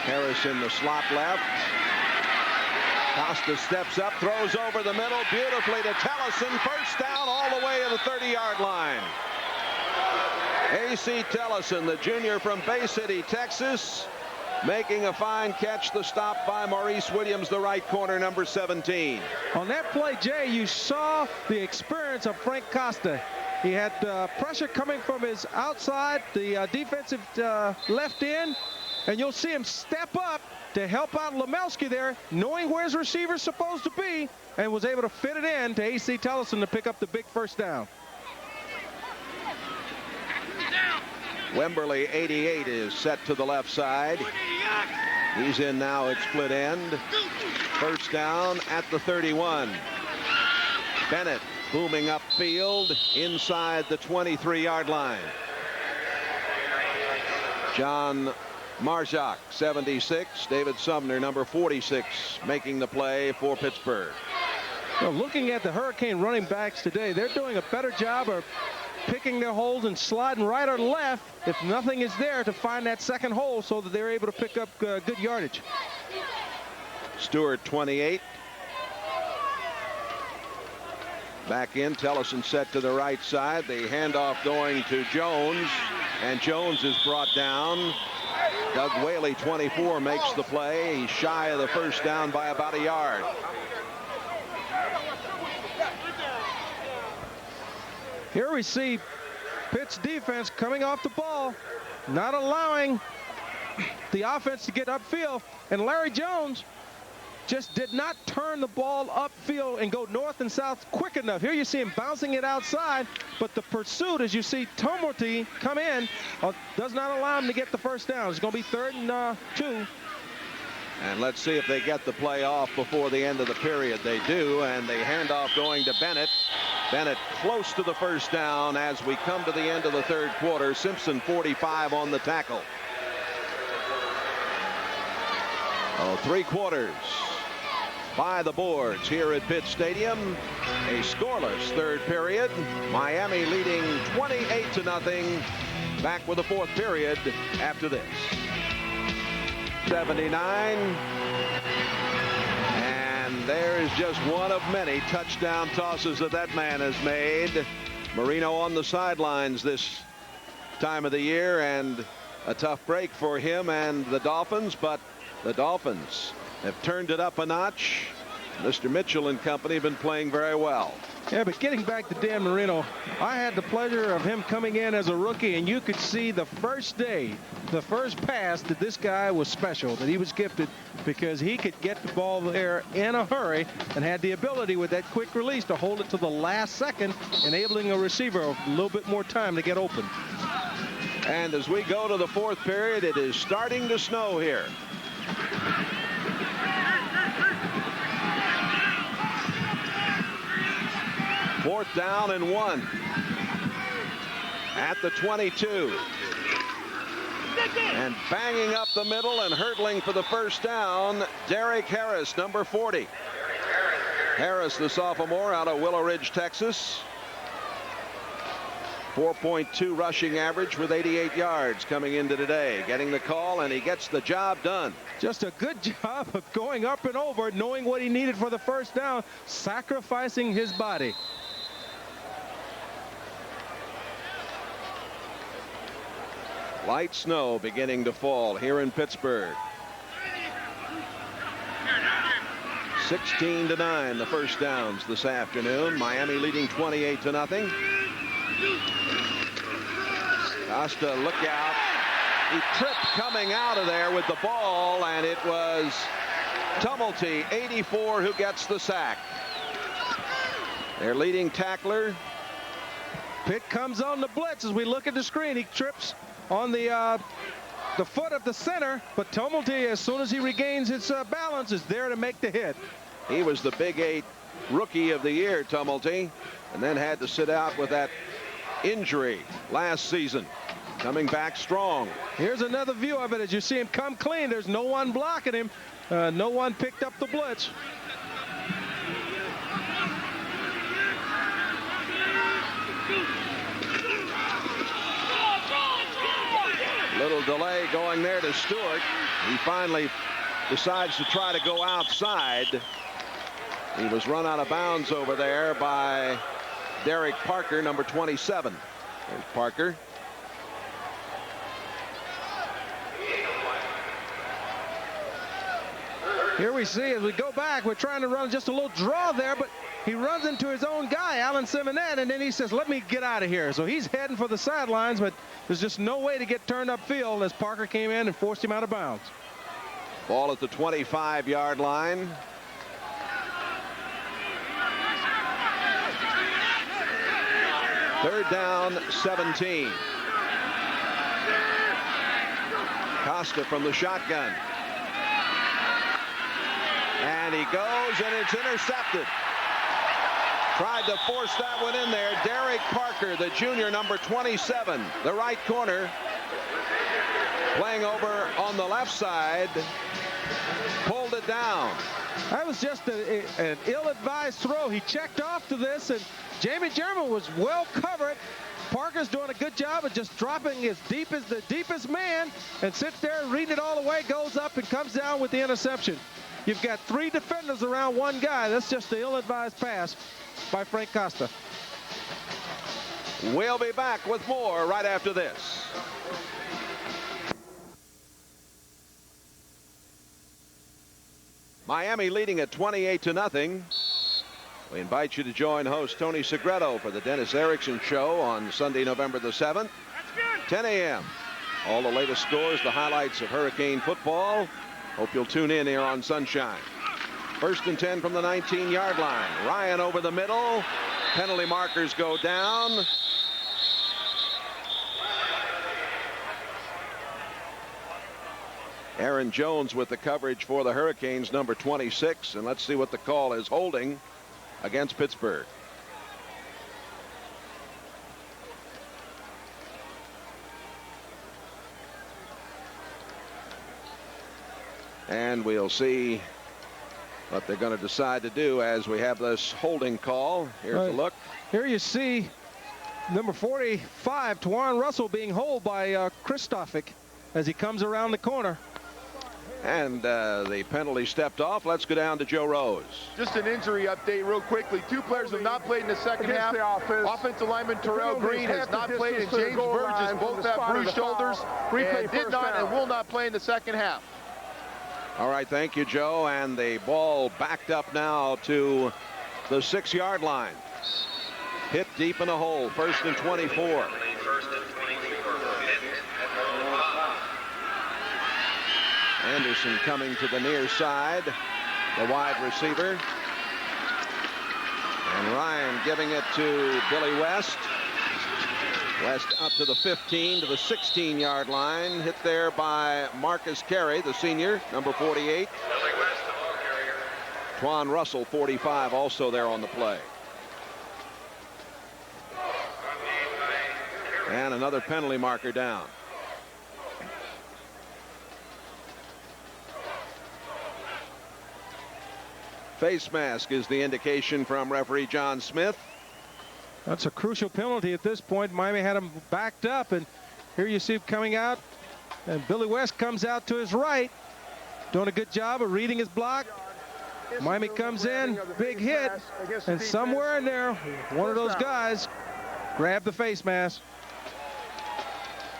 Harris in the slot left. Costa steps up, throws over the middle beautifully to Tellison. First down all the way to the 30-yard line. A.C. Tellison, the junior from Bay City, Texas, making a fine catch. The stop by Maurice Williams, the right corner, number 17. On that play, Jay, you saw the experience of Frank Costa. He had pressure coming from his outside, the defensive left end, and you'll see him step up to help out Lemelski there, knowing where his receiver's supposed to be, and was able to fit it in to A.C. Tellison to pick up the big first down. Wemberly, 88, is set to the left side. He's in now at split end. First down at the 31. Bennett booming upfield inside the 23-yard line. John Marjak, 76. David Sumner, number 46, making the play for Pittsburgh. Well, looking at the Hurricane running backs today, they're doing a better job of picking their holes and sliding right or left if nothing is there to find that second hole so that they're able to pick up good yardage. Stewart, 28. Back in, Tellison set to the right side. The handoff going to Jones, and Jones is brought down Doug Whaley, 24, makes the play. He's shy of the first down by about a yard. Here we see Pitt's defense coming off the ball, not allowing the offense to get upfield. And Larry Jones just did not turn the ball upfield and go north and south quick enough. Here you see him bouncing it outside, but the pursuit, as you see Tumulty come in, does not allow him to get the first down. It's going to be 3rd and 2. And let's see if they get the play off before the end of the period. They do, and the handoff going to Bennett. Bennett close to the first down as we come to the end of the 3rd quarter. Simpson 45 on the tackle. 3 quarters by the boards here at Pitt Stadium. A scoreless 3rd period. Miami leading 28-0. Back with the 4th period after this. 79. And there's just one of many touchdown tosses that man has made. Marino on the sidelines this time of the year, and a tough break for him and the Dolphins, but the Dolphins have turned it up a notch. Mr. Mitchell and company have been playing very well. Yeah, but getting back to Dan Marino, I had the pleasure of him coming in as a rookie, and you could see the first day, the first pass, that this guy was special, that he was gifted, because he could get the ball there in a hurry and had the ability with that quick release to hold it to the last second, enabling a receiver a little bit more time to get open. And as we go to the 4th period, it is starting to snow here. Fourth down and 1 at the 22. And banging up the middle and hurdling for the first down, Derek Harris, number 40. Harris, the sophomore out of Willow Ridge, Texas. 4.2 rushing average with 88 yards coming into today. Getting the call, and he gets the job done. Just a good job of going up and over, knowing what he needed for the first down, sacrificing his body. Light snow beginning to fall here in Pittsburgh. 16-9 the first downs this afternoon. Miami leading 28-0. Costa, look out. He tripped coming out of there with the ball, and it was Tumulty, 84, who gets the sack. Their leading tackler. Pitt comes on the blitz. As we look at the screen, he trips on the foot of the center, but Tumulty, as soon as he regains his balance, is there to make the hit. He was the Big 8 Rookie of the Year, Tumulty, and then had to sit out with that injury last season. Coming back strong. Here's another view of it. As you see him come clean, there's no one blocking him. No one picked up the blitz. Little delay going there to Stewart. He finally decides to try to go outside. He was run out of bounds over there by Derek Parker, number 27. There's Parker. Here we see, as we go back, we're trying to run just a little draw there, but he runs into his own guy, Alan Simonette, and then he says, let me get out of here. So he's heading for the sidelines, but there's just no way to get turned upfield as Parker came in and forced him out of bounds. Ball at the 25-yard line. Third down, 17. Costa from the shotgun. And he goes, and it's intercepted. Tried to force that one in there. Derek Parker, the junior, number 27, the right corner, playing over on the left side, pulled it down. That was just an ill-advised throw. He checked off to this, and Jamie German was well covered. Parker's doing a good job of just dropping as deep as the deepest man and sits there reading it all the way, goes up and comes down with the interception. You've got 3 defenders around one guy. That's just the ill-advised pass by Frank Costa. We'll be back with more right after this. Miami leading at 28-0. We invite you to join host Tony Segreto for the Dennis Erickson Show on Sunday, November the 7th, 10 a.m. All the latest scores, the highlights of Hurricane football. Hope you'll tune in here on Sunshine. 1st and 10 from the 19-yard line. Ryan over the middle. Penalty markers go down. Aaron Jones with the coverage for the Hurricanes, number 26. And let's see what the call is. Holding against Pittsburgh. And we'll see what they're going to decide to do as we have this holding call. Here's a look. Here you see number 45, Twan Russell, being held by Kristofic as he comes around the corner. And the penalty stepped off. Let's go down to Joe Rose. Just an injury update real quickly. 2 players have not played in the second half. Offensive lineman Terrell Green has not played, and James Burgess both have bruised shoulders and did not and will not play in the second half. All right, thank you, Joe. And the ball backed up now to the 6-yard line. Hit deep in a hole. 1st and 24. Anderson coming to the near side, the wide receiver. And Ryan giving it to Billy West. West up to the 15, to the 16-yard line. Hit there by Marcus Carey, the senior, number 48. Twan Russell, 45, also there on the play. And another penalty marker down. Face mask is the indication from referee John Smith. That's a crucial penalty at this point. Miami had him backed up, and here you see him coming out, and Billy West comes out to his right, doing a good job of reading his block. Miami comes in, big hit, and somewhere in there, one of those guys grabbed the face mask.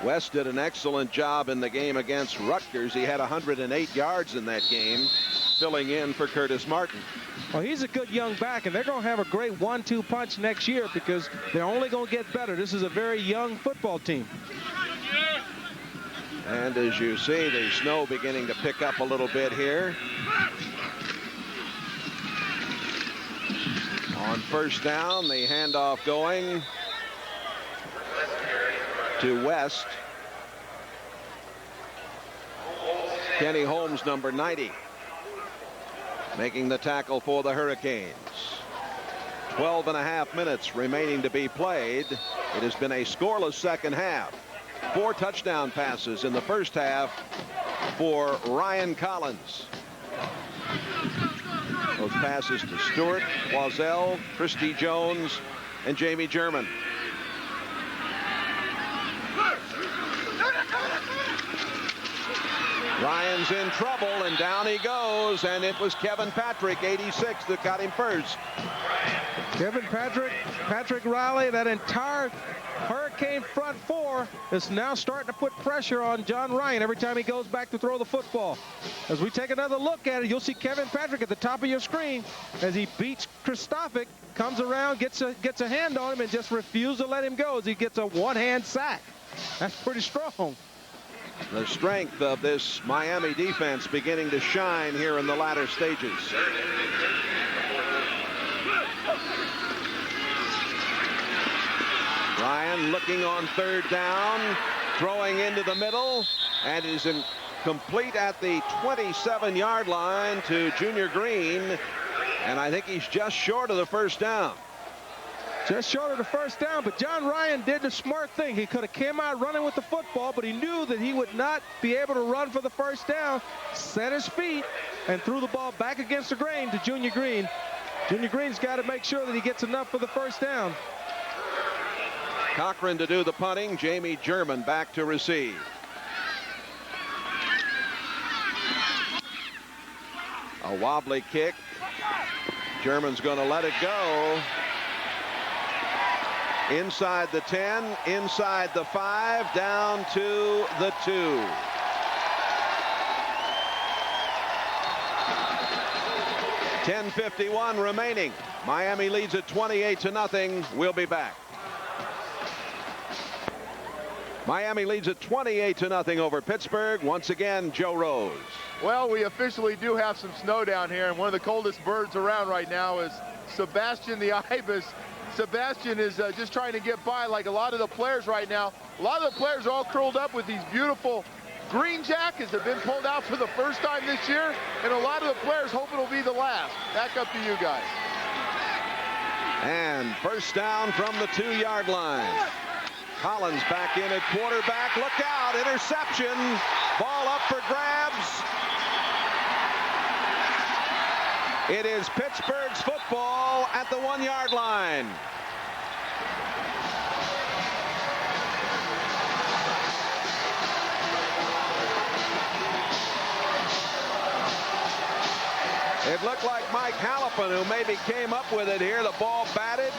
West did an excellent job in the game against Rutgers. He had 108 yards in that game, filling in for Curtis Martin. Well, he's a good young back, and they're going to have a great 1-2 punch next year because they're only going to get better. This is a very young football team. And as you see, the snow beginning to pick up a little bit here. On 1st down, the handoff going to West. Kenny Holmes, number 90, making the tackle for the Hurricanes. 12.5 minutes remaining to be played. It has been a scoreless second half. 4 touchdown passes in the first half for Ryan Collins. Those passes to Stewart, Wazell, Christy Jones, and Jamie German. Ryan's in trouble, and down he goes, and it was Kevin Patrick, 86, that got him first. Kevin Patrick, Patrick Riley, that entire Hurricane front 4 is now starting to put pressure on John Ryan every time he goes back to throw the football. As we take another look at it, you'll see Kevin Patrick at the top of your screen as he beats Kristofic, comes around, gets a hand on him, and just refuses to let him go as he gets a one-hand sack. That's pretty strong. The strength of this Miami defense beginning to shine here in the latter stages. Ryan looking on 3rd down, throwing into the middle, and is complete at the 27-yard line to Junior Green, and I think he's just short of the 1st down. Just short of the 1st down, but John Ryan did the smart thing. He could have came out running with the football, but he knew that he would not be able to run for the 1st down, set his feet, and threw the ball back against the grain to Junior Green. Junior Green's got to make sure that he gets enough for the 1st down. Cochran to do the punting. Jamie German back to receive. A wobbly kick. German's going to let it go. Inside the 10, inside the 5, down to the 2. 10:51 remaining. Miami leads at 28-0. We'll be back. Miami leads at 28-0 over Pittsburgh. Once again, Joe Rose. Well, we officially do have some snow down here, and one of the coldest birds around right now is Sebastian the ibis. Sebastian is just trying to get by like a lot of the players right now. A lot of the players are all curled up with these beautiful green jackets that have been pulled out for the first time this year, and a lot of the players hope it'll be the last. Back up to you guys. And first down from the 2-yard line. Collins back in at quarterback. Look out, interception. Ball up for grabs. It is Pittsburgh's football at the 1-yard line. It looked like Mike Halpin, who maybe came up with it here. The ball batted.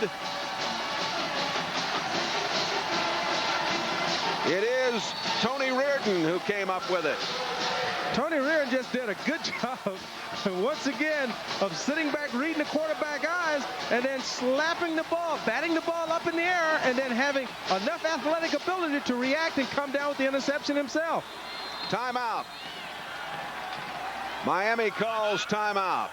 It is Tony Reardon who came up with it. Tony Reardon just did a good job, once again, of sitting back, reading the quarterback eyes, and then slapping the ball, batting the ball up in the air, and then having enough athletic ability to react and come down with the interception himself. Timeout. Miami calls timeout.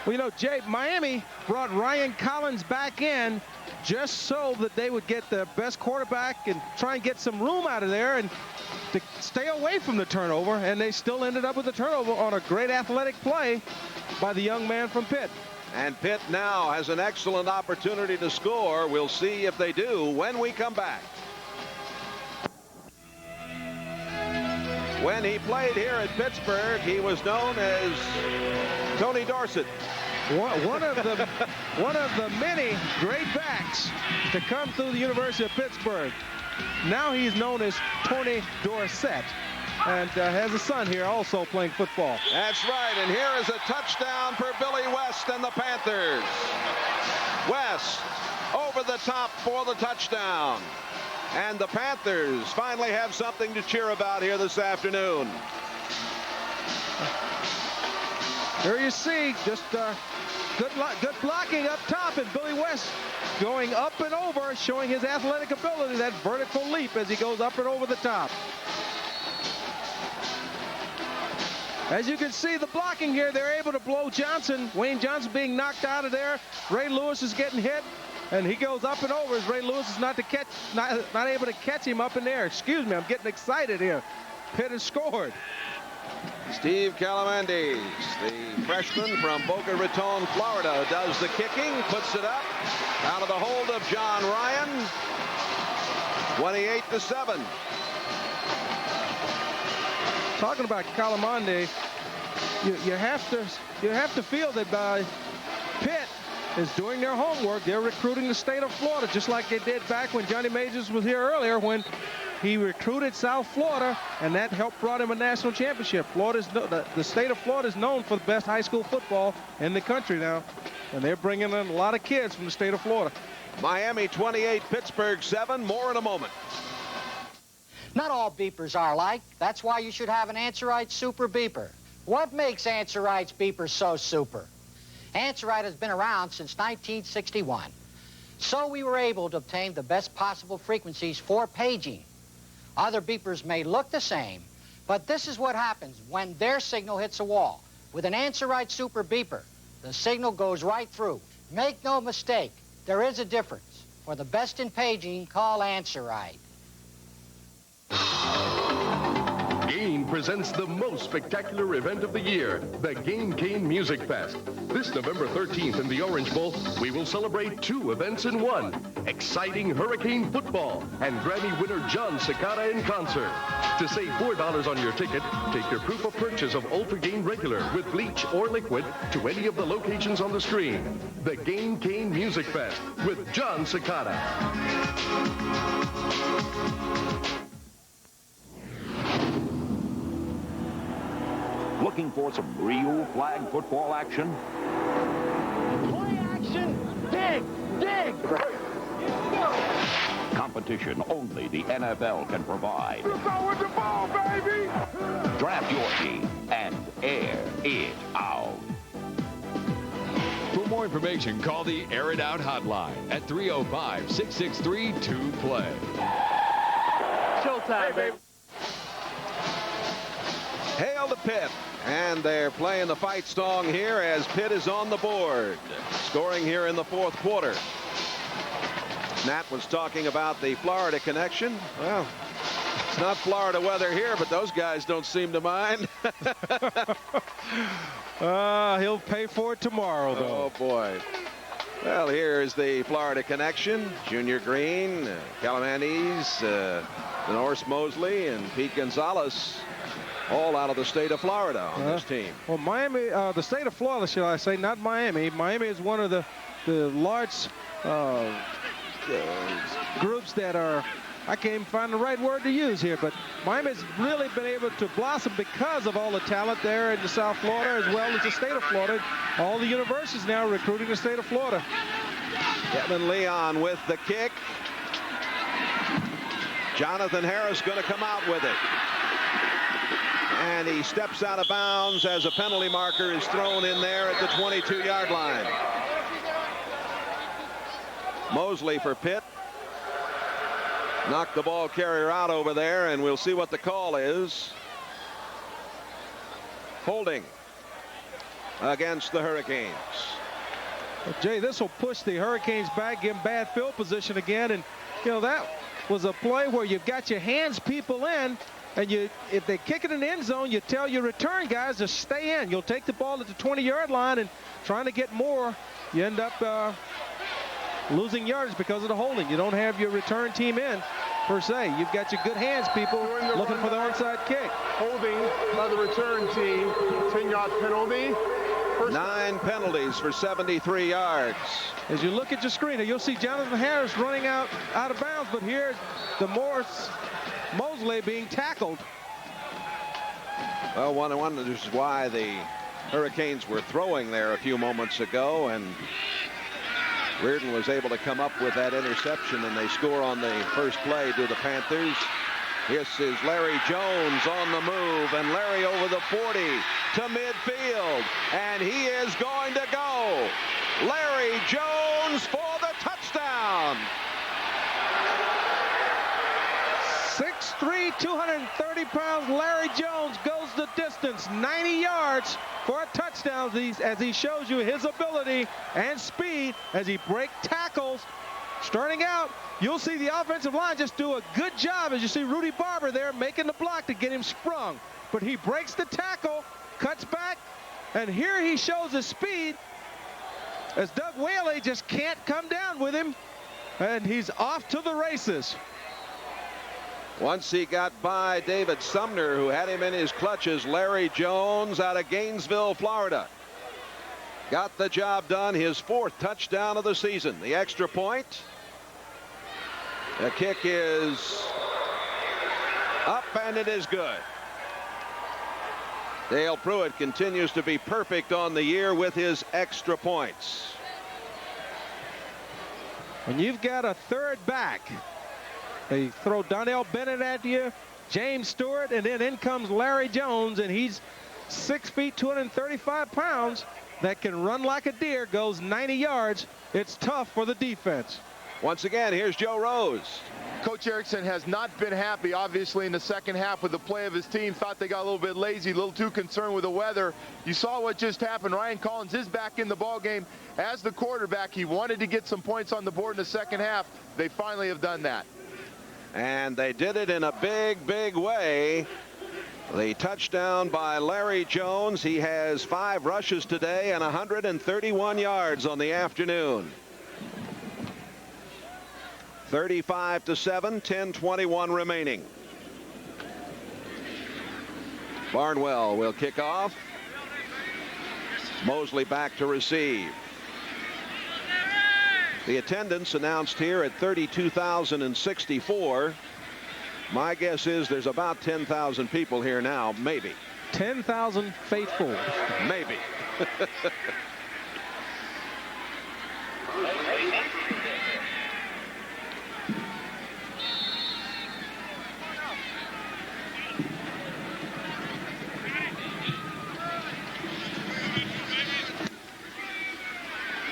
Well, you know, Jay, Miami brought Ryan Collins back in just so that they would get the best quarterback and try and get some room out of there and to stay away from the turnover, and they still ended up with the turnover on a great athletic play by the young man from Pitt. And Pitt now has an excellent opportunity to score. We'll see if they do when we come back. When he played here at Pittsburgh, he was known as Tony Dorsett. One of the many great backs to come through the University of Pittsburgh. Now he's known as Tony Dorsett, and has a son here also playing football. That's right, and here is a touchdown for Billy West and the Panthers. West over the top for the touchdown. And the Panthers finally have something to cheer about here this afternoon. Here you see just good blocking up top, and Billy West going up and over, showing his athletic ability, that vertical leap as he goes up and over the top. As you can see, the blocking here, they're able to blow Johnson. Wayne Johnson being knocked out of there. Ray Lewis is getting hit, and he goes up and over as Ray Lewis is not able to catch him up in there. Excuse me, I'm getting excited here. Pitt has scored. Steve Calamandis, the freshman from Boca Raton, Florida, does the kicking, puts it up, out of the hold of John Ryan. 28-7. Talking about Calamandis, you have to feel that Pitt is doing their homework. They're recruiting the state of Florida, just like they did back when Johnny Majors was here earlier, when he recruited South Florida, and that helped brought him a national championship. The state of Florida is known for the best high school football in the country now, and they're bringing in a lot of kids from the state of Florida. Miami 28, Pittsburgh 7. More in a moment. Not all beepers are alike. That's why you should have an Answerite Super Beeper. What makes Answerite's beeper so super? Answerite has been around since 1961. So we were able to obtain the best possible frequencies for paging. Other beepers may look the same, but this is what happens when their signal hits a wall. With an Answerite Super Beeper, the signal goes right through. Make no mistake, there is a difference. For the best in paging, call Answerite. Gain presents the most spectacular event of the year, the Gain Cane Music Fest. This November 13th in the Orange Bowl, we will celebrate 2 events in one. Exciting Hurricane football and Grammy winner John Cicada in concert. To save $4 on your ticket, take your proof of purchase of Ultra Gain Regular with bleach or liquid to any of the locations on the screen. The Gain Cane Music Fest with John Cicada. Looking for some real flag football action? Play action! Dig! Dig! Competition only the NFL can provide. Let's go with the ball, baby! Draft your team and air it out. more information, call the Air It Out hotline at 305-663-2PLAY. Showtime, baby. Hail to Pitt. And they're playing the fight song here as Pitt is on the board. Scoring here in the fourth quarter. Nat was talking about the Florida connection. Well, it's not Florida weather here, but those guys don't seem to mind. He'll pay for it tomorrow, though. Oh, boy. Well, here's the Florida connection. Junior Green, Calamanese, Norris Mosley, and Pete Gonzalez, all out of the state of Florida on this team. Well, Miami, the state of Florida, shall I say, not Miami. Miami is one of the large groups that are, I can't even find the right word to use here, but Miami's really been able to blossom because of all the talent there in the South Florida as well as the state of Florida. All the universities now recruiting the state of Florida. Kevin Leon with the kick. Jonathan Harris going to come out with it. And he steps out of bounds as a penalty marker is thrown in there at the 22-yard line. Mosley for Pitt. Knocked the ball carrier out over there, and we'll see what the call is. Holding against the Hurricanes. Well, Jay, this will push the Hurricanes back in bad field position again. And, you know, that was a play where you've got your hands people in. And if they kick it in the end zone, you tell your return guys to stay in. You'll take the ball at the 20-yard line and trying to get more. You end up losing yards because of the holding. You don't have your return team in, per se. You've got your good hands people looking for the onside kick. Holding by the return team. 10-yard penalty. 9 penalties for 73 yards. As you look at your screen, you'll see Jonathan Harris running out of bounds, but here's the Mosley being tackled. Well, one wonders why the Hurricanes were throwing there a few moments ago, and Reardon was able to come up with that interception, and they score on the first play to the Panthers. This is Larry Jones on the move, and Larry over the 40 to midfield, and he is going to go. Larry Jones for the touchdown. 6'3", 230 pounds, Larry Jones goes the distance, 90 yards for a touchdown as he shows you his ability and speed as he breaks tackles. Starting out, you'll see the offensive line just do a good job as you see Rudy Barber there making the block to get him sprung. But he breaks the tackle, cuts back, and here he shows his speed as Doug Whaley just can't come down with him, and he's off to the races. Once he got by David Sumner, who had him in his clutches, Larry Jones out of Gainesville, Florida, got the job done. His 4th touchdown of the season. The extra point. The kick is up, and it is good. Dale Pruitt continues to be perfect on the year with his extra points. When you've got a third back, they throw Donnell Bennett at you, James Stewart, and then in comes Larry Jones, and he's 6 feet, 235 pounds, that can run like a deer, goes 90 yards. It's tough for the defense. Once again, here's Joe Rose. Coach Erickson has not been happy, obviously, in the second half with the play of his team. Thought they got a little bit lazy, a little too concerned with the weather. You saw what just happened. Ryan Collins is back in the ballgame as the quarterback. He wanted to get some points on the board in the second half. They finally have done that. And they did it in a big, big way. The touchdown by Larry Jones. He has 5 rushes today and 131 yards on the afternoon. 35-7, 10:21 remaining. Barnwell will kick off. Mosley back to receive. The attendance announced here at 32,064. My guess is there's about 10,000 people here now, maybe. 10,000 faithful. Maybe.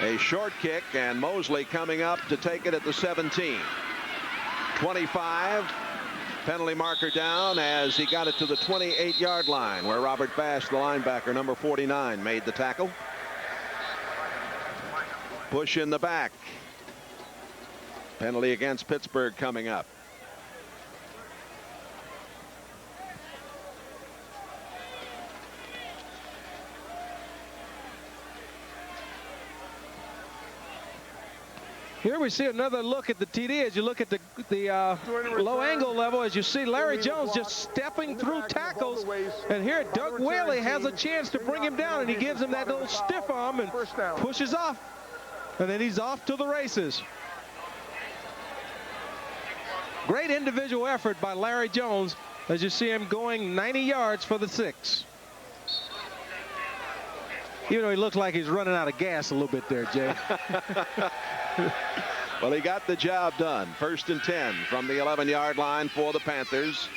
A A short kick, and Mosley coming up to take it at the 17. 25. Penalty marker down as he got it to the 28-yard line, where Robert Bass, the linebacker, number 49, made the tackle. Push in the back. Penalty against Pittsburgh coming up. Here we see another look at the TD as you look at the low angle level, as you see Larry Jones just stepping through tackles. And here Doug Whaley has a chance to bring him down, and he gives him that little stiff arm and pushes off. And then he's off to the races. Great individual effort by Larry Jones as you see him going 90 yards for the 6. Even though he looks like he's running out of gas a little bit there, Jay. Well, he got the job done. 1st and 10 from the 11-yard line for the Panthers.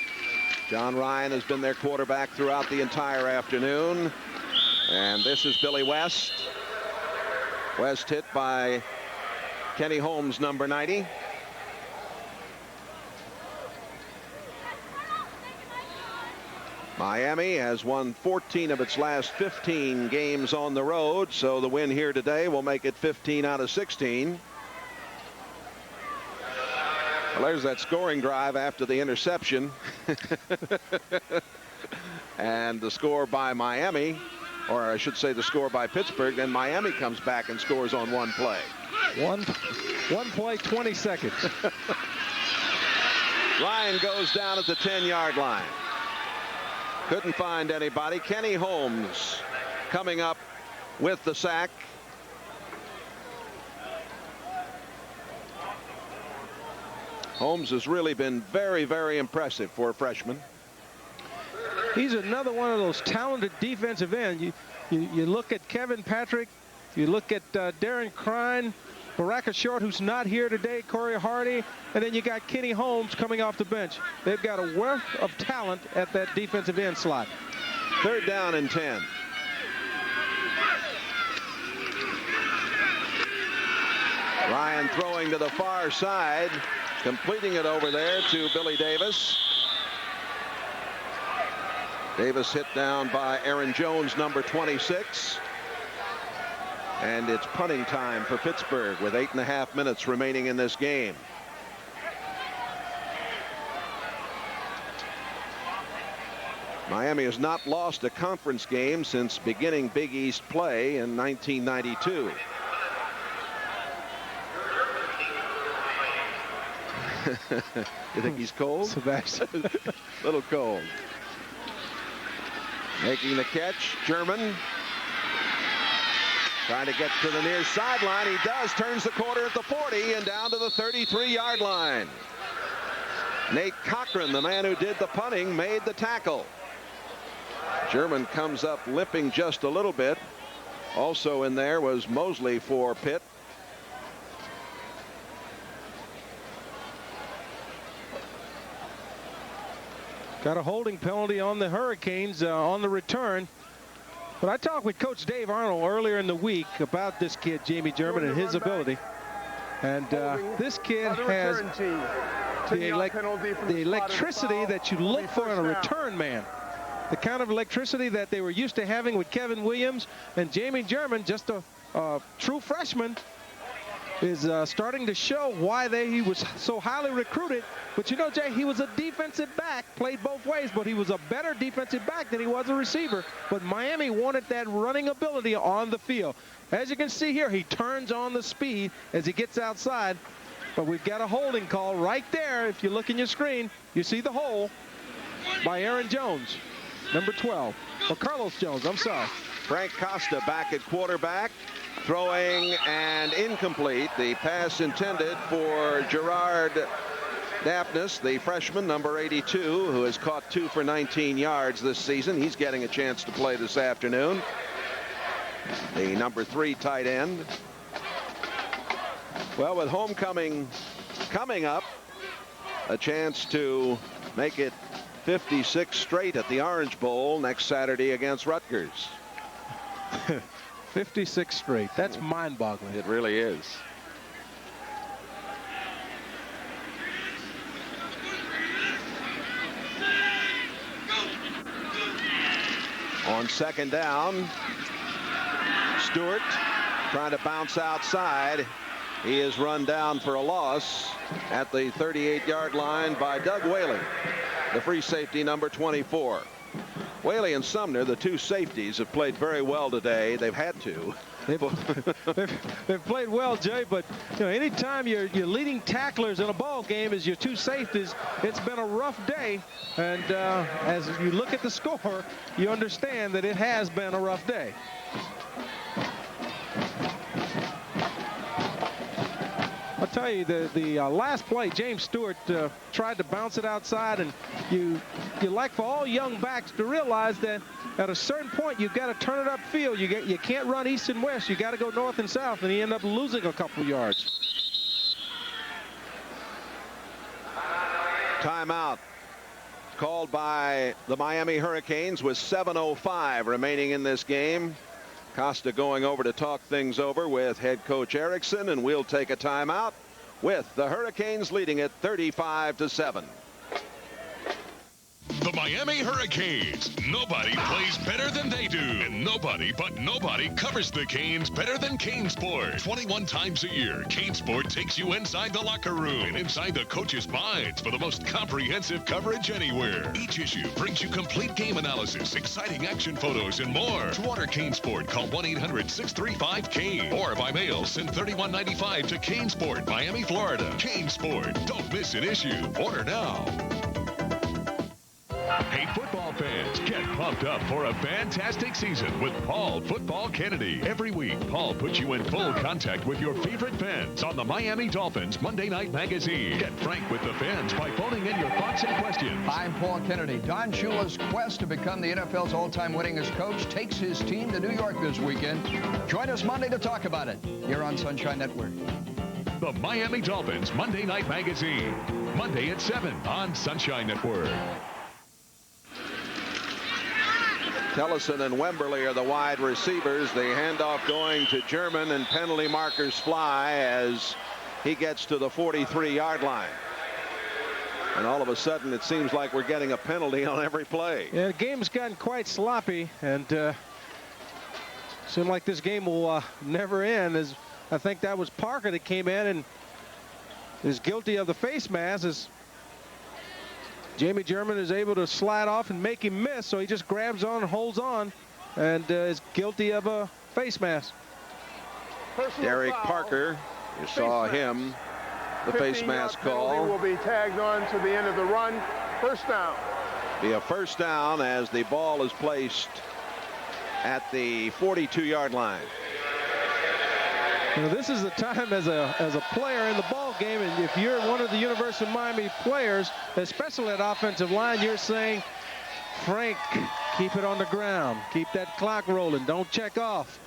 John Ryan has been their quarterback throughout the entire afternoon. And this is Billy West. West hit by Kenny Holmes, number 90. Miami has won 14 of its last 15 games on the road, so the win here today will make it 15 out of 16. Well, there's that scoring drive after the interception. And the score by Miami, or I should say the score by Pittsburgh, then Miami comes back and scores on one play. One play, 20 seconds. Ryan goes down at the 10-yard line. Couldn't find anybody. Kenny Holmes coming up with the sack. Holmes has really been very, very impressive for a freshman. He's another one of those talented defensive ends. You look at Kevin Patrick, you look at Darren Crine, Baraka Short, who's not here today, Corey Hardy, and then you got Kenny Holmes coming off the bench. They've got a wealth of talent at that defensive end slot. 3rd down and 10. Ryan throwing to the far side, completing it over there to Billy Davis. Davis hit down by Aaron Jones, number 26. And it's punting time for Pittsburgh with 8.5 minutes remaining in this game. Miami has not lost a conference game since beginning Big East play in 1992. You think he's cold? Sebastian. A little cold. Making the catch, German. Trying to get to the near sideline. He does. Turns the corner at the 40 and down to the 33-yard line. Nate Cochran, the man who did the punting, made the tackle. German comes up limping just a little bit. Also in there was Mosley for Pitt. Got a holding penalty on the Hurricanes on the return. But I talked with Coach Dave Arnold earlier in the week about this kid, Jamie German, and his ability. And this kid has the electricity that you look for in a return man. The kind of electricity that they were used to having with Kevin Williams. And Jamie German, just a true freshman, is starting to show why he was so highly recruited. But you know, Jay, he was a defensive back, played both ways, but he was a better defensive back than he was a receiver. But Miami wanted that running ability on the field. As you can see here, he turns on the speed as he gets outside. But we've got a holding call right there. If you look in your screen, you see the hole by Aaron Jones, number 12. Or Carlos Jones, I'm sorry. Frank Costa back at quarterback. Throwing and incomplete. The pass intended for Gerard Daphnis, the freshman, number 82, who has caught 2 for 19 yards this season. He's getting a chance to play this afternoon. The number 3 tight end. Well, with homecoming coming up, a chance to make it 56 straight at the Orange Bowl next Saturday against Rutgers. 56 straight. That's mind-boggling. It really is. On second down, Stewart trying to bounce outside. He is run down for a loss at the 38-yard line by Doug Whaley, the free safety number 24. Whaley and Sumner, the two safeties, have played very well today. They've had to. They've played well, Jay, but anytime your leading tacklers in a ball game is your two safeties, it's been a rough day. And as you look at the score, you understand that it has been a rough day. I'll tell you, the last play, James Stewart tried to bounce it outside, and you like for all young backs to realize that at a certain point you've got to turn it upfield. You can't run east and west. You got to go north and south, and he ended up losing a couple yards. Timeout called by the Miami Hurricanes with 7:05 remaining in this game. Costa going over to talk things over with head coach Erickson, and we'll take a timeout with the Hurricanes leading it 35-7. The Miami Hurricanes. Nobody plays better than they do. And nobody covers the Canes better than CaneSport. 21 times a year, CaneSport takes you inside the locker room and inside the coaches' minds for the most comprehensive coverage anywhere. Each issue brings you complete game analysis, exciting action photos, and more. To order CaneSport, call 1-800-635-CANE. Or by mail, send $31.95 to CaneSport, Miami, Florida. CaneSport. Don't miss an issue. Order now. Hey, football fans, get pumped up for a fantastic season with Paul Football Kennedy. Every week, Paul puts you in full contact with your favorite fans on the Miami Dolphins Monday Night Magazine. Get frank with the fans by phoning in your thoughts and questions. I'm Paul Kennedy. Don Shula's quest to become the NFL's all-time winningest coach takes his team to New York this weekend. Join us Monday to talk about it here on Sunshine Network. The Miami Dolphins Monday Night Magazine. Monday at 7 on Sunshine Network. Tellison and Wemberly are the wide receivers. The handoff going to German, and penalty markers fly as he gets to the 43-yard line. And all of a sudden, it seems like we're getting a penalty on every play. Yeah, the game's gotten quite sloppy, and seemed like this game will never end. As I think that was Parker that came in and is guilty of the face mask. As Jamie German is able to slide off and make him miss, so he just grabs on and holds on, and is guilty of a face mask. Derek Parker, you saw him, the face mask call. Will be tagged on to the end of the run. First down. Be a first down as the ball is placed at the 42-yard line. This is the time as a player in the ball game, and if you're one of the University of Miami players, especially at offensive line, you're saying, Frank, keep it on the ground. Keep that clock rolling. Don't check off.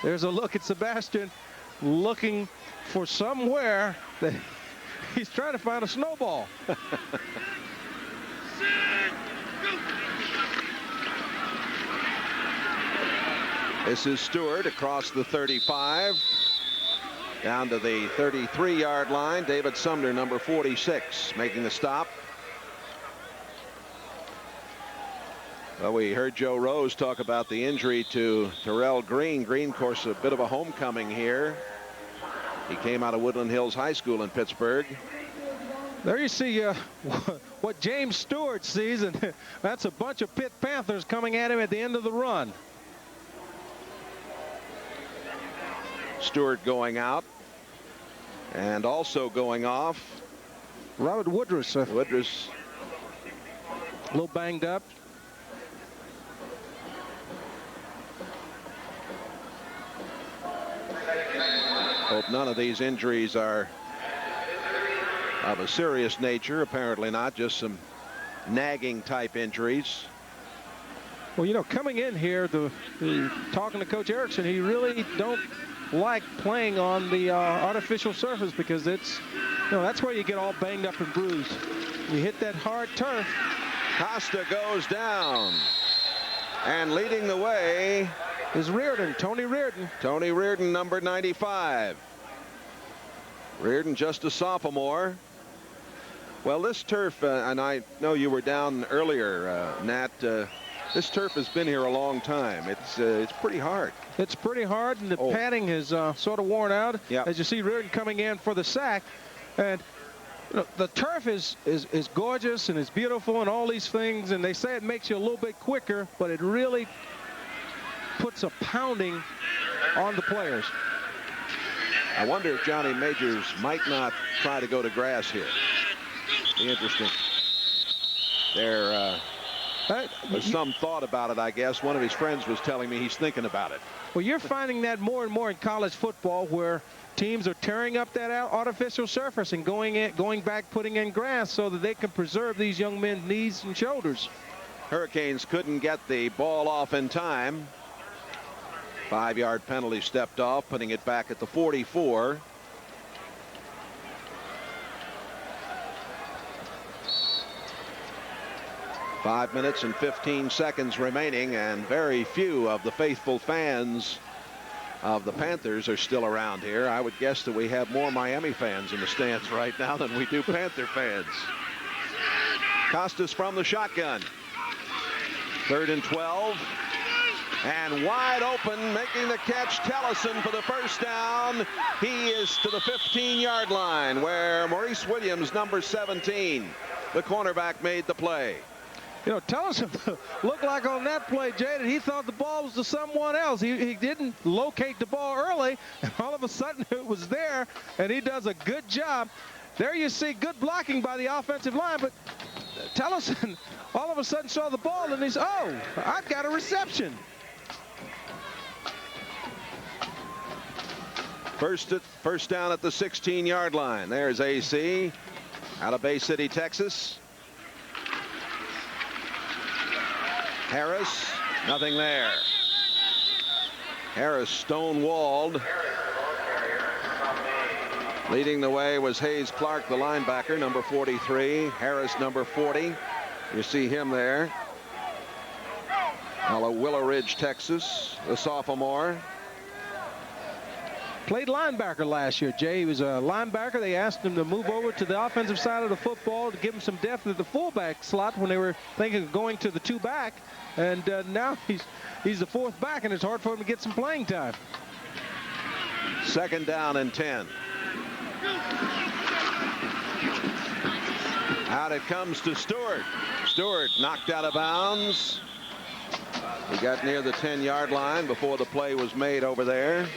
There's a look at Sebastian looking for somewhere that he's trying to find a snowball. This is Stewart across the 35. Down to the 33-yard line. David Sumner, number 46, making the stop. Well, we heard Joe Rose talk about the injury to Terrell Green. Green, of course, a bit of a homecoming here. He came out of Woodland Hills High School in Pittsburgh. There you see what James Stewart sees, and that's a bunch of Pitt Panthers coming at him at the end of the run. Stewart going out, and also going off, Robert Woodruss. Woodruss, a little banged up. Hope none of these injuries are of a serious nature. Apparently not, just some nagging type injuries. Well, coming in here, talking to Coach Erickson, he really don't like playing on the artificial surface, because it's, that's where you get all banged up and bruised. You hit that hard turf. Costa goes down, and leading the way is Reardon, Tony Reardon. Tony Reardon, number 95. Reardon, just a sophomore. Well, this turf, and I know you were down earlier, Nat. This turf has been here a long time. It's pretty hard. It's pretty hard, and the padding is sort of worn out. Yep. As you see Reardon coming in for the sack. And you know, the turf is gorgeous and it's beautiful and all these things, and they say it makes you a little bit quicker, but it really puts a pounding on the players. I wonder if Johnny Majors might not try to go to grass here. Be interesting. There's some thought about it, I guess. One of his friends was telling me he's thinking about it. Well, you're finding that more and more in college football, where teams are tearing up that artificial surface and going back, putting in grass so that they can preserve these young men's knees and shoulders. Hurricanes couldn't get the ball off in time. 5-yard penalty stepped off, putting it back at the 44. Five minutes and 15 seconds remaining, and very few of the faithful fans of the Panthers are still around here. I would guess that we have more Miami fans in the stands right now than we do Panther fans. Costas from the shotgun. 3rd and 12. And wide open, making the catch, Tellison for the first down. He is to the 15-yard line, where Maurice Williams, number 17, the cornerback, made the play. You know, Tellison looked like on that play, Jay, that he thought the ball was to someone else. He didn't locate the ball early, and all of a sudden it was there, and he does a good job. There you see good blocking by the offensive line, but Tellison all of a sudden saw the ball, and he's, oh, I've got a reception. First down at the 16-yard line. There's AC out of Bay City, Texas. Harris, nothing there. Harris stonewalled. Leading the way was Hayes Clark, the linebacker, number 43. Harris, number 40. You see him there. Out of Willow Ridge, Texas, the sophomore. Played linebacker last year, Jay. He was a linebacker. They asked him to move over to the offensive side of the football to give him some depth at the fullback slot when they were thinking of going to the two-back. And now he's the fourth back, and it's hard for him to get some playing time. 2nd down and 10. Out it comes to Stewart. Stewart knocked out of bounds. He got near the 10-yard line before the play was made over there.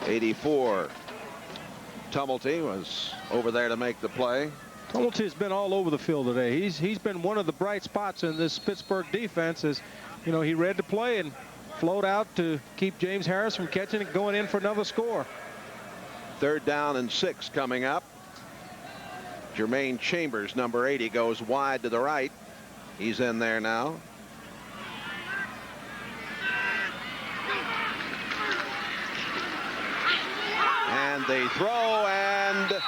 '84. Tumulty was over there to make the play. Tumulty has been all over the field today. He's been one of the bright spots in this Pittsburgh defense. As you know, he read the play and flowed out to keep James Harris from catching it, going in for another score. 3rd down and 6 coming up. Jermaine Chambers, number 80, goes wide to the right. He's in there now. And they throw, and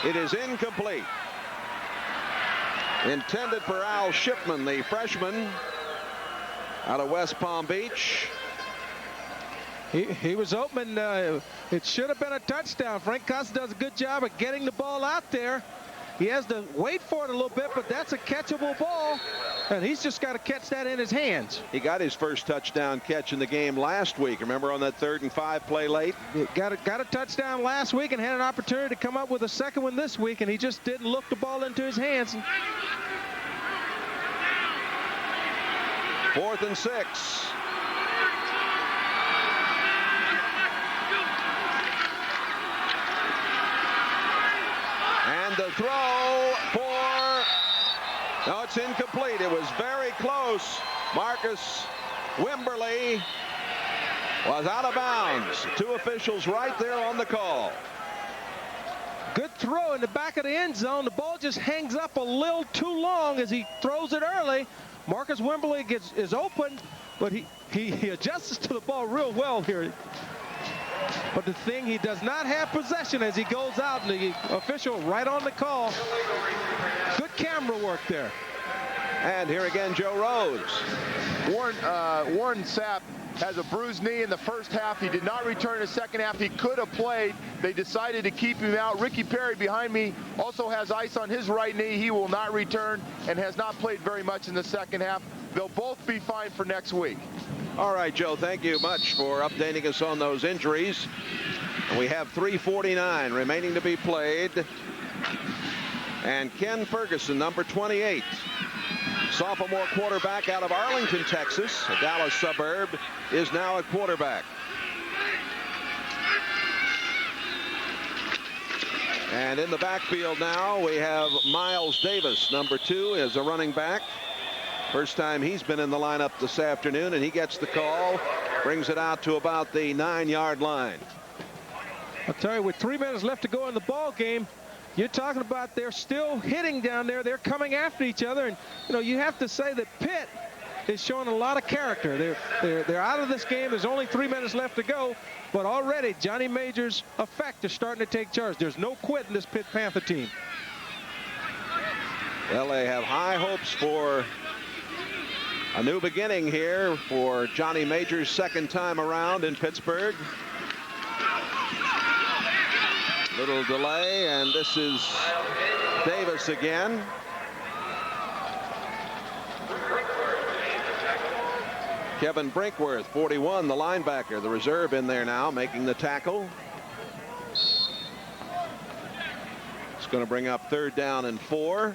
it is incomplete. Intended for Al Shipman, the freshman out of West Palm Beach. He was open. It should have been a touchdown. Frank Costa does a good job of getting the ball out there. He has to wait for it a little bit, but that's a catchable ball, and he's just got to catch that in his hands. He got his first touchdown catch in the game last week. Remember on that 3rd and 5 play late? Got a touchdown last week and had an opportunity to come up with a second one this week, and he just didn't look the ball into his hands. 4th and 6. And the throw for, no, it's incomplete. It was very close. Marcus Wimberly was out of bounds. 2 officials right there on the call. Good throw in the back of the end zone. The ball just hangs up a little too long as he throws it early. Marcus Wimberly is open, but he adjusts to the ball real well here. But the thing, he does not have possession as he goes out, and the official right on the call. Good camera work there. And here again, Joe Rose. Warren Sapp has a bruised knee in the first half. He did not return in the second half. He could have played. They decided to keep him out. Ricky Perry behind me also has ice on his right knee. He will not return and has not played very much in the second half. They'll both be fine for next week. All right, Joe, thank you much for updating us on those injuries. We have 3:49 remaining to be played. And Ken Ferguson, number 28, sophomore quarterback out of Arlington, Texas, a Dallas suburb, is now at quarterback. And in the backfield now, we have Miles Davis, number 2, as a running back. First time he's been in the lineup this afternoon, and he gets the call, brings it out to about the 9-yard line. I'll tell you, with 3 minutes left to go in the ball game, you're talking about they're still hitting down there. They're coming after each other. And, you know, you have to say that Pitt is showing a lot of character. They're out of this game. There's only 3 minutes left to go. But already Johnny Majors' effect is starting to take charge. There's no quit in this Pitt Panther team. Well, they have high hopes for a new beginning here for Johnny Majors' second time around in Pittsburgh. Little delay, and this is Davis again. Kevin Brinkworth, 41, the linebacker, the reserve in there now, making the tackle. It's going to bring up 3rd down and 4.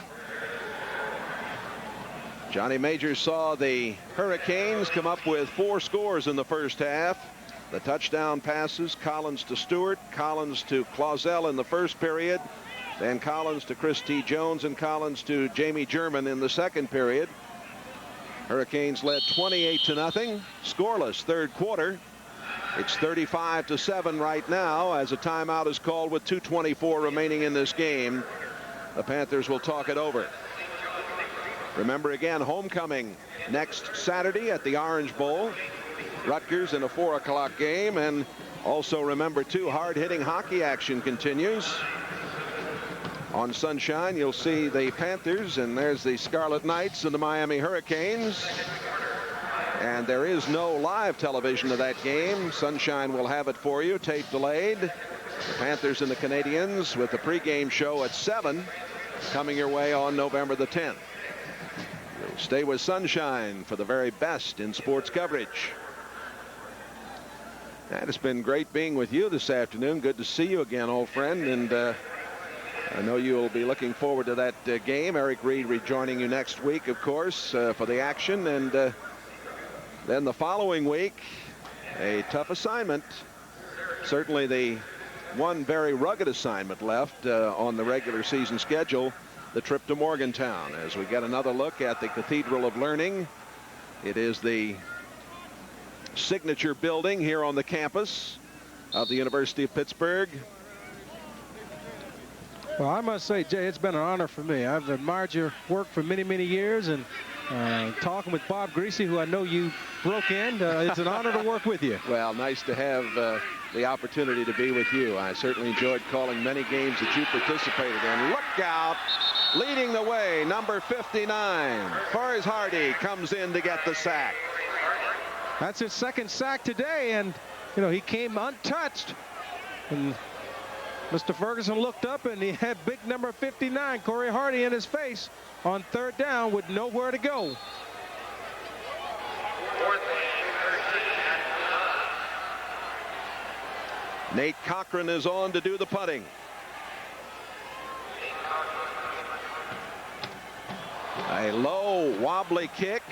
Johnny Majors saw the Hurricanes come up with 4 scores in the first half. The touchdown passes, Collins to Stewart, Collins to Clausell in the first period, then Collins to Chris T. Jones, and Collins to Jamie German in the second period. Hurricanes led 28-0, scoreless third quarter. It's 35-7 right now as a timeout is called with 2:24 remaining in this game. The Panthers will talk it over. Remember again, homecoming next Saturday at the Orange Bowl. Rutgers in a 4 o'clock game. And also remember, too, hard-hitting hockey action continues. On Sunshine, you'll see the Panthers, and there's the Scarlet Knights and the Miami Hurricanes. And there is no live television of that game. Sunshine will have it for you, tape delayed. The Panthers and the Canadians with the pregame show at 7 coming your way on November the 10th. You'll stay with Sunshine for the very best in sports coverage. And it's been great being with you this afternoon. Good to see you again, old friend. And I know you'll be looking forward to that game. Eric Reed rejoining you next week, of course, for the action. And then the following week, a tough assignment. Certainly the one very rugged assignment left on the regular season schedule, the trip to Morgantown, as we get another look at the Cathedral of Learning. It is the signature building here on the campus of the University of Pittsburgh. Well, I must say, Jay, it's been an honor for me. I've admired your work for many, many years, and talking with Bob Greasy, who I know you broke in, it's an honor to work with you. Well, nice to have the opportunity to be with you. I certainly enjoyed calling many games that you participated in. Look out, leading the way, number 59. Forrest Hardy comes in to get the sack. That's his second sack today, and, you know, he came untouched. And Mr. Ferguson looked up, and he had big number 59, Corey Hardy, in his face on 3rd down with nowhere to go. Nate Cochran is on to do the punting. A low, wobbly kick.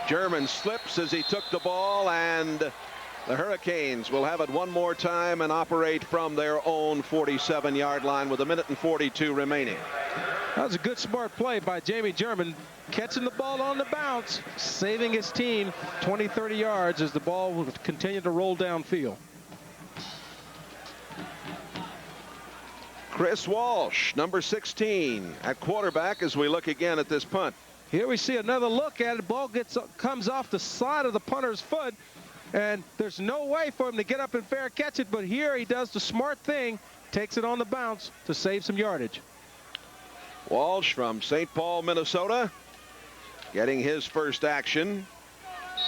German slips as he took the ball, and the Hurricanes will have it one more time and operate from their own 47-yard line with 1:42 remaining. That was a good, smart play by Jamie German, catching the ball on the bounce, saving his team 20, 30 yards as the ball will continue to roll downfield. Chris Walsh, number 16, at quarterback as we look again at this punt. Here we see another look at it. Ball comes off the side of the punter's foot, and there's no way for him to get up and fair catch it, but here he does the smart thing, takes it on the bounce to save some yardage. Walsh from St. Paul, Minnesota, getting his first action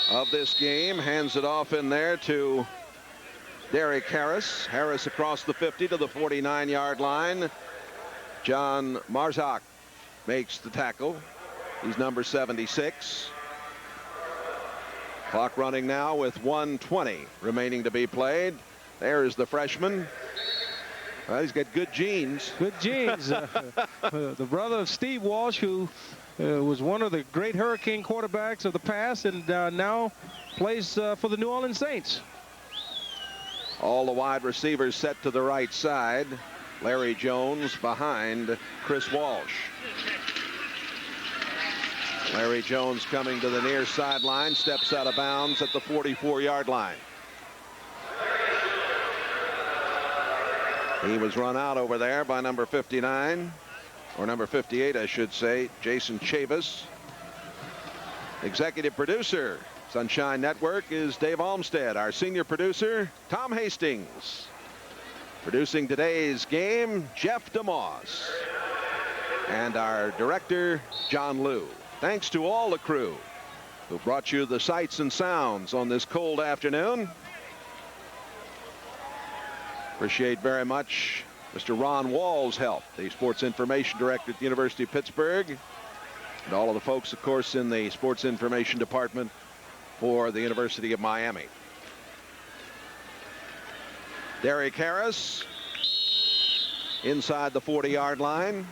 of this game. Hands it off in there to Derek Harris. Harris across the 50 to the 49-yard line. John Marzak makes the tackle. He's number 76. Clock running now with 1:20 remaining to be played. There is the freshman. Well, he's got good genes. Good genes. The brother of Steve Walsh, who was one of the great Hurricane quarterbacks of the past, and now plays for the New Orleans Saints. All the wide receivers set to the right side. Larry Jones behind Chris Walsh. Larry Jones coming to the near sideline, steps out of bounds at the 44-yard line. He was run out over there by number 59, or number 58, I should say, Jason Chavis. Executive producer, Sunshine Network, is Dave Olmstead. Our senior producer, Tom Hastings. Producing today's game, Jeff DeMoss. And our director, John Liu. Thanks to all the crew who brought you the sights and sounds on this cold afternoon. Appreciate very much Mr. Ron Wall's help, the sports information director at the University of Pittsburgh, and all of the folks, of course, in the sports information department for the University of Miami. Derek Harris inside the 40-yard line.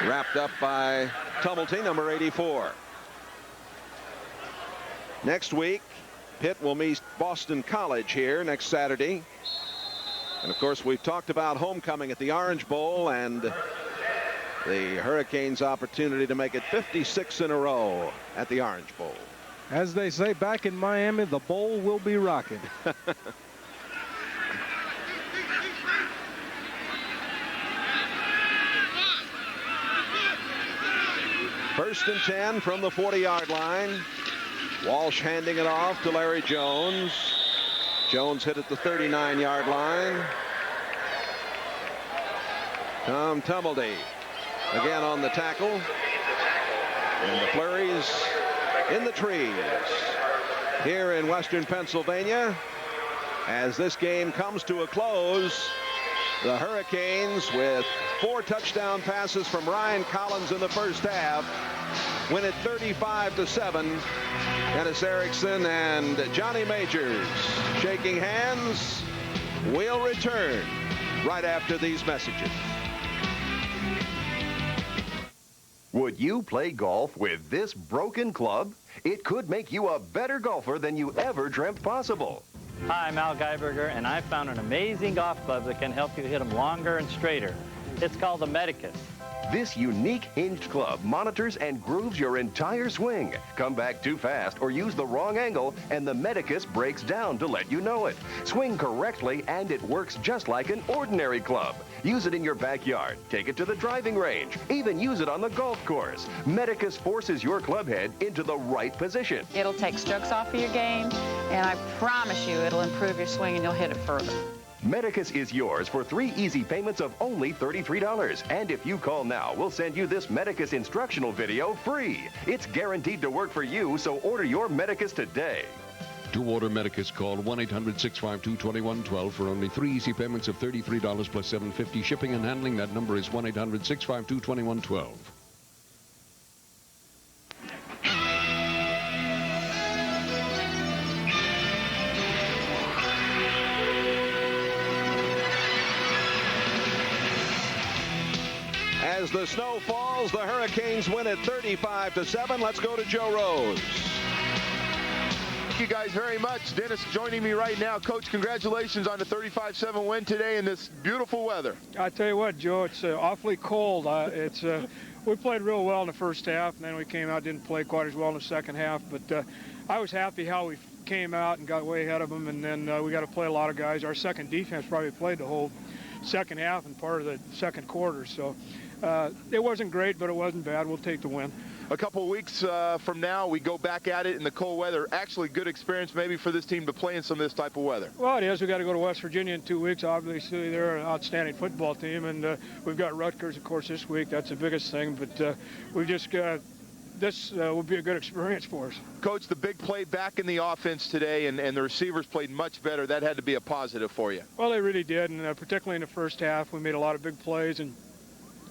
Wrapped up by Tumulty, number 84. Next week, Pitt will meet Boston College here next Saturday. And, of course, we've talked about homecoming at the Orange Bowl and the Hurricanes' opportunity to make it 56 in a row at the Orange Bowl. As they say back in Miami, the bowl will be rocking. First and 10 from the 40-yard line. Walsh handing it off to Larry Jones. Jones hit at the 39-yard line. Tom Tumulty again on the tackle. And the flurries in the trees here in western Pennsylvania. As this game comes to a close, the Hurricanes, with 4 touchdown passes from Ryan Collins in the first half, win it 35-7. Dennis Erickson and Johnny Majors shaking hands. We'll return right after these messages. Would you play golf with this broken club? It could make you a better golfer than you ever dreamt possible. Hi, I'm Al Geiberger, and I found an amazing golf club that can help you hit them longer and straighter. It's called the Medicus. This unique hinged club monitors and grooves your entire swing. Come back too fast or use the wrong angle, and the Medicus breaks down to let you know it. Swing correctly, and it works just like an ordinary club. Use it in your backyard. Take it to the driving range. Even use it on the golf course. Medicus forces your club head into the right position. It'll take strokes off of your game, and I promise you it'll improve your swing and you'll hit it further. Medicus is yours for 3 easy payments of only $33. And if you call now, we'll send you this Medicus instructional video free. It's guaranteed to work for you, so order your Medicus today. To order Medicus, call 1-800-652-2112 for only 3 easy payments of $33 plus $7.50 shipping and handling. That number is 1-800-652-2112. As the snow falls, the Hurricanes win it 35-7. Let's go to Joe Rose. Thank you guys very much. Dennis joining me right now. Coach, congratulations on the 35-7 win today in this beautiful weather. I tell you what, Joe, it's awfully cold. We played real well in the first half, and then we came out, didn't play quite as well in the second half. But I was happy how we came out and got way ahead of them, and then we got to play a lot of guys. Our second defense probably played the whole second half and part of the second quarter. So it wasn't great, but it wasn't bad. We'll take the win. A couple of weeks from now, we go back at it in the cold weather. Actually, good experience maybe for this team to play in some of this type of weather. Well, it is. We've got to go to West Virginia in 2 weeks. Obviously, they're an outstanding football team, and we've got Rutgers, of course, this week. That's the biggest thing, but we've just got this will be a good experience for us. Coach, the big play back in the offense today, and the receivers played much better. That had to be a positive for you. Well, they really did, and particularly in the first half, we made a lot of big plays, and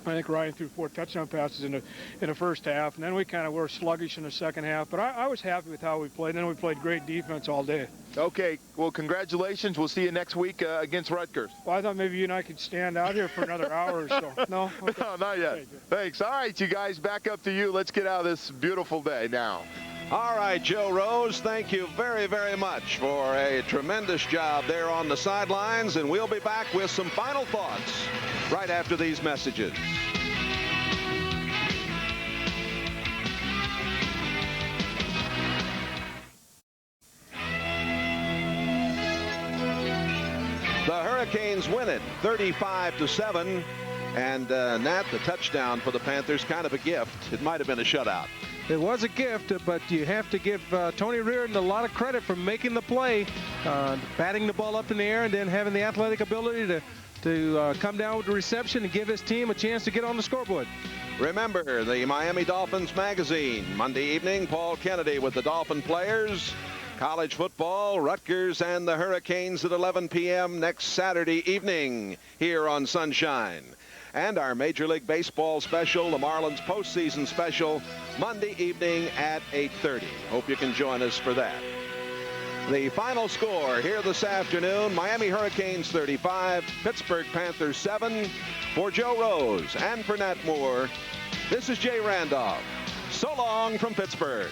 I think Ryan threw 4 touchdown passes in the first half, and then we kind of were sluggish in the second half. But I was happy with how we played. And then we played great defense all day. Okay, well, congratulations. We'll see you next week against Rutgers. Well, I thought maybe you and I could stand out here for another hour or so. No? Okay. No, not yet. Thanks. All right, you guys, back up to you. Let's get out of this beautiful day now. All right, Joe Rose, thank you very, very much for a tremendous job there on the sidelines, and we'll be back with some final thoughts right after these messages. The Hurricanes win it 35-7. And Nat, the touchdown for the Panthers, kind of a gift. It might have been a shutout. It was a gift, but you have to give Tony Reardon a lot of credit for making the play, batting the ball up in the air, and then having the athletic ability to come down with the reception and give his team a chance to get on the scoreboard. Remember, the Miami Dolphins magazine, Monday evening, Paul Kennedy with the Dolphin players. College football, Rutgers and the Hurricanes at 11 p.m. next Saturday evening here on Sunshine. And our Major League Baseball special, the Marlins postseason special, Monday evening at 8:30. Hope you can join us for that. The final score here this afternoon, Miami Hurricanes 35, Pittsburgh Panthers 7. For Joe Rose and for Nat Moore, this is Jay Randolph. So long from Pittsburgh.